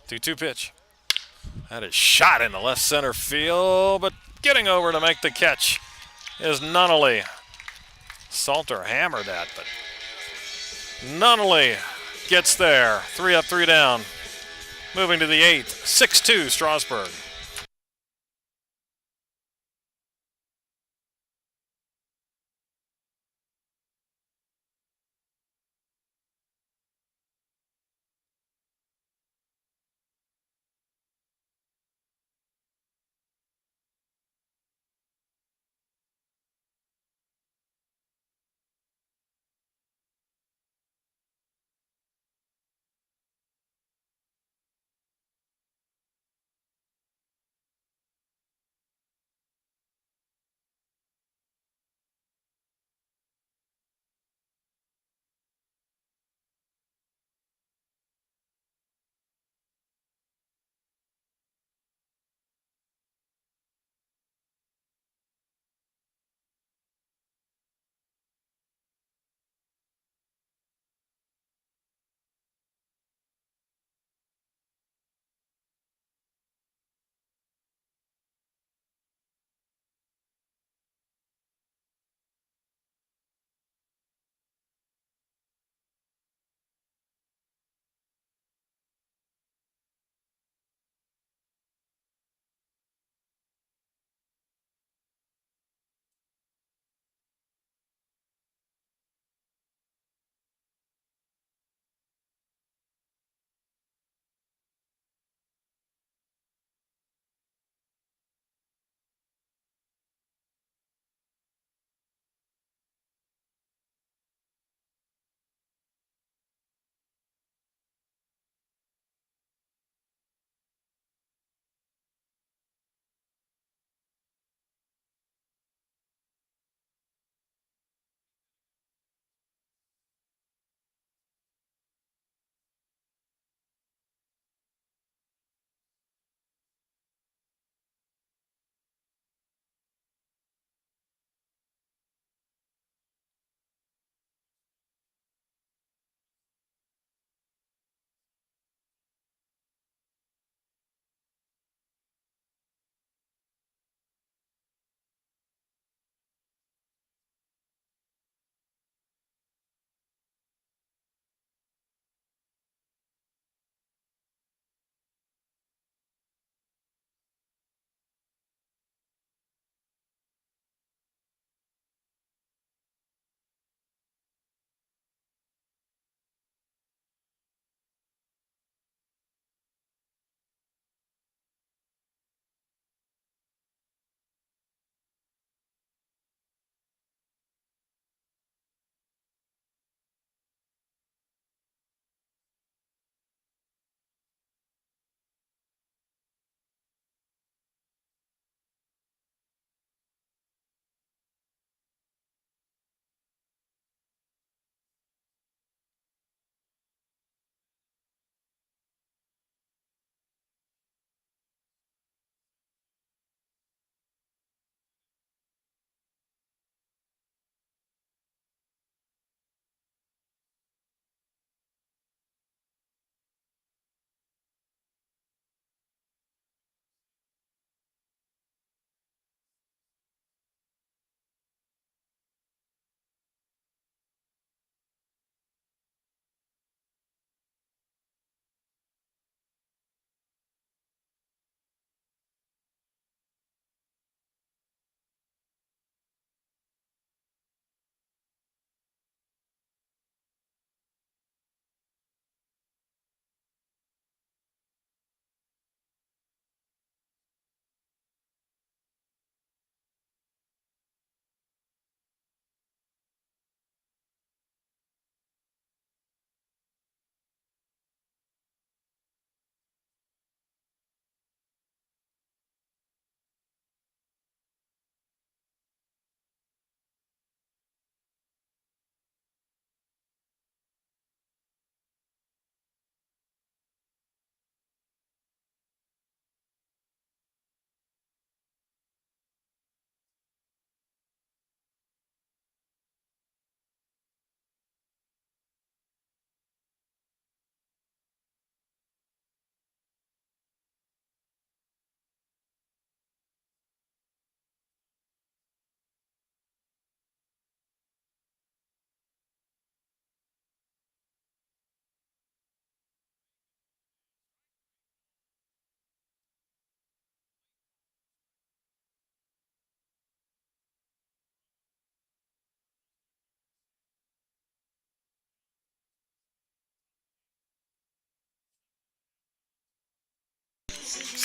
2-2 pitch. That is shot in the left center field, but getting over to make the catch is Nunnally. Salter hammered that, but Nunnally gets there. 3 up, 3 down. Moving to the 8th. 6-2 Strasburg.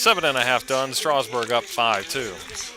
7.5 done. Strasburg up 5-2.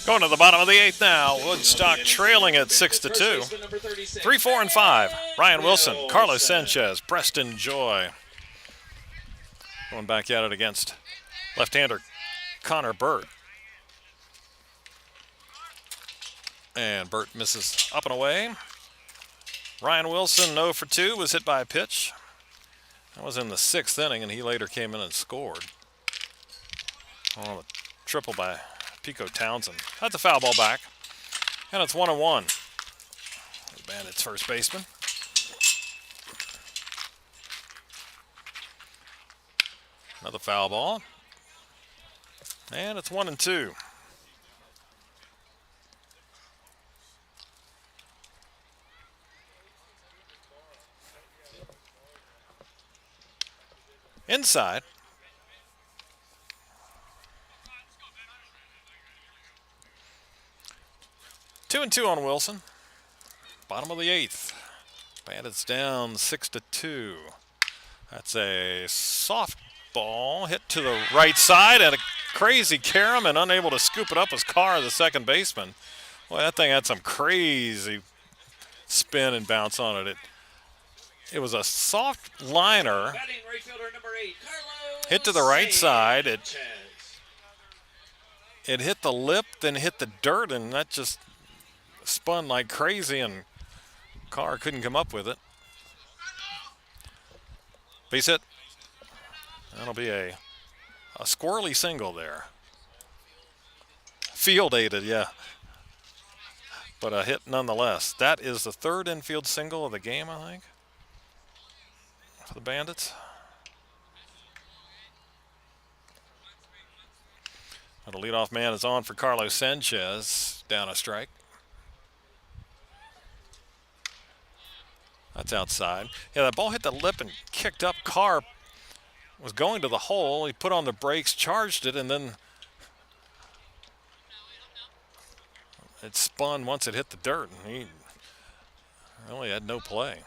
Going to the bottom of the 8th now. Woodstock trailing at 6-2. 3, 4, and 5. Ryan Wilson, Carlos Sanchez, Preston Joy. Going back at it against left-hander Connor Burt. And Burt misses up and away. Ryan Wilson, 0 for 2, was hit by a pitch. That was in the 6th inning, and he later came in and scored. Oh, the triple by Pico Townsend. That's a foul ball back. And it's 1-1. The Bandits first baseman. Another foul ball. And it's 1-2. Inside. Two and 2 on Wilson. Bottom of the 8th. Bandits down 6-2. That's a soft ball hit to the right side, and a crazy carom, and unable to scoop it up was Carr, the second baseman. Boy, that thing had some crazy spin and bounce on it. It was a soft liner. Hit to the right side. It hit the lip, then hit the dirt, and that just spun like crazy, and Carr couldn't come up with it. Base hit. That'll be a squirrely single there. Field aided, yeah. But a hit nonetheless. That is the 3rd infield single of the game, I think, for the Bandits. The leadoff man is on for Carlos Sanchez. Down a strike. That's outside. Yeah, that ball hit the lip and kicked up. Carr was going to the hole. He put on the brakes, charged it, and then it spun once it hit the dirt, and he really had no play.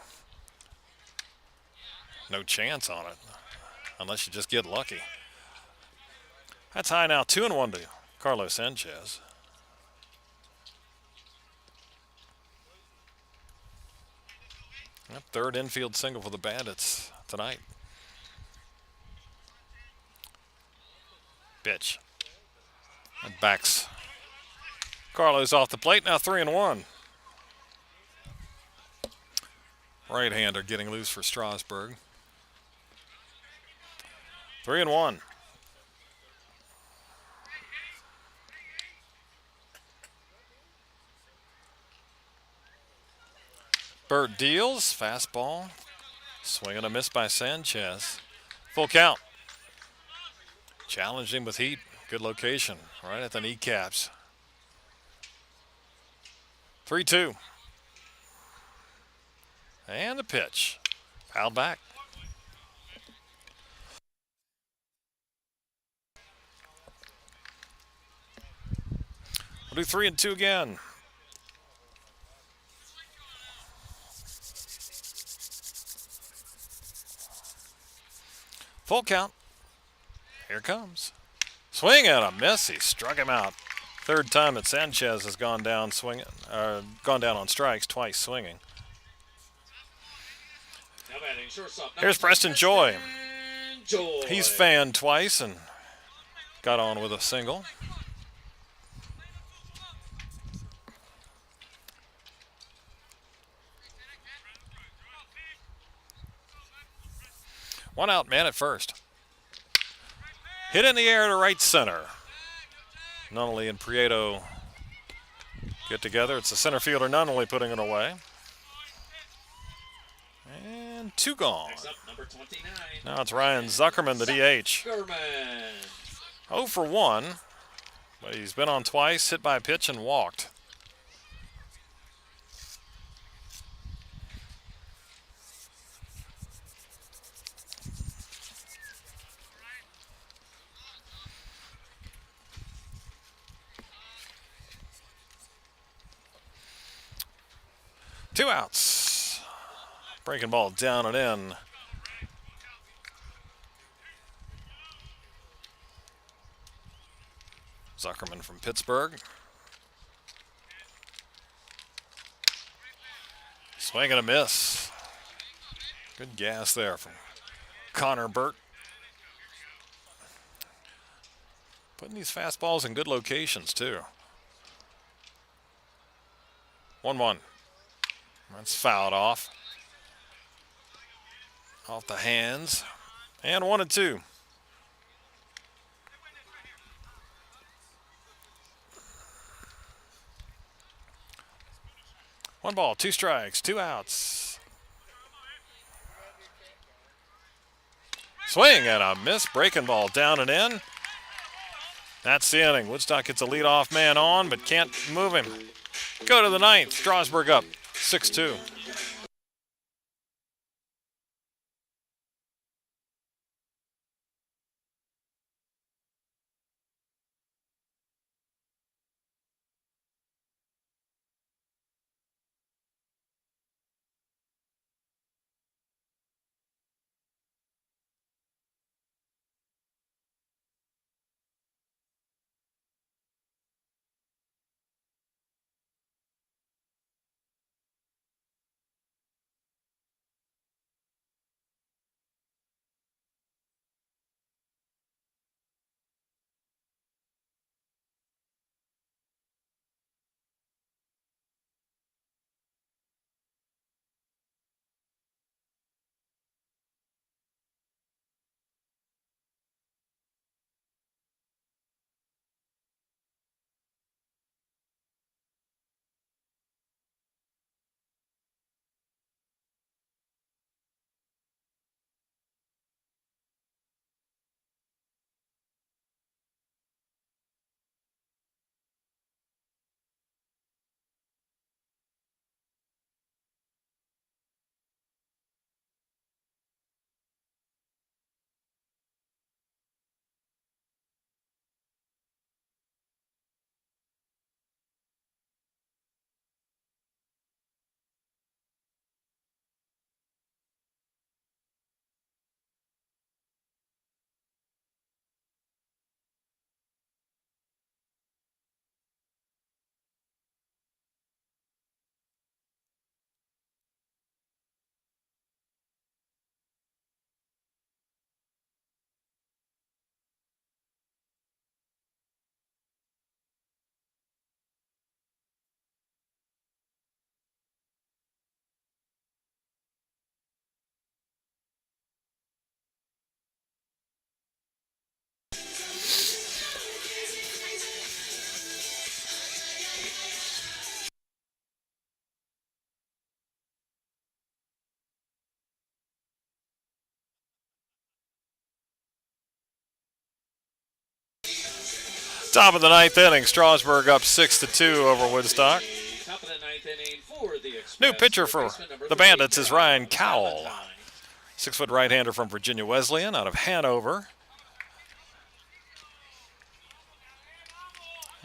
No chance on it, unless you just get lucky. That's high now, 2-1 to Carlos Sanchez. Yep, 3rd infield single for the Bandits tonight. Pitch. And backs Carlos off the plate. Now 3-1. Right-hander getting loose for Strasburg. 3-1. Burt deals. Fastball. Swing and a miss by Sanchez. Full count. Challenged him with heat. Good location. Right at the kneecaps. 3-2. And the pitch. Fouled back. We'll do 3-2 again. Full count. Here comes. Swing and a miss. He struck him out. Third time that Sanchez has gone down swinging, gone down on strikes, twice swinging. Now batting shortstop. Here's Preston Joy. Joy. He's fanned twice and got on with a single. One out, man at first. Hit in the air to right center. Nunnally and Prieto get together. It's the center fielder Nunnally putting it away. And 2 gone. Next up, number 29. Now it's Ryan Zuckerman, the DH. Zuckerman. 0 for 1, but he's been on twice, hit by a pitch, and walked. Two outs. Breaking ball down and in. Zuckerman from Pittsburgh. Swing and a miss. Good gas there from Connor Burt. Putting these fastballs in good locations, too. 1-1. That's fouled off. Off the hands. And 1-2. One ball, 2 strikes, 2 outs. Swing and a miss. Breaking ball down and in. That's the inning. Woodstock gets a leadoff man on, but can't move him. Go to the 9th. Strasburg up 6-2. Top of the ninth inning, Strasburg up 6-2 over Woodstock. Top of the ninth inning for the Express. New pitcher for the Bandits is Ryan Cowell. 6-foot right-hander from Virginia Wesleyan out of Hanover.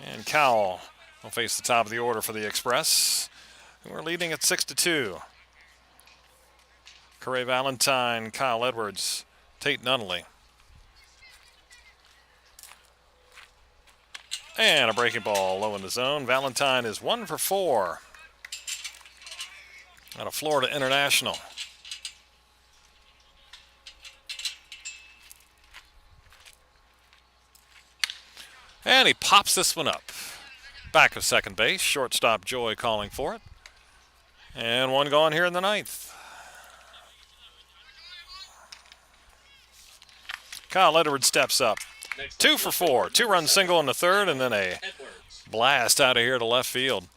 And Cowell will face the top of the order for the Express. We're leading at 6-2. Corey Valentine, Kyle Edwards, Tate Nunnally. And a breaking ball low in the zone. Valentine is 1 for 4. Out of Florida International. And he pops this one up. Back of second base. Shortstop Joy calling for it. And one gone here in the ninth. Kyle Edwards steps up. 2 for 4. 2-run single in the third, and then a blast out of here to left field.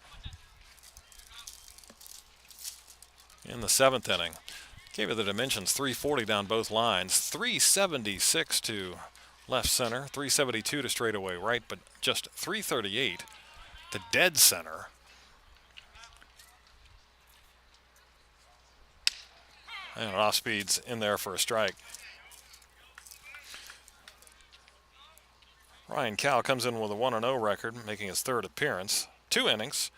In the seventh inning. Gave it the dimensions, 340 down both lines. 376 to left center, 372 to straightaway right, but just 338 to dead center. And off speed's in there for a strike. Ryan Cowell comes in with a 1-0 record, making his third appearance. 2 innings,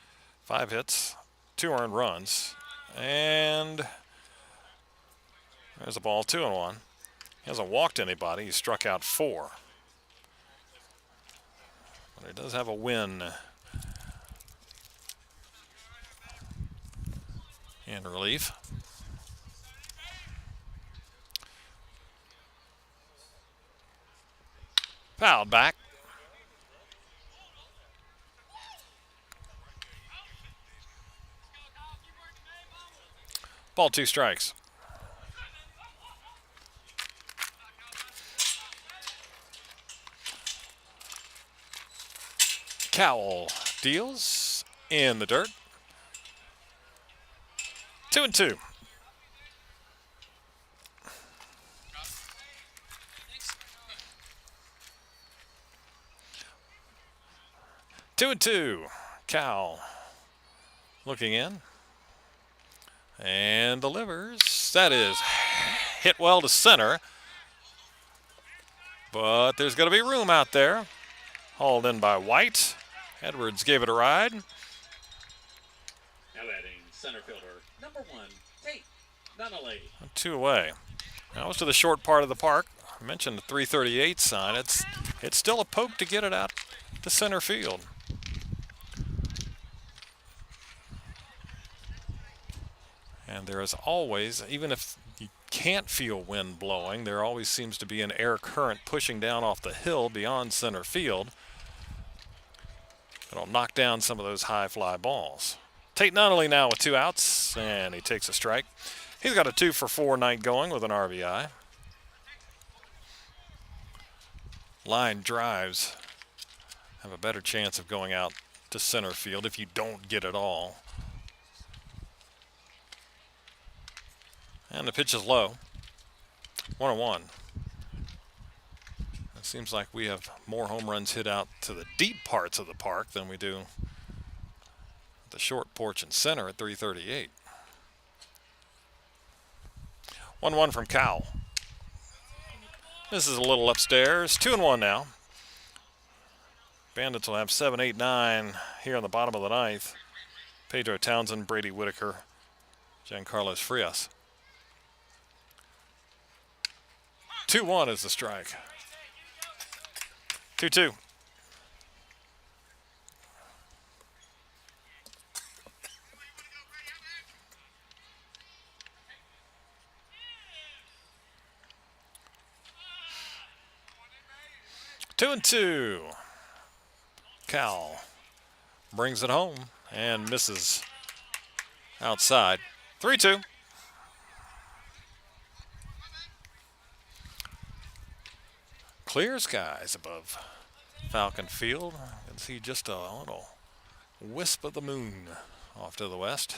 5 hits, 2 earned runs, and there's a ball, 2-1. He hasn't walked anybody. He struck out 4. But he does have a win in relief. Fouled back. Ball, 2 strikes. Cowell deals in the dirt. 2-2. Two and two. Cowell looking in and delivers. That is hit well to center, but there's going to be room out there. Hauled in by White. Edwards gave it a ride. Now batting center fielder number 1, Tate Nunnally. 2 away. Now it's to the short part of the park. I mentioned the 338 sign. It's still a poke to get it out to center field. And there is always, even if you can't feel wind blowing, there always seems to be an air current pushing down off the hill beyond center field. It'll knock down some of those high fly balls. Tate Nunnally now with 2 outs, and he takes a strike. He's got a 2 for 4 night going with an RBI. Line drives have a better chance of going out to center field if you don't get it all. And the pitch is low. 1-1. It seems like we have more home runs hit out to the deep parts of the park than we do the short porch and center at 338. 1-1 from Cowell. This is a little upstairs. 2-1 now. Bandits will have 7, 8, 9 here on the bottom of the ninth. Pedro Townsend, Brady Whitaker, Giancarlo Frias. 2-1 is the strike. 2-2. Two and two. Cowell brings it home and misses outside. 3-2. Clear skies above Falcon Field. You can see just a little wisp of the moon off to the west.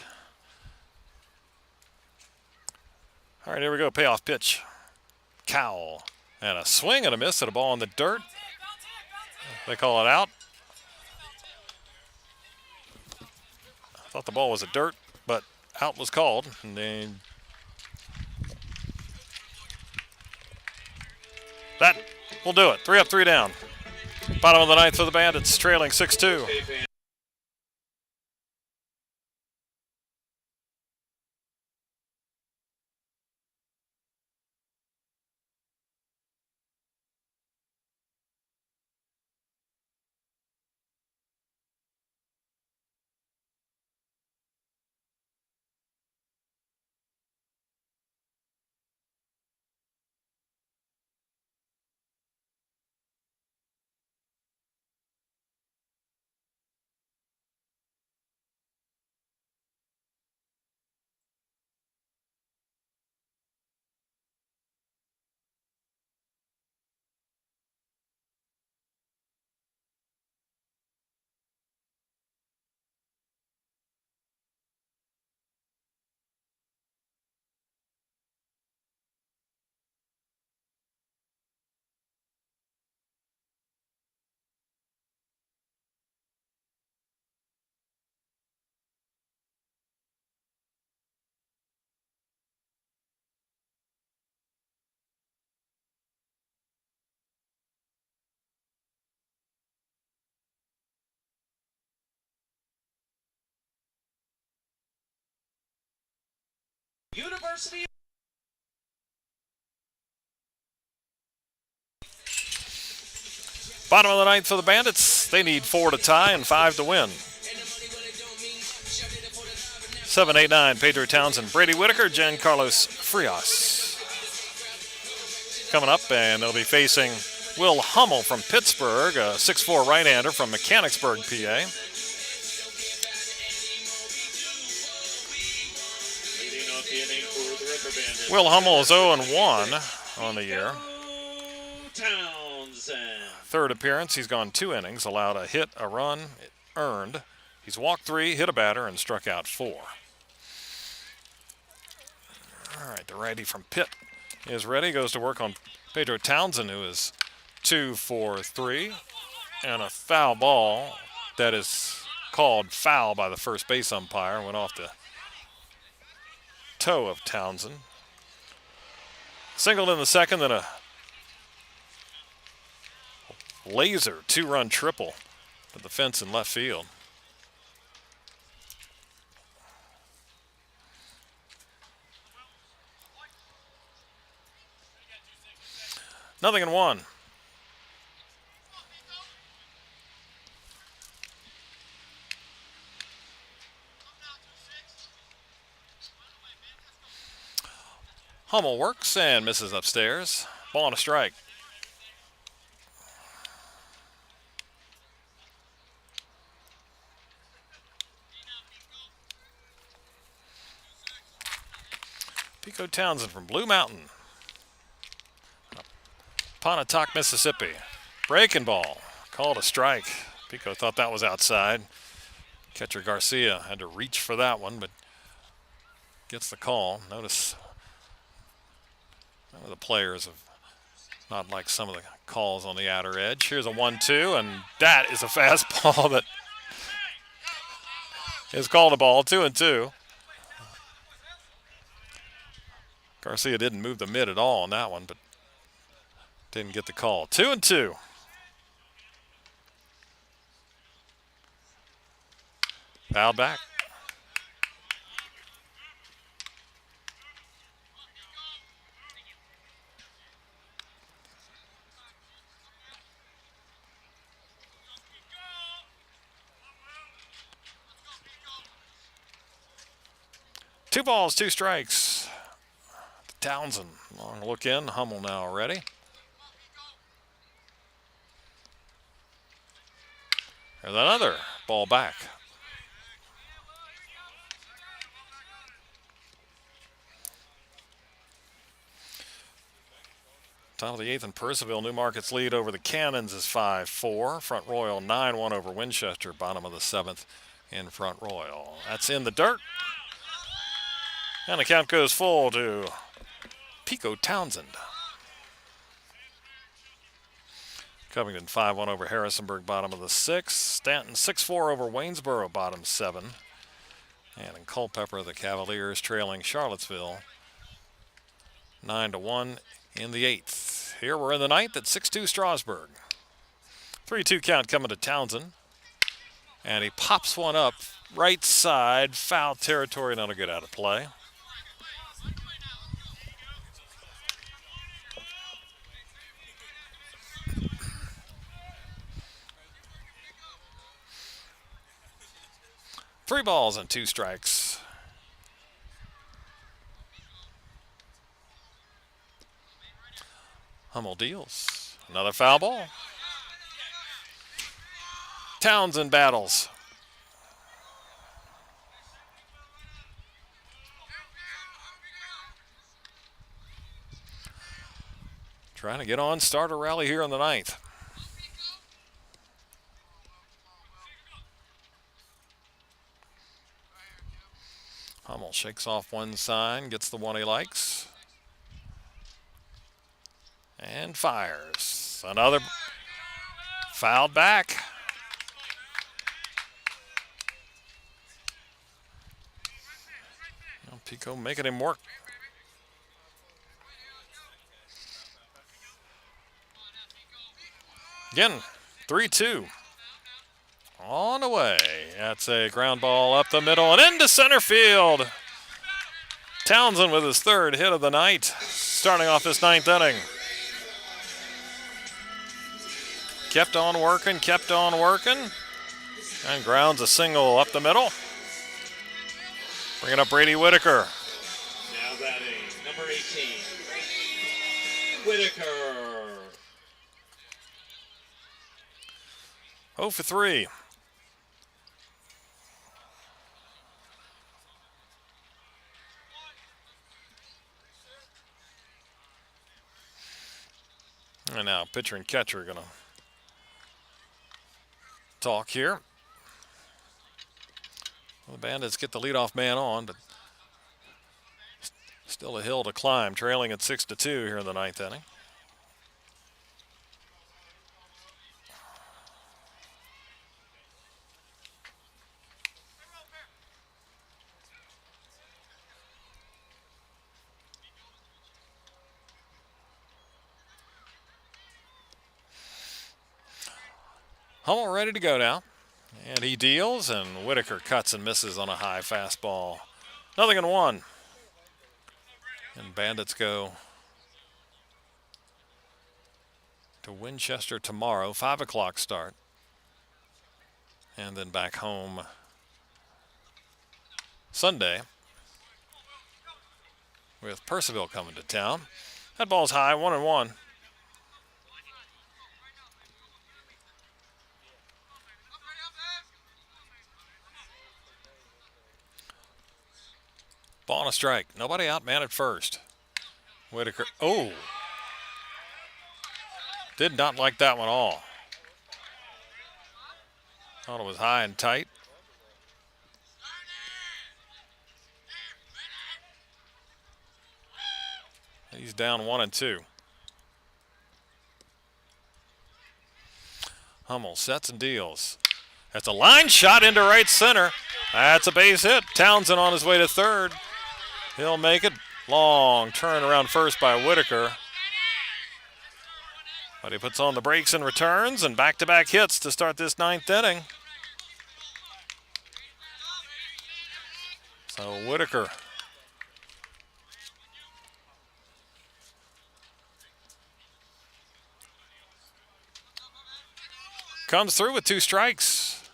All right, here we go. Payoff pitch. Cowell. And a swing and a miss at a ball in the dirt. They call it out. I thought the ball was a dirt, but out was called. And that will do it. 3 up, 3 down. Bottom of the ninth for the Bandits, trailing 6-2. University. Bottom of the ninth for the Bandits. They need 4 to tie and 5 to win. 7, 8, 9, Pedro Townsend, Brady Whitaker, Giancarlos Frias. Coming up, and they'll be facing Will Hummel from Pittsburgh, a 6'4" right-hander from Mechanicsburg, PA. Will Hummel is 0-1 on the year. Third appearance, he's gone 2 innings, allowed a hit, a run, earned. He's walked 3, hit a batter, and struck out 4. All right, the righty from Pitt is ready. Goes to work on Pedro Townsend, who is 2 for 3. And a foul ball that is called foul by the first base umpire. Went off the toe of Townsend. Singled in the second, then a laser 2-run triple to the fence in left field. Nothing in 1. Hummel works and misses upstairs. Ball and a strike. Pico Townsend from Blue Mountain, Pontotoc, Mississippi. Breaking ball, called a strike. Pico thought that was outside. Catcher Garcia had to reach for that one, but gets the call. Notice some of the players have not like some of the calls on the outer edge. Here's a 1-2, and that is a fastball that is called a ball. 2-2. Garcia didn't move the mid at all on that one, but didn't get the call. 2-2. Fouled back. Two balls, 2 strikes. Townsend, long look in. Hummel now ready. There's another ball back. Top of the 8th in Percival. Newmarket's lead over the Cannons is 5-4. Front Royal 9-1 over Winchester. Bottom of the 7th in Front Royal. That's in the dirt. And the count goes full to Pico Townsend. Covington 5-1 over Harrisonburg, bottom of the 6th. Stanton 6-4 over Waynesboro, bottom 7. And in Culpeper, the Cavaliers trailing Charlottesville 9-1 in the 8th. Here we're in the 9th at 6-2 Strasburg. 3-2 count coming to Townsend. And he pops one up right side, foul territory, and that'll get out of play. Three balls and 2 strikes. Hummel deals. Another foul ball. Townsend battles. Trying to get on, start a rally here in the 9th. Hummel shakes off one sign, gets the one he likes, and fires. Another fouled back. Well, Pico making him work. Again, 3-2. On the way. That's a ground ball up the middle and into center field. Townsend with his 3rd hit of the night, starting off this 9th inning. Kept on working, and grounds a single up the middle. Bringing up Brady Whitaker. Now batting, number 18, Whitaker. 0 for 3. And now pitcher and catcher are going to talk here. Well, the Bandits get the leadoff man on, but still a hill to climb, trailing at 6-2 here in the 9th inning. Hummel ready to go now. And he deals, and Whitaker cuts and misses on a high fastball. 0-1. And Bandits go to Winchester tomorrow, 5 o'clock start. And then back home Sunday with Percival coming to town. That ball's high, 1-1. Ball and a strike. Nobody out, man at first. Whitaker. Oh. Did not like that one at all. Thought it was high and tight. He's down 1-2. Hummel sets and deals. That's a line shot into right center. That's a base hit. Townsend on his way to 3rd. He'll make it. Long turn around first by Whitaker. But he puts on the brakes and returns, and back-to-back hits to start this 9th inning. So Whitaker comes through with 2 strikes.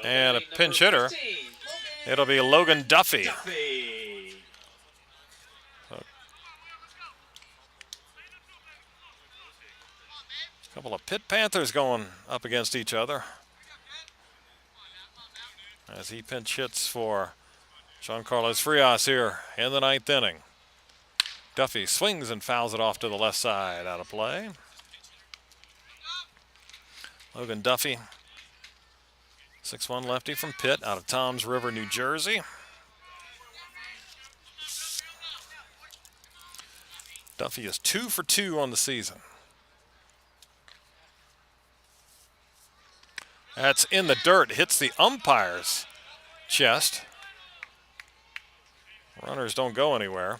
And a pinch hitter. It'll be Logan Duffy. A couple of Pitt Panthers going up against each other as he pinch hits for Jean Carlos Frias here in the 9th inning. Duffy swings and fouls it off to the left side, out of play. Logan Duffy, 6'1" lefty from Pitt, out of Toms River, New Jersey. Duffy is 2 for 2 on the season. That's in the dirt, hits the umpire's chest. Runners don't go anywhere.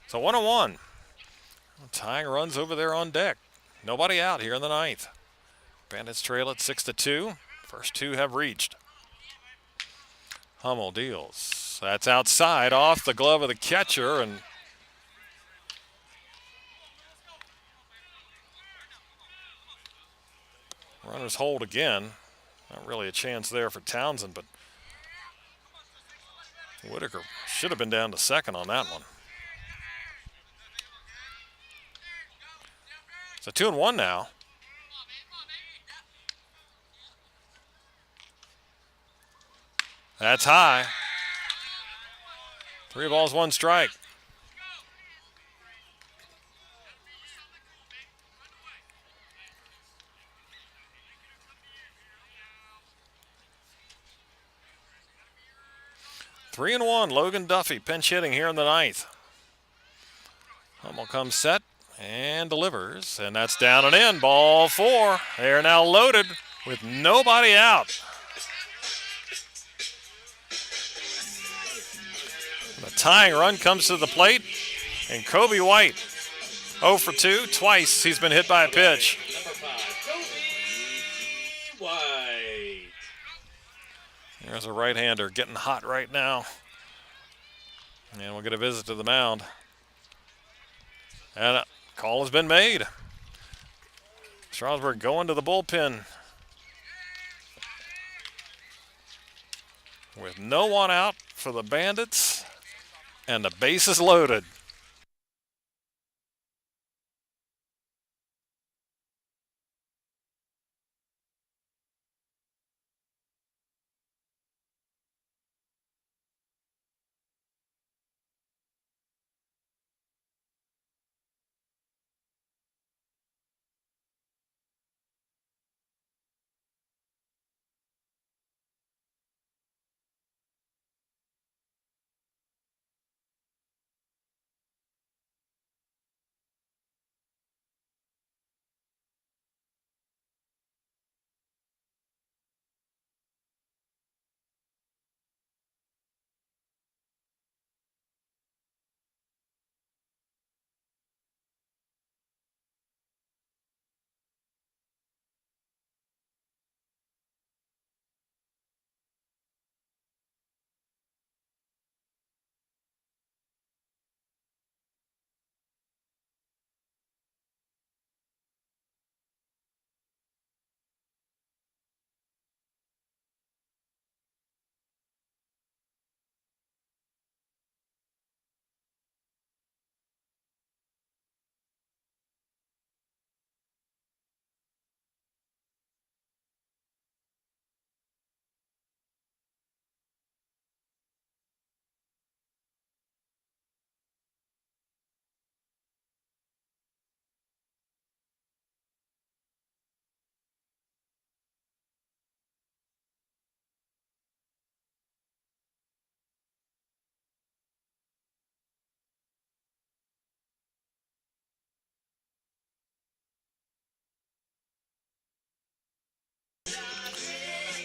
So 1-1. Tying runs over there on deck. Nobody out here in the ninth. Bandits trail at 6-2. First two have reached. Hummel deals. That's outside off the glove of the catcher, and runners hold again. Not really a chance there for Townsend, but Whitaker should have been down to second on that one. So 2-1 now. That's high. 3 balls, 1 strike. Three and 1, Logan Duffy pinch hitting here in the ninth. Hummel comes set and delivers, and that's down and in. Ball 4. They are now loaded with nobody out. The tying run comes to the plate, and Kobe White 0 for 2. Twice he's been hit by a pitch. Kobe White. There's a right-hander getting hot right now. And we'll get a visit to the mound. And a call has been made. Strasburg going to the bullpen. With no one out for the Bandits, and the bases loaded.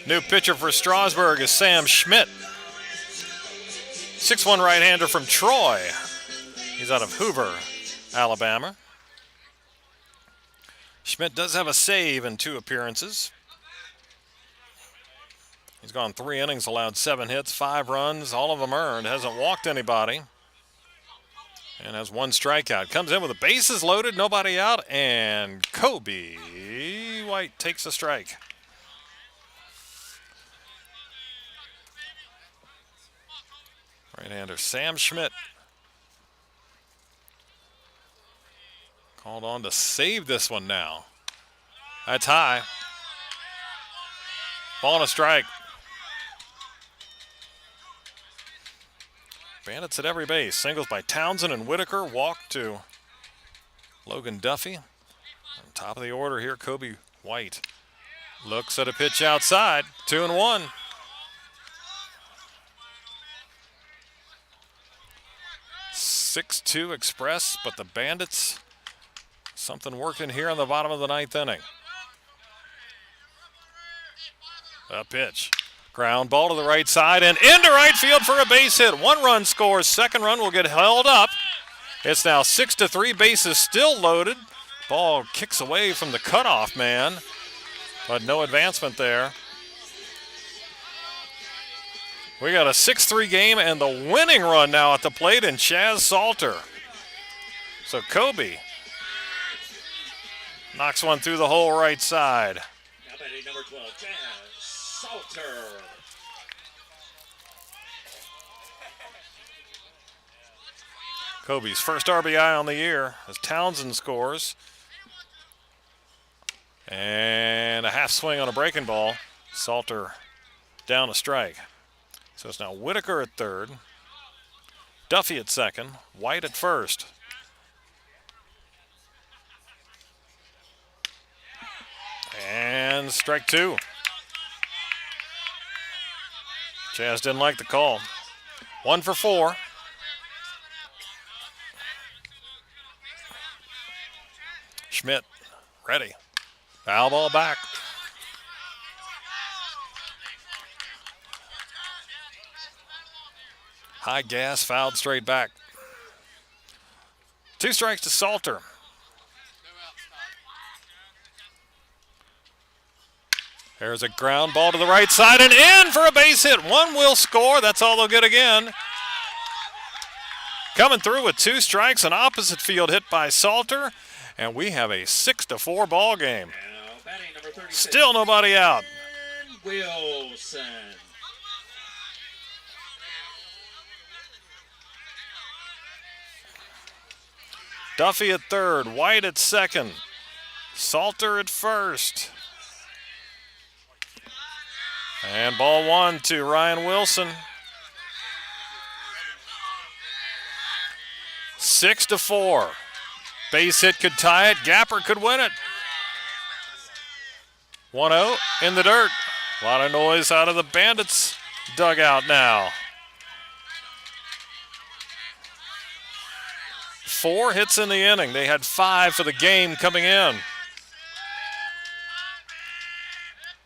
New pitcher for Strasburg is Sam Schmidt. 6'1" right-hander from Troy. He's out of Hoover, Alabama. Schmidt does have a save in 2 appearances. He's gone 3 innings, allowed 7 hits, 5 runs, all of them earned. Hasn't walked anybody. And has 1 strikeout. Comes in with the bases loaded, nobody out, and Kobe White takes a strike. Right-hander Sam Schmidt called on to save this one now. That's high. Ball and a strike. Bandits at every base. Singles by Townsend and Whitaker. Walk to Logan Duffy. On top of the order here, Kobe White looks at a pitch outside. 2-1. 6-2 Express, but the Bandits, something working here in the bottom of the ninth inning. A pitch. Ground ball to the right side and into right field for a base hit. 1 run scores. Second run will get held up. It's now 6-3. Bases still loaded. Ball kicks away from the cutoff man, but no advancement there. We got a 6-3 game and the winning run now at the plate in Chaz Salter. So Kobe knocks one through the hole right side. Now batting number 12, Chaz Salter. Kobe's first RBI on the year as Townsend scores. And a half swing on a breaking ball. Salter down a strike. So it's now Whitaker at third, Duffy at second, White at first. And strike 2. Chaz didn't like the call. 1 for 4. Schmidt ready. Foul ball back. High gas, fouled straight back. 2 strikes to Salter. There's a ground ball to the right side and in for a base hit. 1 will score. That's all they'll get again. Coming through with 2 strikes, an opposite field hit by Salter, and we have a 6-4 ball game. Still nobody out. Wilson. Duffy at third, White at second, Salter at first. And ball 1 to Ryan Wilson. 6-4. Base hit could tie it. Gapper could win it. 1-0 in the dirt. A lot of noise out of the Bandits dugout now. 4 hits in the inning. They had 5 for the game coming in.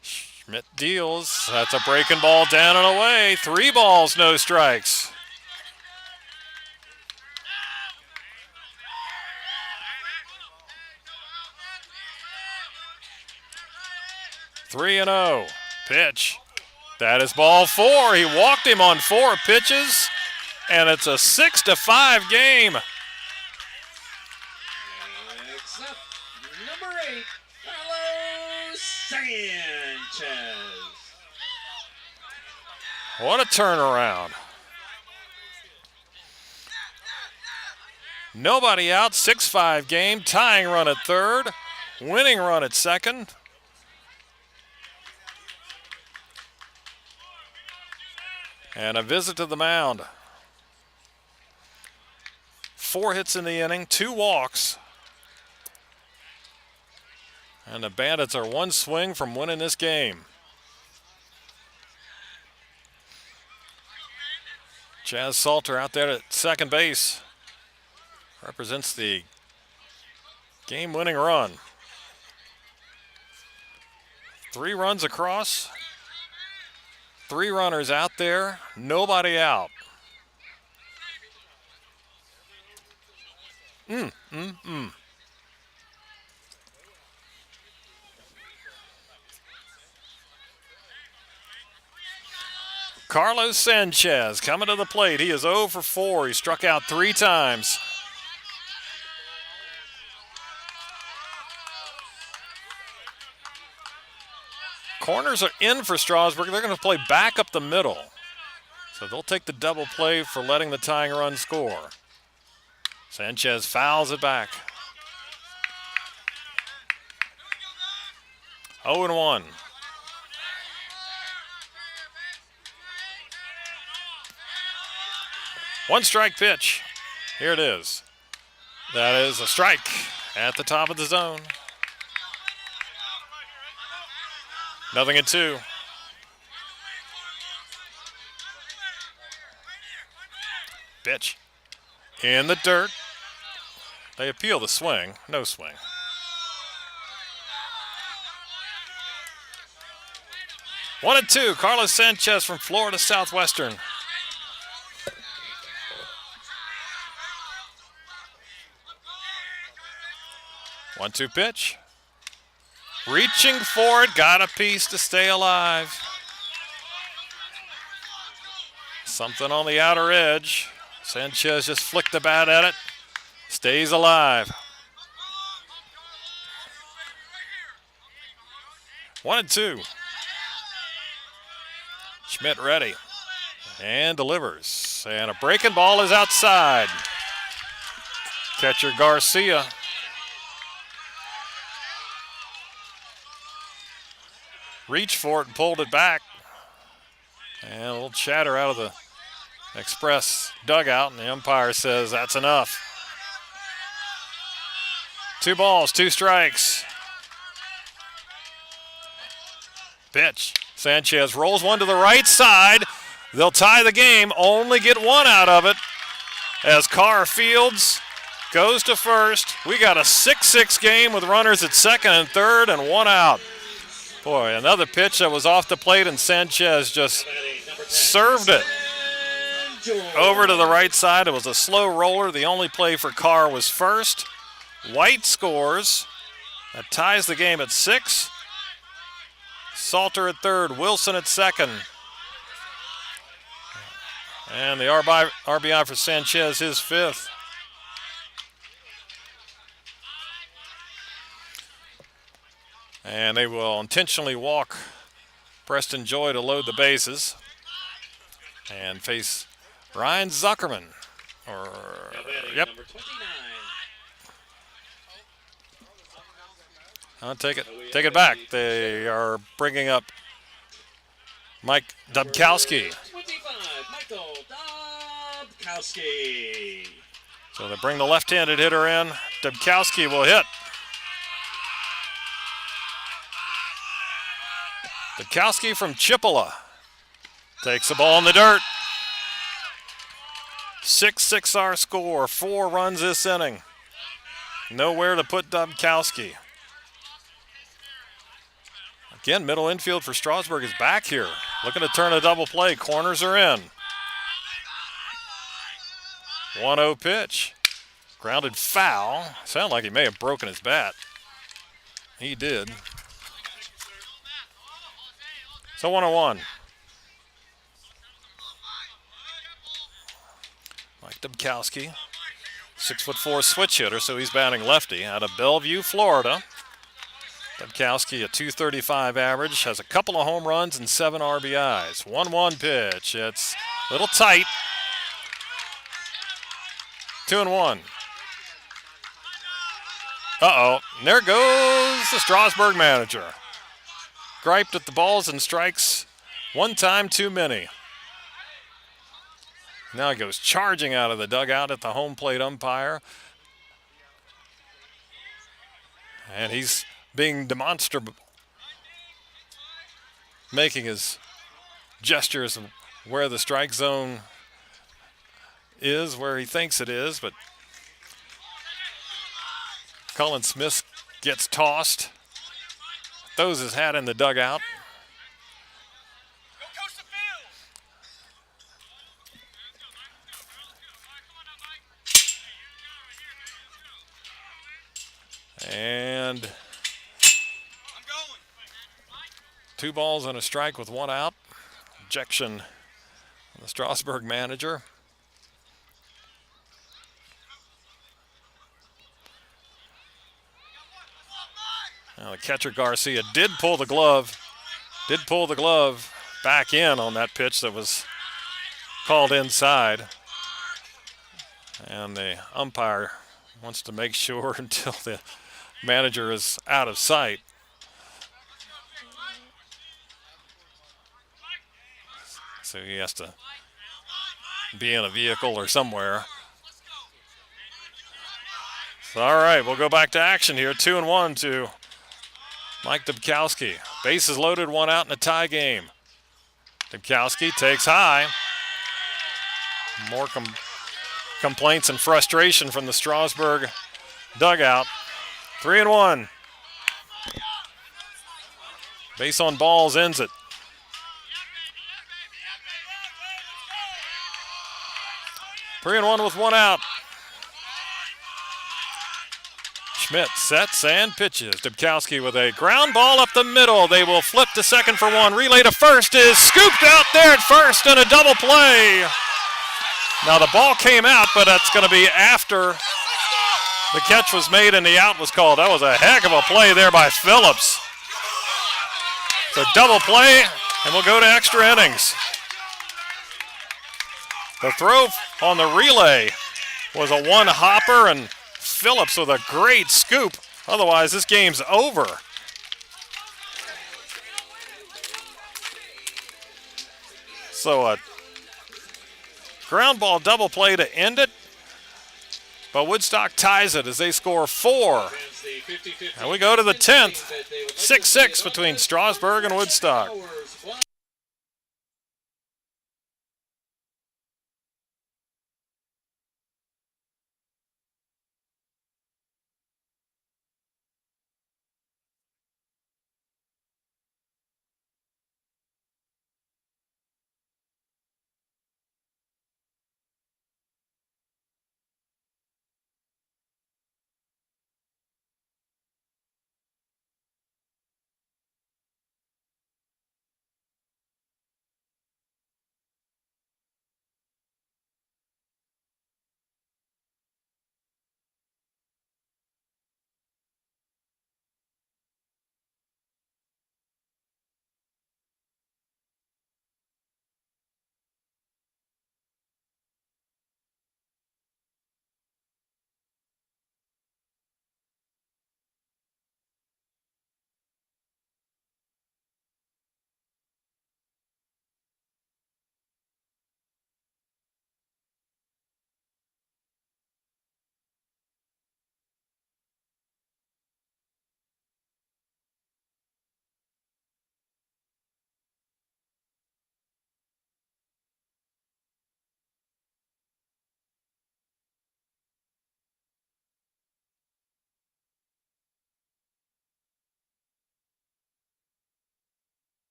Schmidt deals. That's a breaking ball down and away. 3 balls, no strikes. Three and 0. Pitch. That is ball 4. He walked him on 4 pitches, and it's a 6-5 game. Next up, number 8, Carlos Sanchez. What a turnaround. Nobody out, 6-5 game, tying run at third, winning run at second. And a visit to the mound. 4 hits in the inning, 2 walks. And the Bandits are 1 swing from winning this game. Chaz Salter out there at second base. Represents the game-winning run. 3 runs across. 3 runners out there, nobody out. Carlos Sanchez coming to the plate. He is 0 for 4. He struck out 3 times. Corners are in for Strasburg. They're going to play back up the middle. So they'll take the double play for letting the tying run score. Sanchez fouls it back. 0-1. One strike pitch. Here it is. That is a strike at the top of the zone. 0-2. Pitch. In the dirt. They appeal the swing. No swing. One and two. Carlos Sanchez from Florida Southwestern. 1-2 pitch. Reaching for it. Got a piece to stay alive. Something on the outer edge. Sanchez just flicked the bat at it. Stays alive. 1-2. Schmidt ready. And delivers. And a breaking ball is outside. Catcher Garcia. Reached for it and pulled it back. And a little chatter out of the Express dugout, and the umpire says that's enough. 2 balls, 2 strikes. Pitch. Sanchez rolls one to the right side. They'll tie the game, only get 1 out of it as Carr Fields goes to first. We got a 6-6 game with runners at second and third and 1 out. Boy, another pitch that was off the plate, and Sanchez just served it over to the right side. It was a slow roller. The only play for Carr was first. White scores. That ties the game at 6. Salter at third, Wilson at second. And the RBI for Sanchez, his 5th. And they will intentionally walk Preston Joy to load the bases and face Ryan Zuckerman. Yep. I'll take it back. They are bringing up Mike Dubkowski. 25, Michael Dubkowski. So they bring the left-handed hitter in. Dubkowski will hit. Dubkowski from Chippewa takes the ball in the dirt. 6-6 our score, 4 runs this inning. Nowhere to put Dubkowski. Again, middle infield for Strasburg is back here. Looking to turn a double play. Corners are in. 1-0 pitch. Grounded foul. Sounded like he may have broken his bat. He did. So 1-1. Mike Dubkowski, 6'4" switch hitter, so he's batting lefty out of Bellevue, Florida. Dubkowski, a .235 average, has a couple of home runs and 7 RBIs. 1-1 pitch. It's a little tight. 2-1. Uh-oh. And there goes the Strasburg manager. Griped at the balls and strikes. 1 time too many. Now he goes charging out of the dugout at the home plate umpire. And he's being demonstrable, making his gestures of where the strike zone is, where he thinks it is, but Cullen Smith gets tossed, throws his hat in the dugout. And 2 balls and a strike with 1 out. Ejection on the Strasburg manager. Now the catcher Garcia did pull the glove back in on that pitch that was called inside. And the umpire wants to make sure until the manager is out of sight. So he has to be in a vehicle or somewhere. So, all right, we'll go back to action here. 2-1 to Mike Dubkowski. Bases loaded, 1 out in a tie game. Dubkowski takes high. More complaints and frustration from the Strasburg dugout. 3-1. Base on balls ends it. Three and one with one out. Schmidt sets and pitches. Dubkowski with a ground ball up the middle. They will flip to second for one. Relay to first is scooped out there at first and a double play. Now the ball came out, but that's going to be after the catch was made and the out was called. That was a heck of a play there by Phillips. It's a double play, and we'll go to extra innings. The throw on the relay was a one-hopper, and Phillips with a great scoop. Otherwise, this game's over. So a ground ball double play to end it. But Woodstock ties it as they score 4. And we go to the 10th. 6-6 between Strasburg and Woodstock.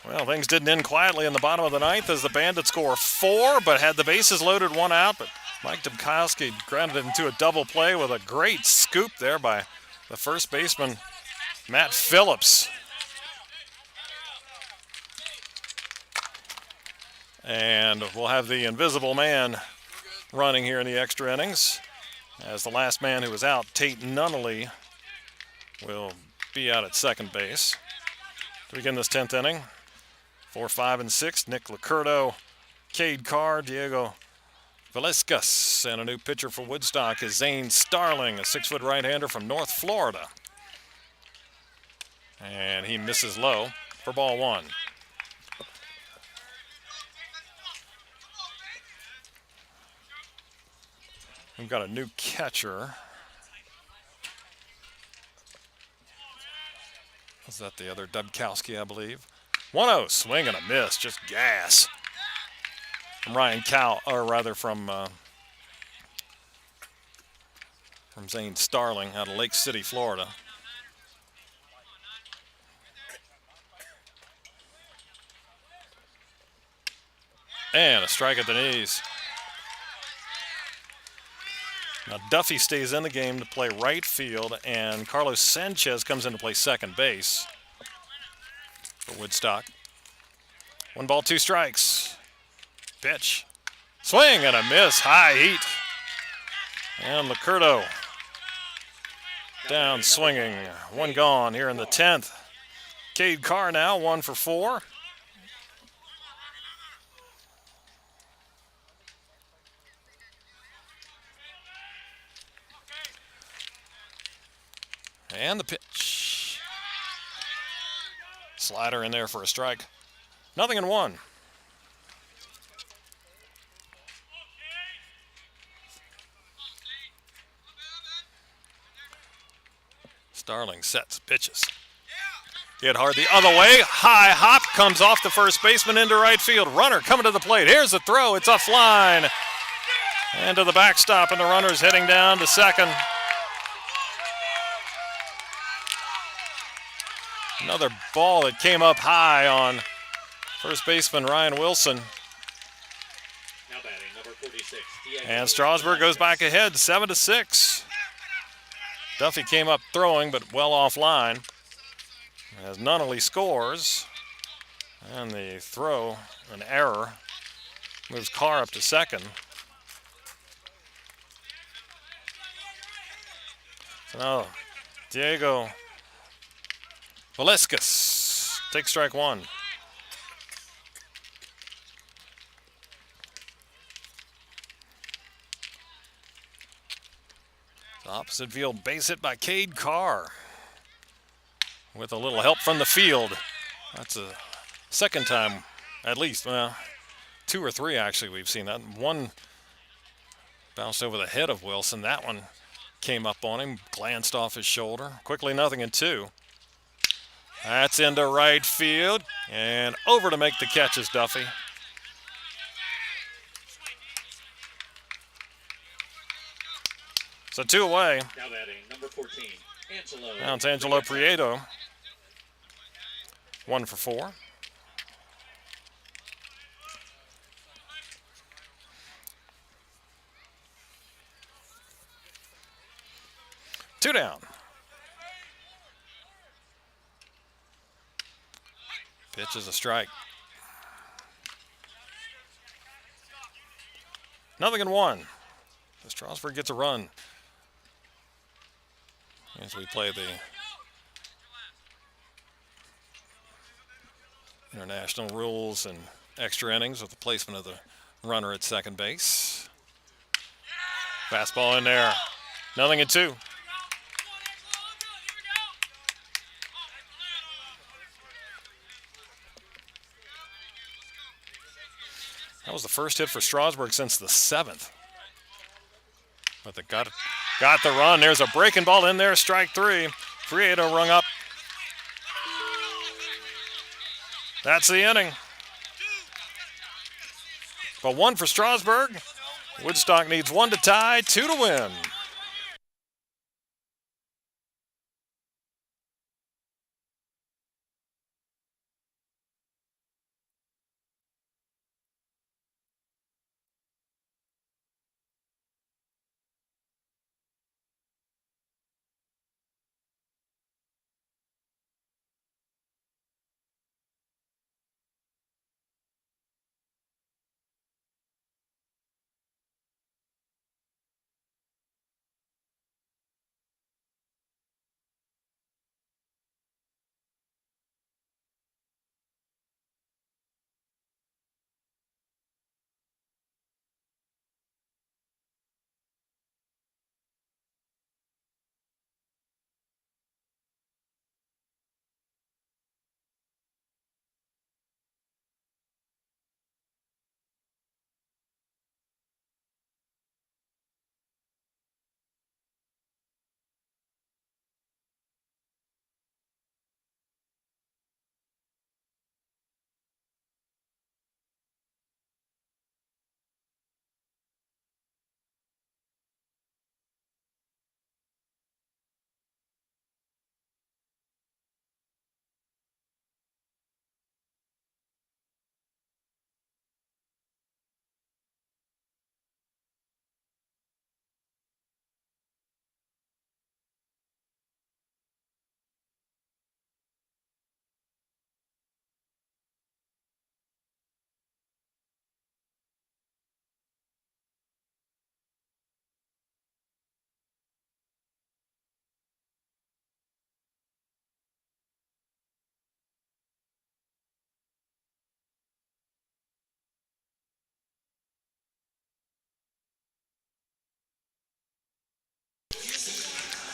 Well, things didn't end quietly in the bottom of the ninth as the Bandits score 4, but had the bases loaded, one out. But Mike Dubkowski grounded it into a double play with a great scoop there by the first baseman, Matt Phillips. And we'll have the invisible man running here in the extra innings, as the last man who was out, Tate Nunnally, will be out at second base to begin this 10th inning. 4, 5, and 6, Nick Licurdo, Cade Carr, Diego Velasquez, and a new pitcher for Woodstock is Zane Starling, a 6-foot right-hander from North Florida. And he misses low for ball one. We've got a new catcher. Is that the other Dubkowski, I believe? 1-0, swing and a miss, just gas. From Ryan Cow, or rather from Zane Starling out of Lake City, Florida. And a strike at the knees. Now Duffy stays in the game to play right field, and Carlos Sanchez comes in to play second base for Woodstock. 1 ball, 2 strikes. Pitch. Swing and a miss. High heat. And Licurdo down swinging. 1 gone here in the 10th. Cade Carr now 1 for 4. And the pitch. Slider in there for a strike. 0-1. Starling sets, pitches. Hit hard the other way. High hop comes off the first baseman into right field. Runner coming to the plate. Here's the throw. It's offline. And to the backstop, and the runner's heading down to second. Another ball that came up high on first baseman Ryan Wilson. Now batting, number 46. And Strasburg goes back ahead, 7-6. Duffy came up throwing, but well offline. As Nunnally scores, and the throw, an error, moves Carr up to second. So now Diego Velasquez takes strike one. The opposite field base hit by Cade Carr, with a little help from the field. That's a second time, at least, well, 2 or 3 actually we've seen that. One bounced over the head of Wilson. That one came up on him, glanced off his shoulder. Quickly 0-2. That's into right field, and over to make the catch is Duffy. So 2 away. Now batting, number 14, Angelo. Now it's Angelo Prieto. 1 for 4. Two down. Pitch is a strike. 0-1. Strasburg gets a run as we play the international rules and extra innings with the placement of the runner at second base. Fastball in there. 0-2. That was the first hit for Strasburg since the 7th. But they got the run. There's a breaking ball in there. Strike 3. Prieto rung up. That's the inning. But 1 for Strasburg. Woodstock needs 1 to tie, 2 to win.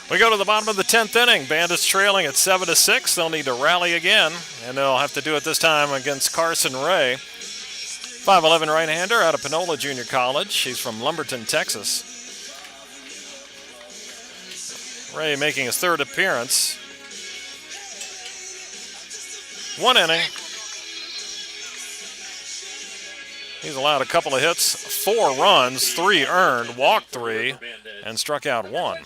We go to the bottom of the 10th inning. Bandits trailing at 7-6. They'll need to rally again, and they'll have to do it this time against Carson Ray. 5'11" right-hander out of Panola Junior College. He's from Lumberton, Texas. Ray making his third appearance. 1 inning. He's allowed a couple of hits, 4 runs, 3 earned, walked 3, and struck out 1.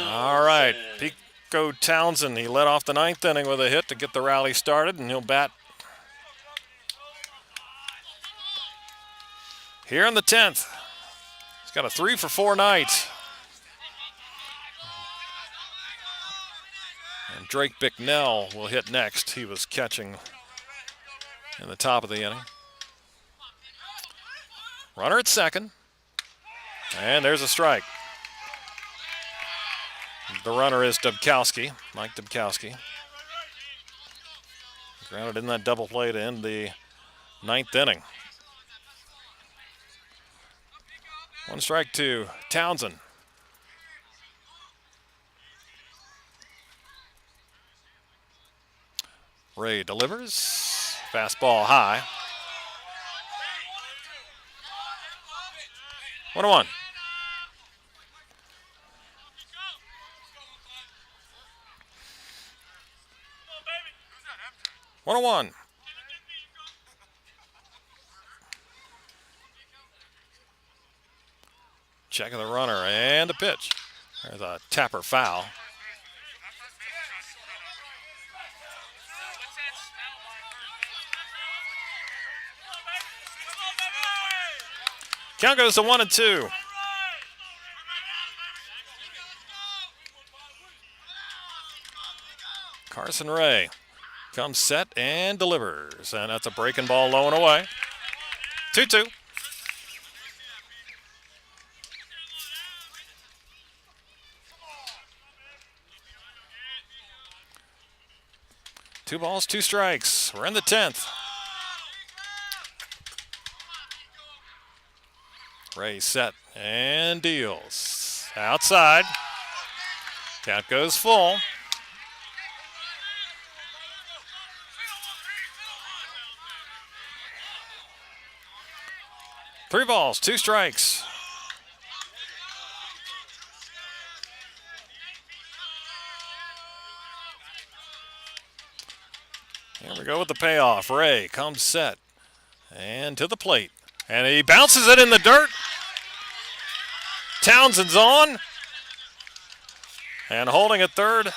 All right, Pico Townsend, he led off the 9th inning with a hit to get the rally started, and he'll bat here in the 10th. He's got a 3-for-4 night. And Drake Bicknell will hit next. He was catching in the top of the inning. Runner at second. And there's a strike. The runner is Dubkowski, Mike Dubkowski. Grounded in that double play to end the 9th inning. 1 strike to Townsend. Ray delivers. Fastball high. 1-1. One. Checking the runner and a pitch. There's a tapper foul. Count goes to 1-2. Carson Ray comes set and delivers. And that's a breaking ball low and away. 2-2. Two balls, 2 strikes. We're in the 10th. Ray set and deals. Outside. Count goes full. Three balls, 2 strikes. Here we go with the payoff. Ray comes set and to the plate. And he bounces it in the dirt. Townsend's on. And holding at third.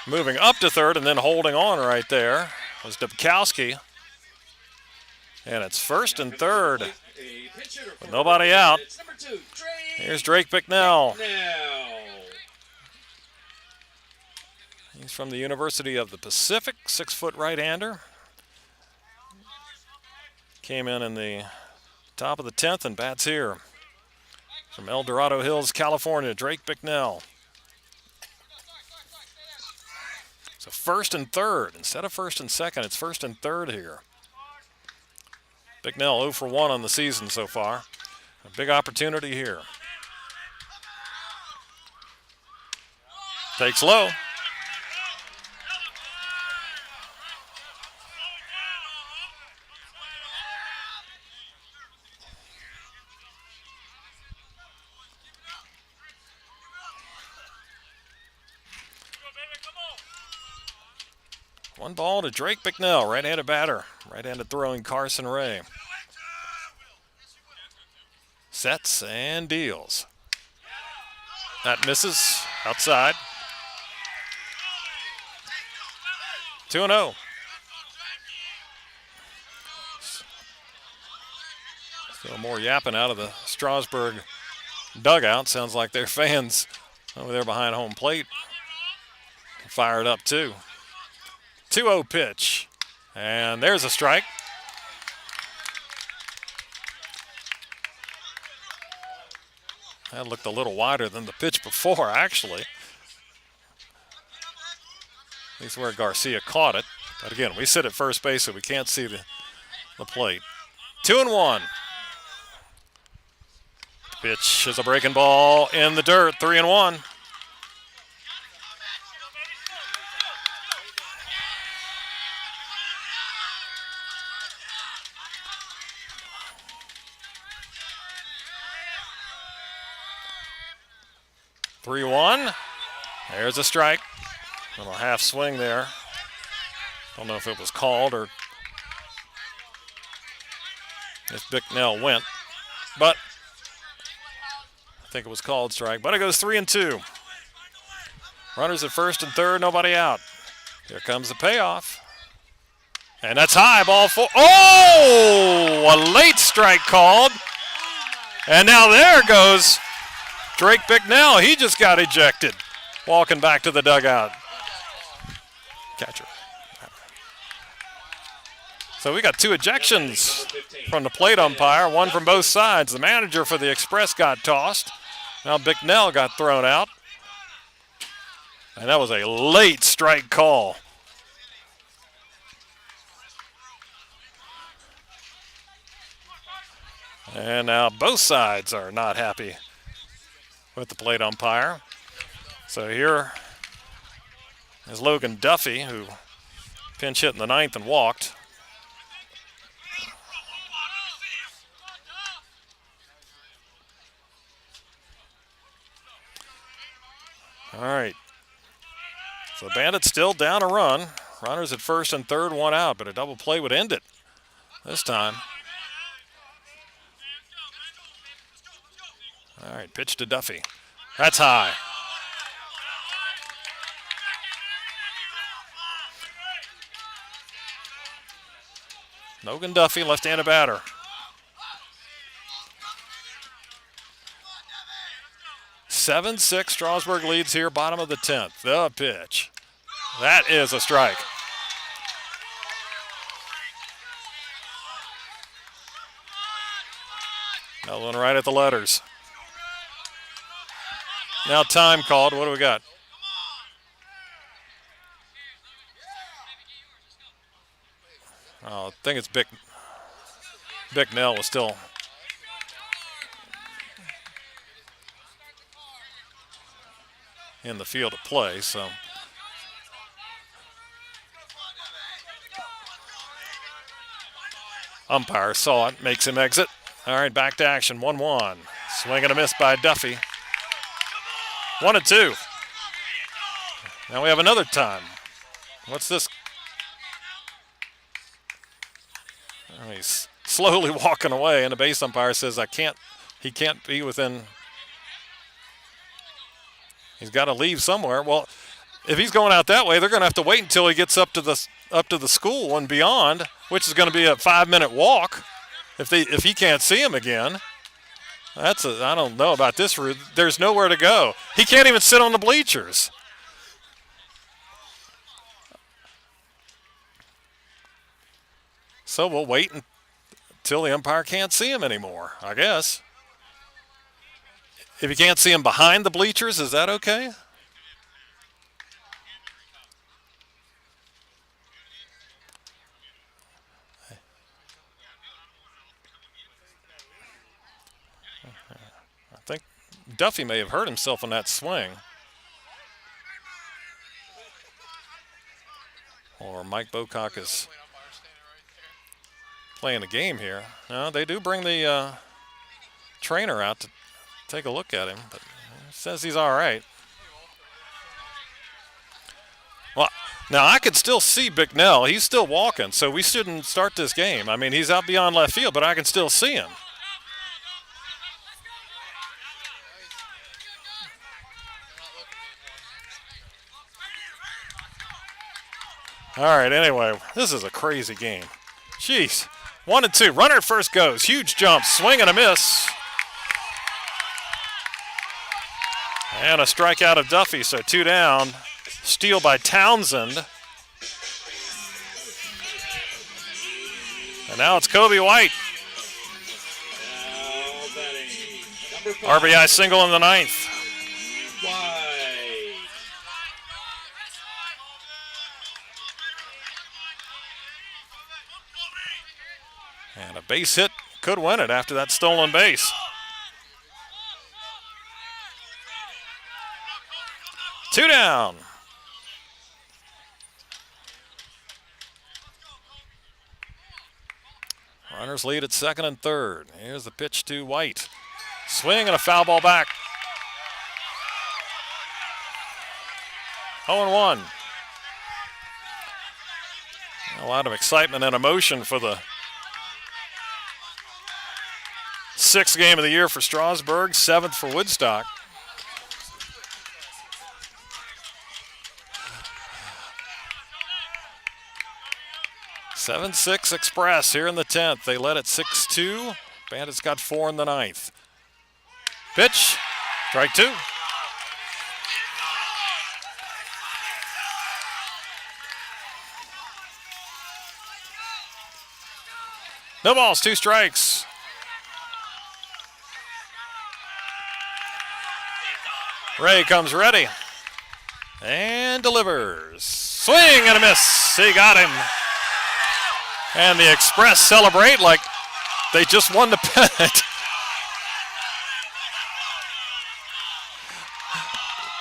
Moving up to third and then holding on right there was Dubkowski. And it's first and third with nobody out. Here's Drake Bicknell. He's from the University of the Pacific, 6-foot right-hander. Came in the top of the 10th and bats here. From El Dorado Hills, California, Drake Bicknell. So first and third. Instead of first and second, it's first and third here. Bicknell 0 for 1 on the season so far. A big opportunity here. Takes low. One ball to Drake Bicknell, right-handed batter. Right-handed throwing Carson Ray. Sets and deals. That misses outside. 2-0. Still more yapping out of the Strasburg dugout. Sounds like their fans over there behind home plate fired up too. 2-0 pitch. And there's a strike. That looked a little wider than the pitch before, actually. At least where Garcia caught it. But again, we sit at first base, so we can't see the plate. 2-1. Pitch is a breaking ball in the dirt, 3-1. There's a strike. Little half swing there. Don't know if it was called or if Bicknell went, but I think it was called strike. But it goes 3-2. Runners at first and third, nobody out. Here comes the payoff. And that's high, ball four. Oh, a late strike called. And now there goes Drake Bicknell. He just got ejected, walking back to the dugout. Catcher. So we got 2 ejections from the plate umpire, one from both sides. The manager for the Express got tossed. Now Bicknell got thrown out. And that was a late strike call. And now both sides are not happy with the plate umpire. So here is Logan Duffy, who pinch hit in the 9th and walked. All right. So the Bandits still down a run. Runners at first and third, one out, but a double play would end it this time. All right, pitch to Duffy. That's high. Logan Duffy, left-handed batter. 7-6, Strasburg leads here, bottom of the 10th. The pitch. That is a strike. Another one right at the letters. Now time called. What do we got? Oh, I think it's Bicknell was still in the field of play, so. Umpire saw it, makes him exit. All right, back to action, 1-1. Swing and a miss by Duffy. 1-2. Now we have another time. What's this? Oh, he's slowly walking away, and the base umpire says, he can't be within. He's got to leave somewhere. Well, if he's going out that way, they're going to have to wait until he gets up to the school and beyond, which is going to be a 5-minute walk. If he can't see him again, I don't know about this route. There's nowhere to go. He can't even sit on the bleachers. So we'll wait until the umpire can't see him anymore, I guess. If you can't see him behind the bleachers, is that okay? I think Duffy may have hurt himself on that swing. Or Mike Bocock is playing the game here. No, they do bring the trainer out to take a look at him, but he says he's all right. Well, now I could still see Bicknell. He's still walking, so we shouldn't start this game. I mean, he's out beyond left field, but I can still see him. All right, anyway, this is a crazy game. Jeez. 1-2. Runner at first goes. Huge jump. Swing and a miss. And a strikeout of Duffy, so 2 down. Steal by Townsend. And now it's Kobe White. RBI single in the 9th. And a base hit could win it after that stolen base. 2 down. Runners lead at second and third. Here's the pitch to White. Swing and a foul ball back. 0-1. A lot of excitement and emotion for the 6th game of the year for Strasburg, 7th for Woodstock. (7-6) Express here in the 10th. They led at 6-2. Bandits got 4 in the 9th. Pitch, strike 2. No balls, 2 strikes. Ray comes ready and delivers. Swing and a miss. He got him. And the Express celebrate like they just won the pennant.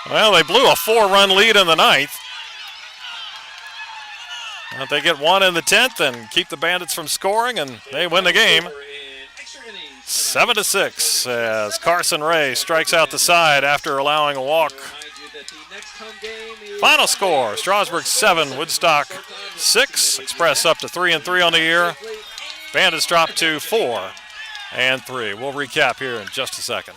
Well, they blew a 4-run lead in the 9th. But they get 1 in the 10th and keep the Bandits from scoring, and they win the game 7-6 as Carson Ray strikes out the side after allowing a walk. Final score, Strasburg 7, Woodstock 6. Express up to 3-3 on the year. Bandits drop to 4-3. We'll recap here in just a second.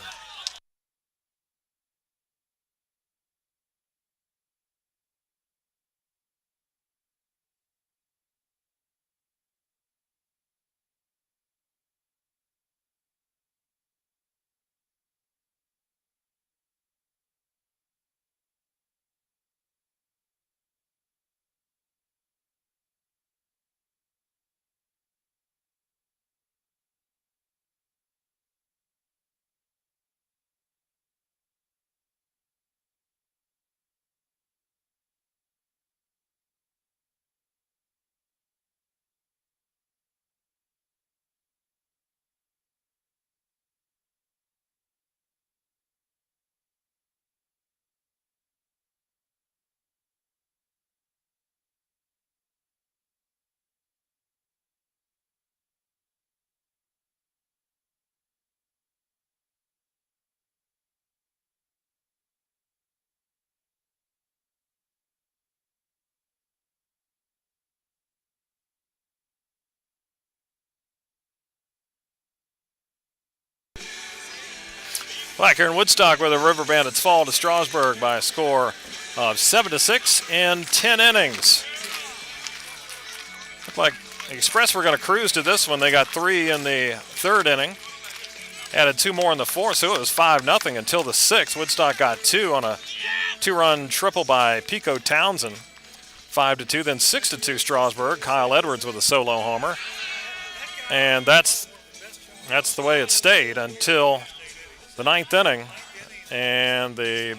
Back here in Woodstock, where the River Bandits fall to Strasburg by a score of 7-6 in 10 innings. Looked like the Express were going to cruise to this one. They got 3 in the 3rd inning, added 2 more in the 4th, so it was 5-0 until the 6th. Woodstock got 2 on a 2-run triple by Pico Townsend, 5-2. Then 6-2 Strasburg. Kyle Edwards with a solo homer, and that's the way it stayed until the 9th inning, and the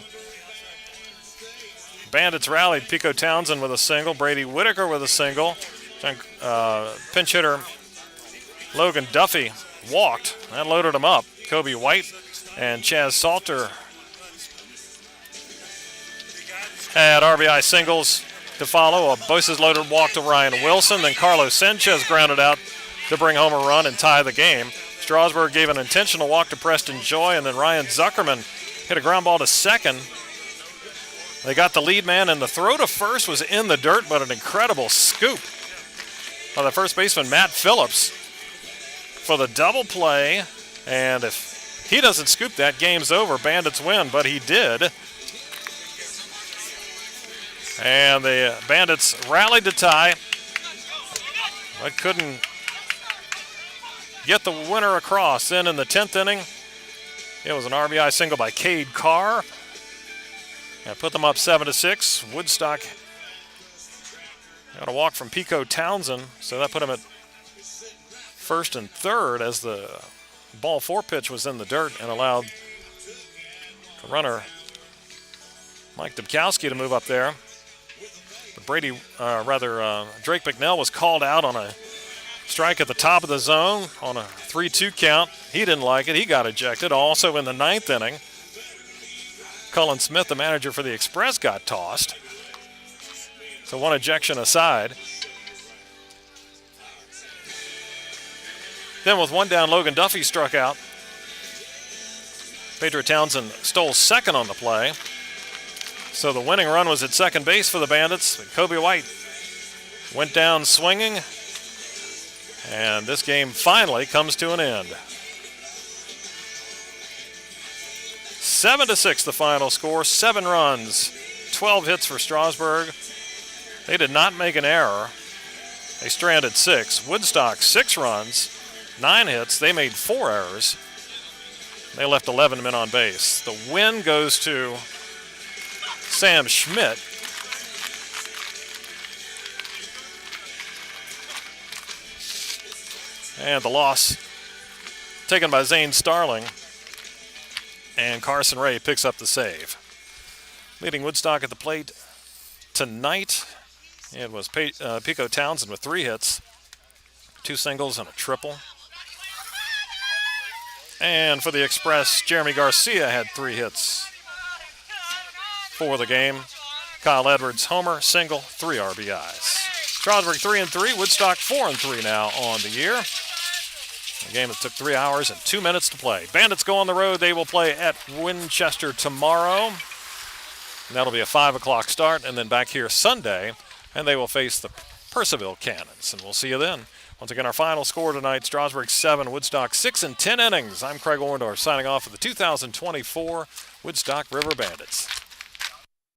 Bandits rallied. Pico Townsend with a single, Brady Whitaker with a single, pinch hitter Logan Duffy walked. That loaded him up. Kobe White and Chaz Salter had RBI singles to follow. A bases-loaded walk to Ryan Wilson. Then Carlos Sanchez grounded out to bring home a run and tie the game. Strasburg gave an intentional walk to Preston Joy, and then Ryan Zuckerman hit a ground ball to second. They got the lead man, and the throw to first was in the dirt, but an incredible scoop by the first baseman, Matt Phillips, for the double play. And if he doesn't scoop that, game's over. Bandits win, but he did. And the Bandits rallied to tie, but couldn't get the winner across. Then in the 10th inning, it was an RBI single by Cade Carr. That put them up 7-6. Woodstock got a walk from Pico Townsend, so that put him at 1st and 3rd as the ball 4 pitch was in the dirt and allowed the runner Mike Dubkowski to move up there. But Drake McNell was called out on a strike at the top of the zone on a 3-2 count. He didn't like it. He got ejected. Also in the 9th inning, Cullen Smith, the manager for the Express, got tossed. So one ejection aside. Then with one down, Logan Duffy struck out. Pedro Townsend stole second on the play. So the winning run was at second base for the Bandits. Kobe White went down swinging. And this game finally comes to an end. 7-6 the final score, 7 runs, 12 hits for Strasburg. They did not make an error. They stranded 6. Woodstock, 6 runs, 9 hits. They made 4 errors. They left 11 men on base. The win goes to Sam Schmidt. And the loss taken by Zane Starling. And Carson Ray picks up the save. Leading Woodstock at the plate tonight, it was Pico Townsend with 3 hits, 2 singles and a triple. And for the Express, Jeremy Garcia had 3 hits for the game. Kyle Edwards, homer, single, 3 RBIs. Strasburg 3-3, Woodstock 4-3 now on the year. A game that took 3 hours and 2 minutes to play. Bandits go on the road. They will play at Winchester tomorrow. And that'll be a 5 o'clock start, and then back here Sunday, and they will face the Purcellville Cannons. And we'll see you then. Once again, our final score tonight, Strasburg 7, Woodstock 6 in 10 innings. I'm Craig Orndorff signing off for the 2024 Woodstock River Bandits.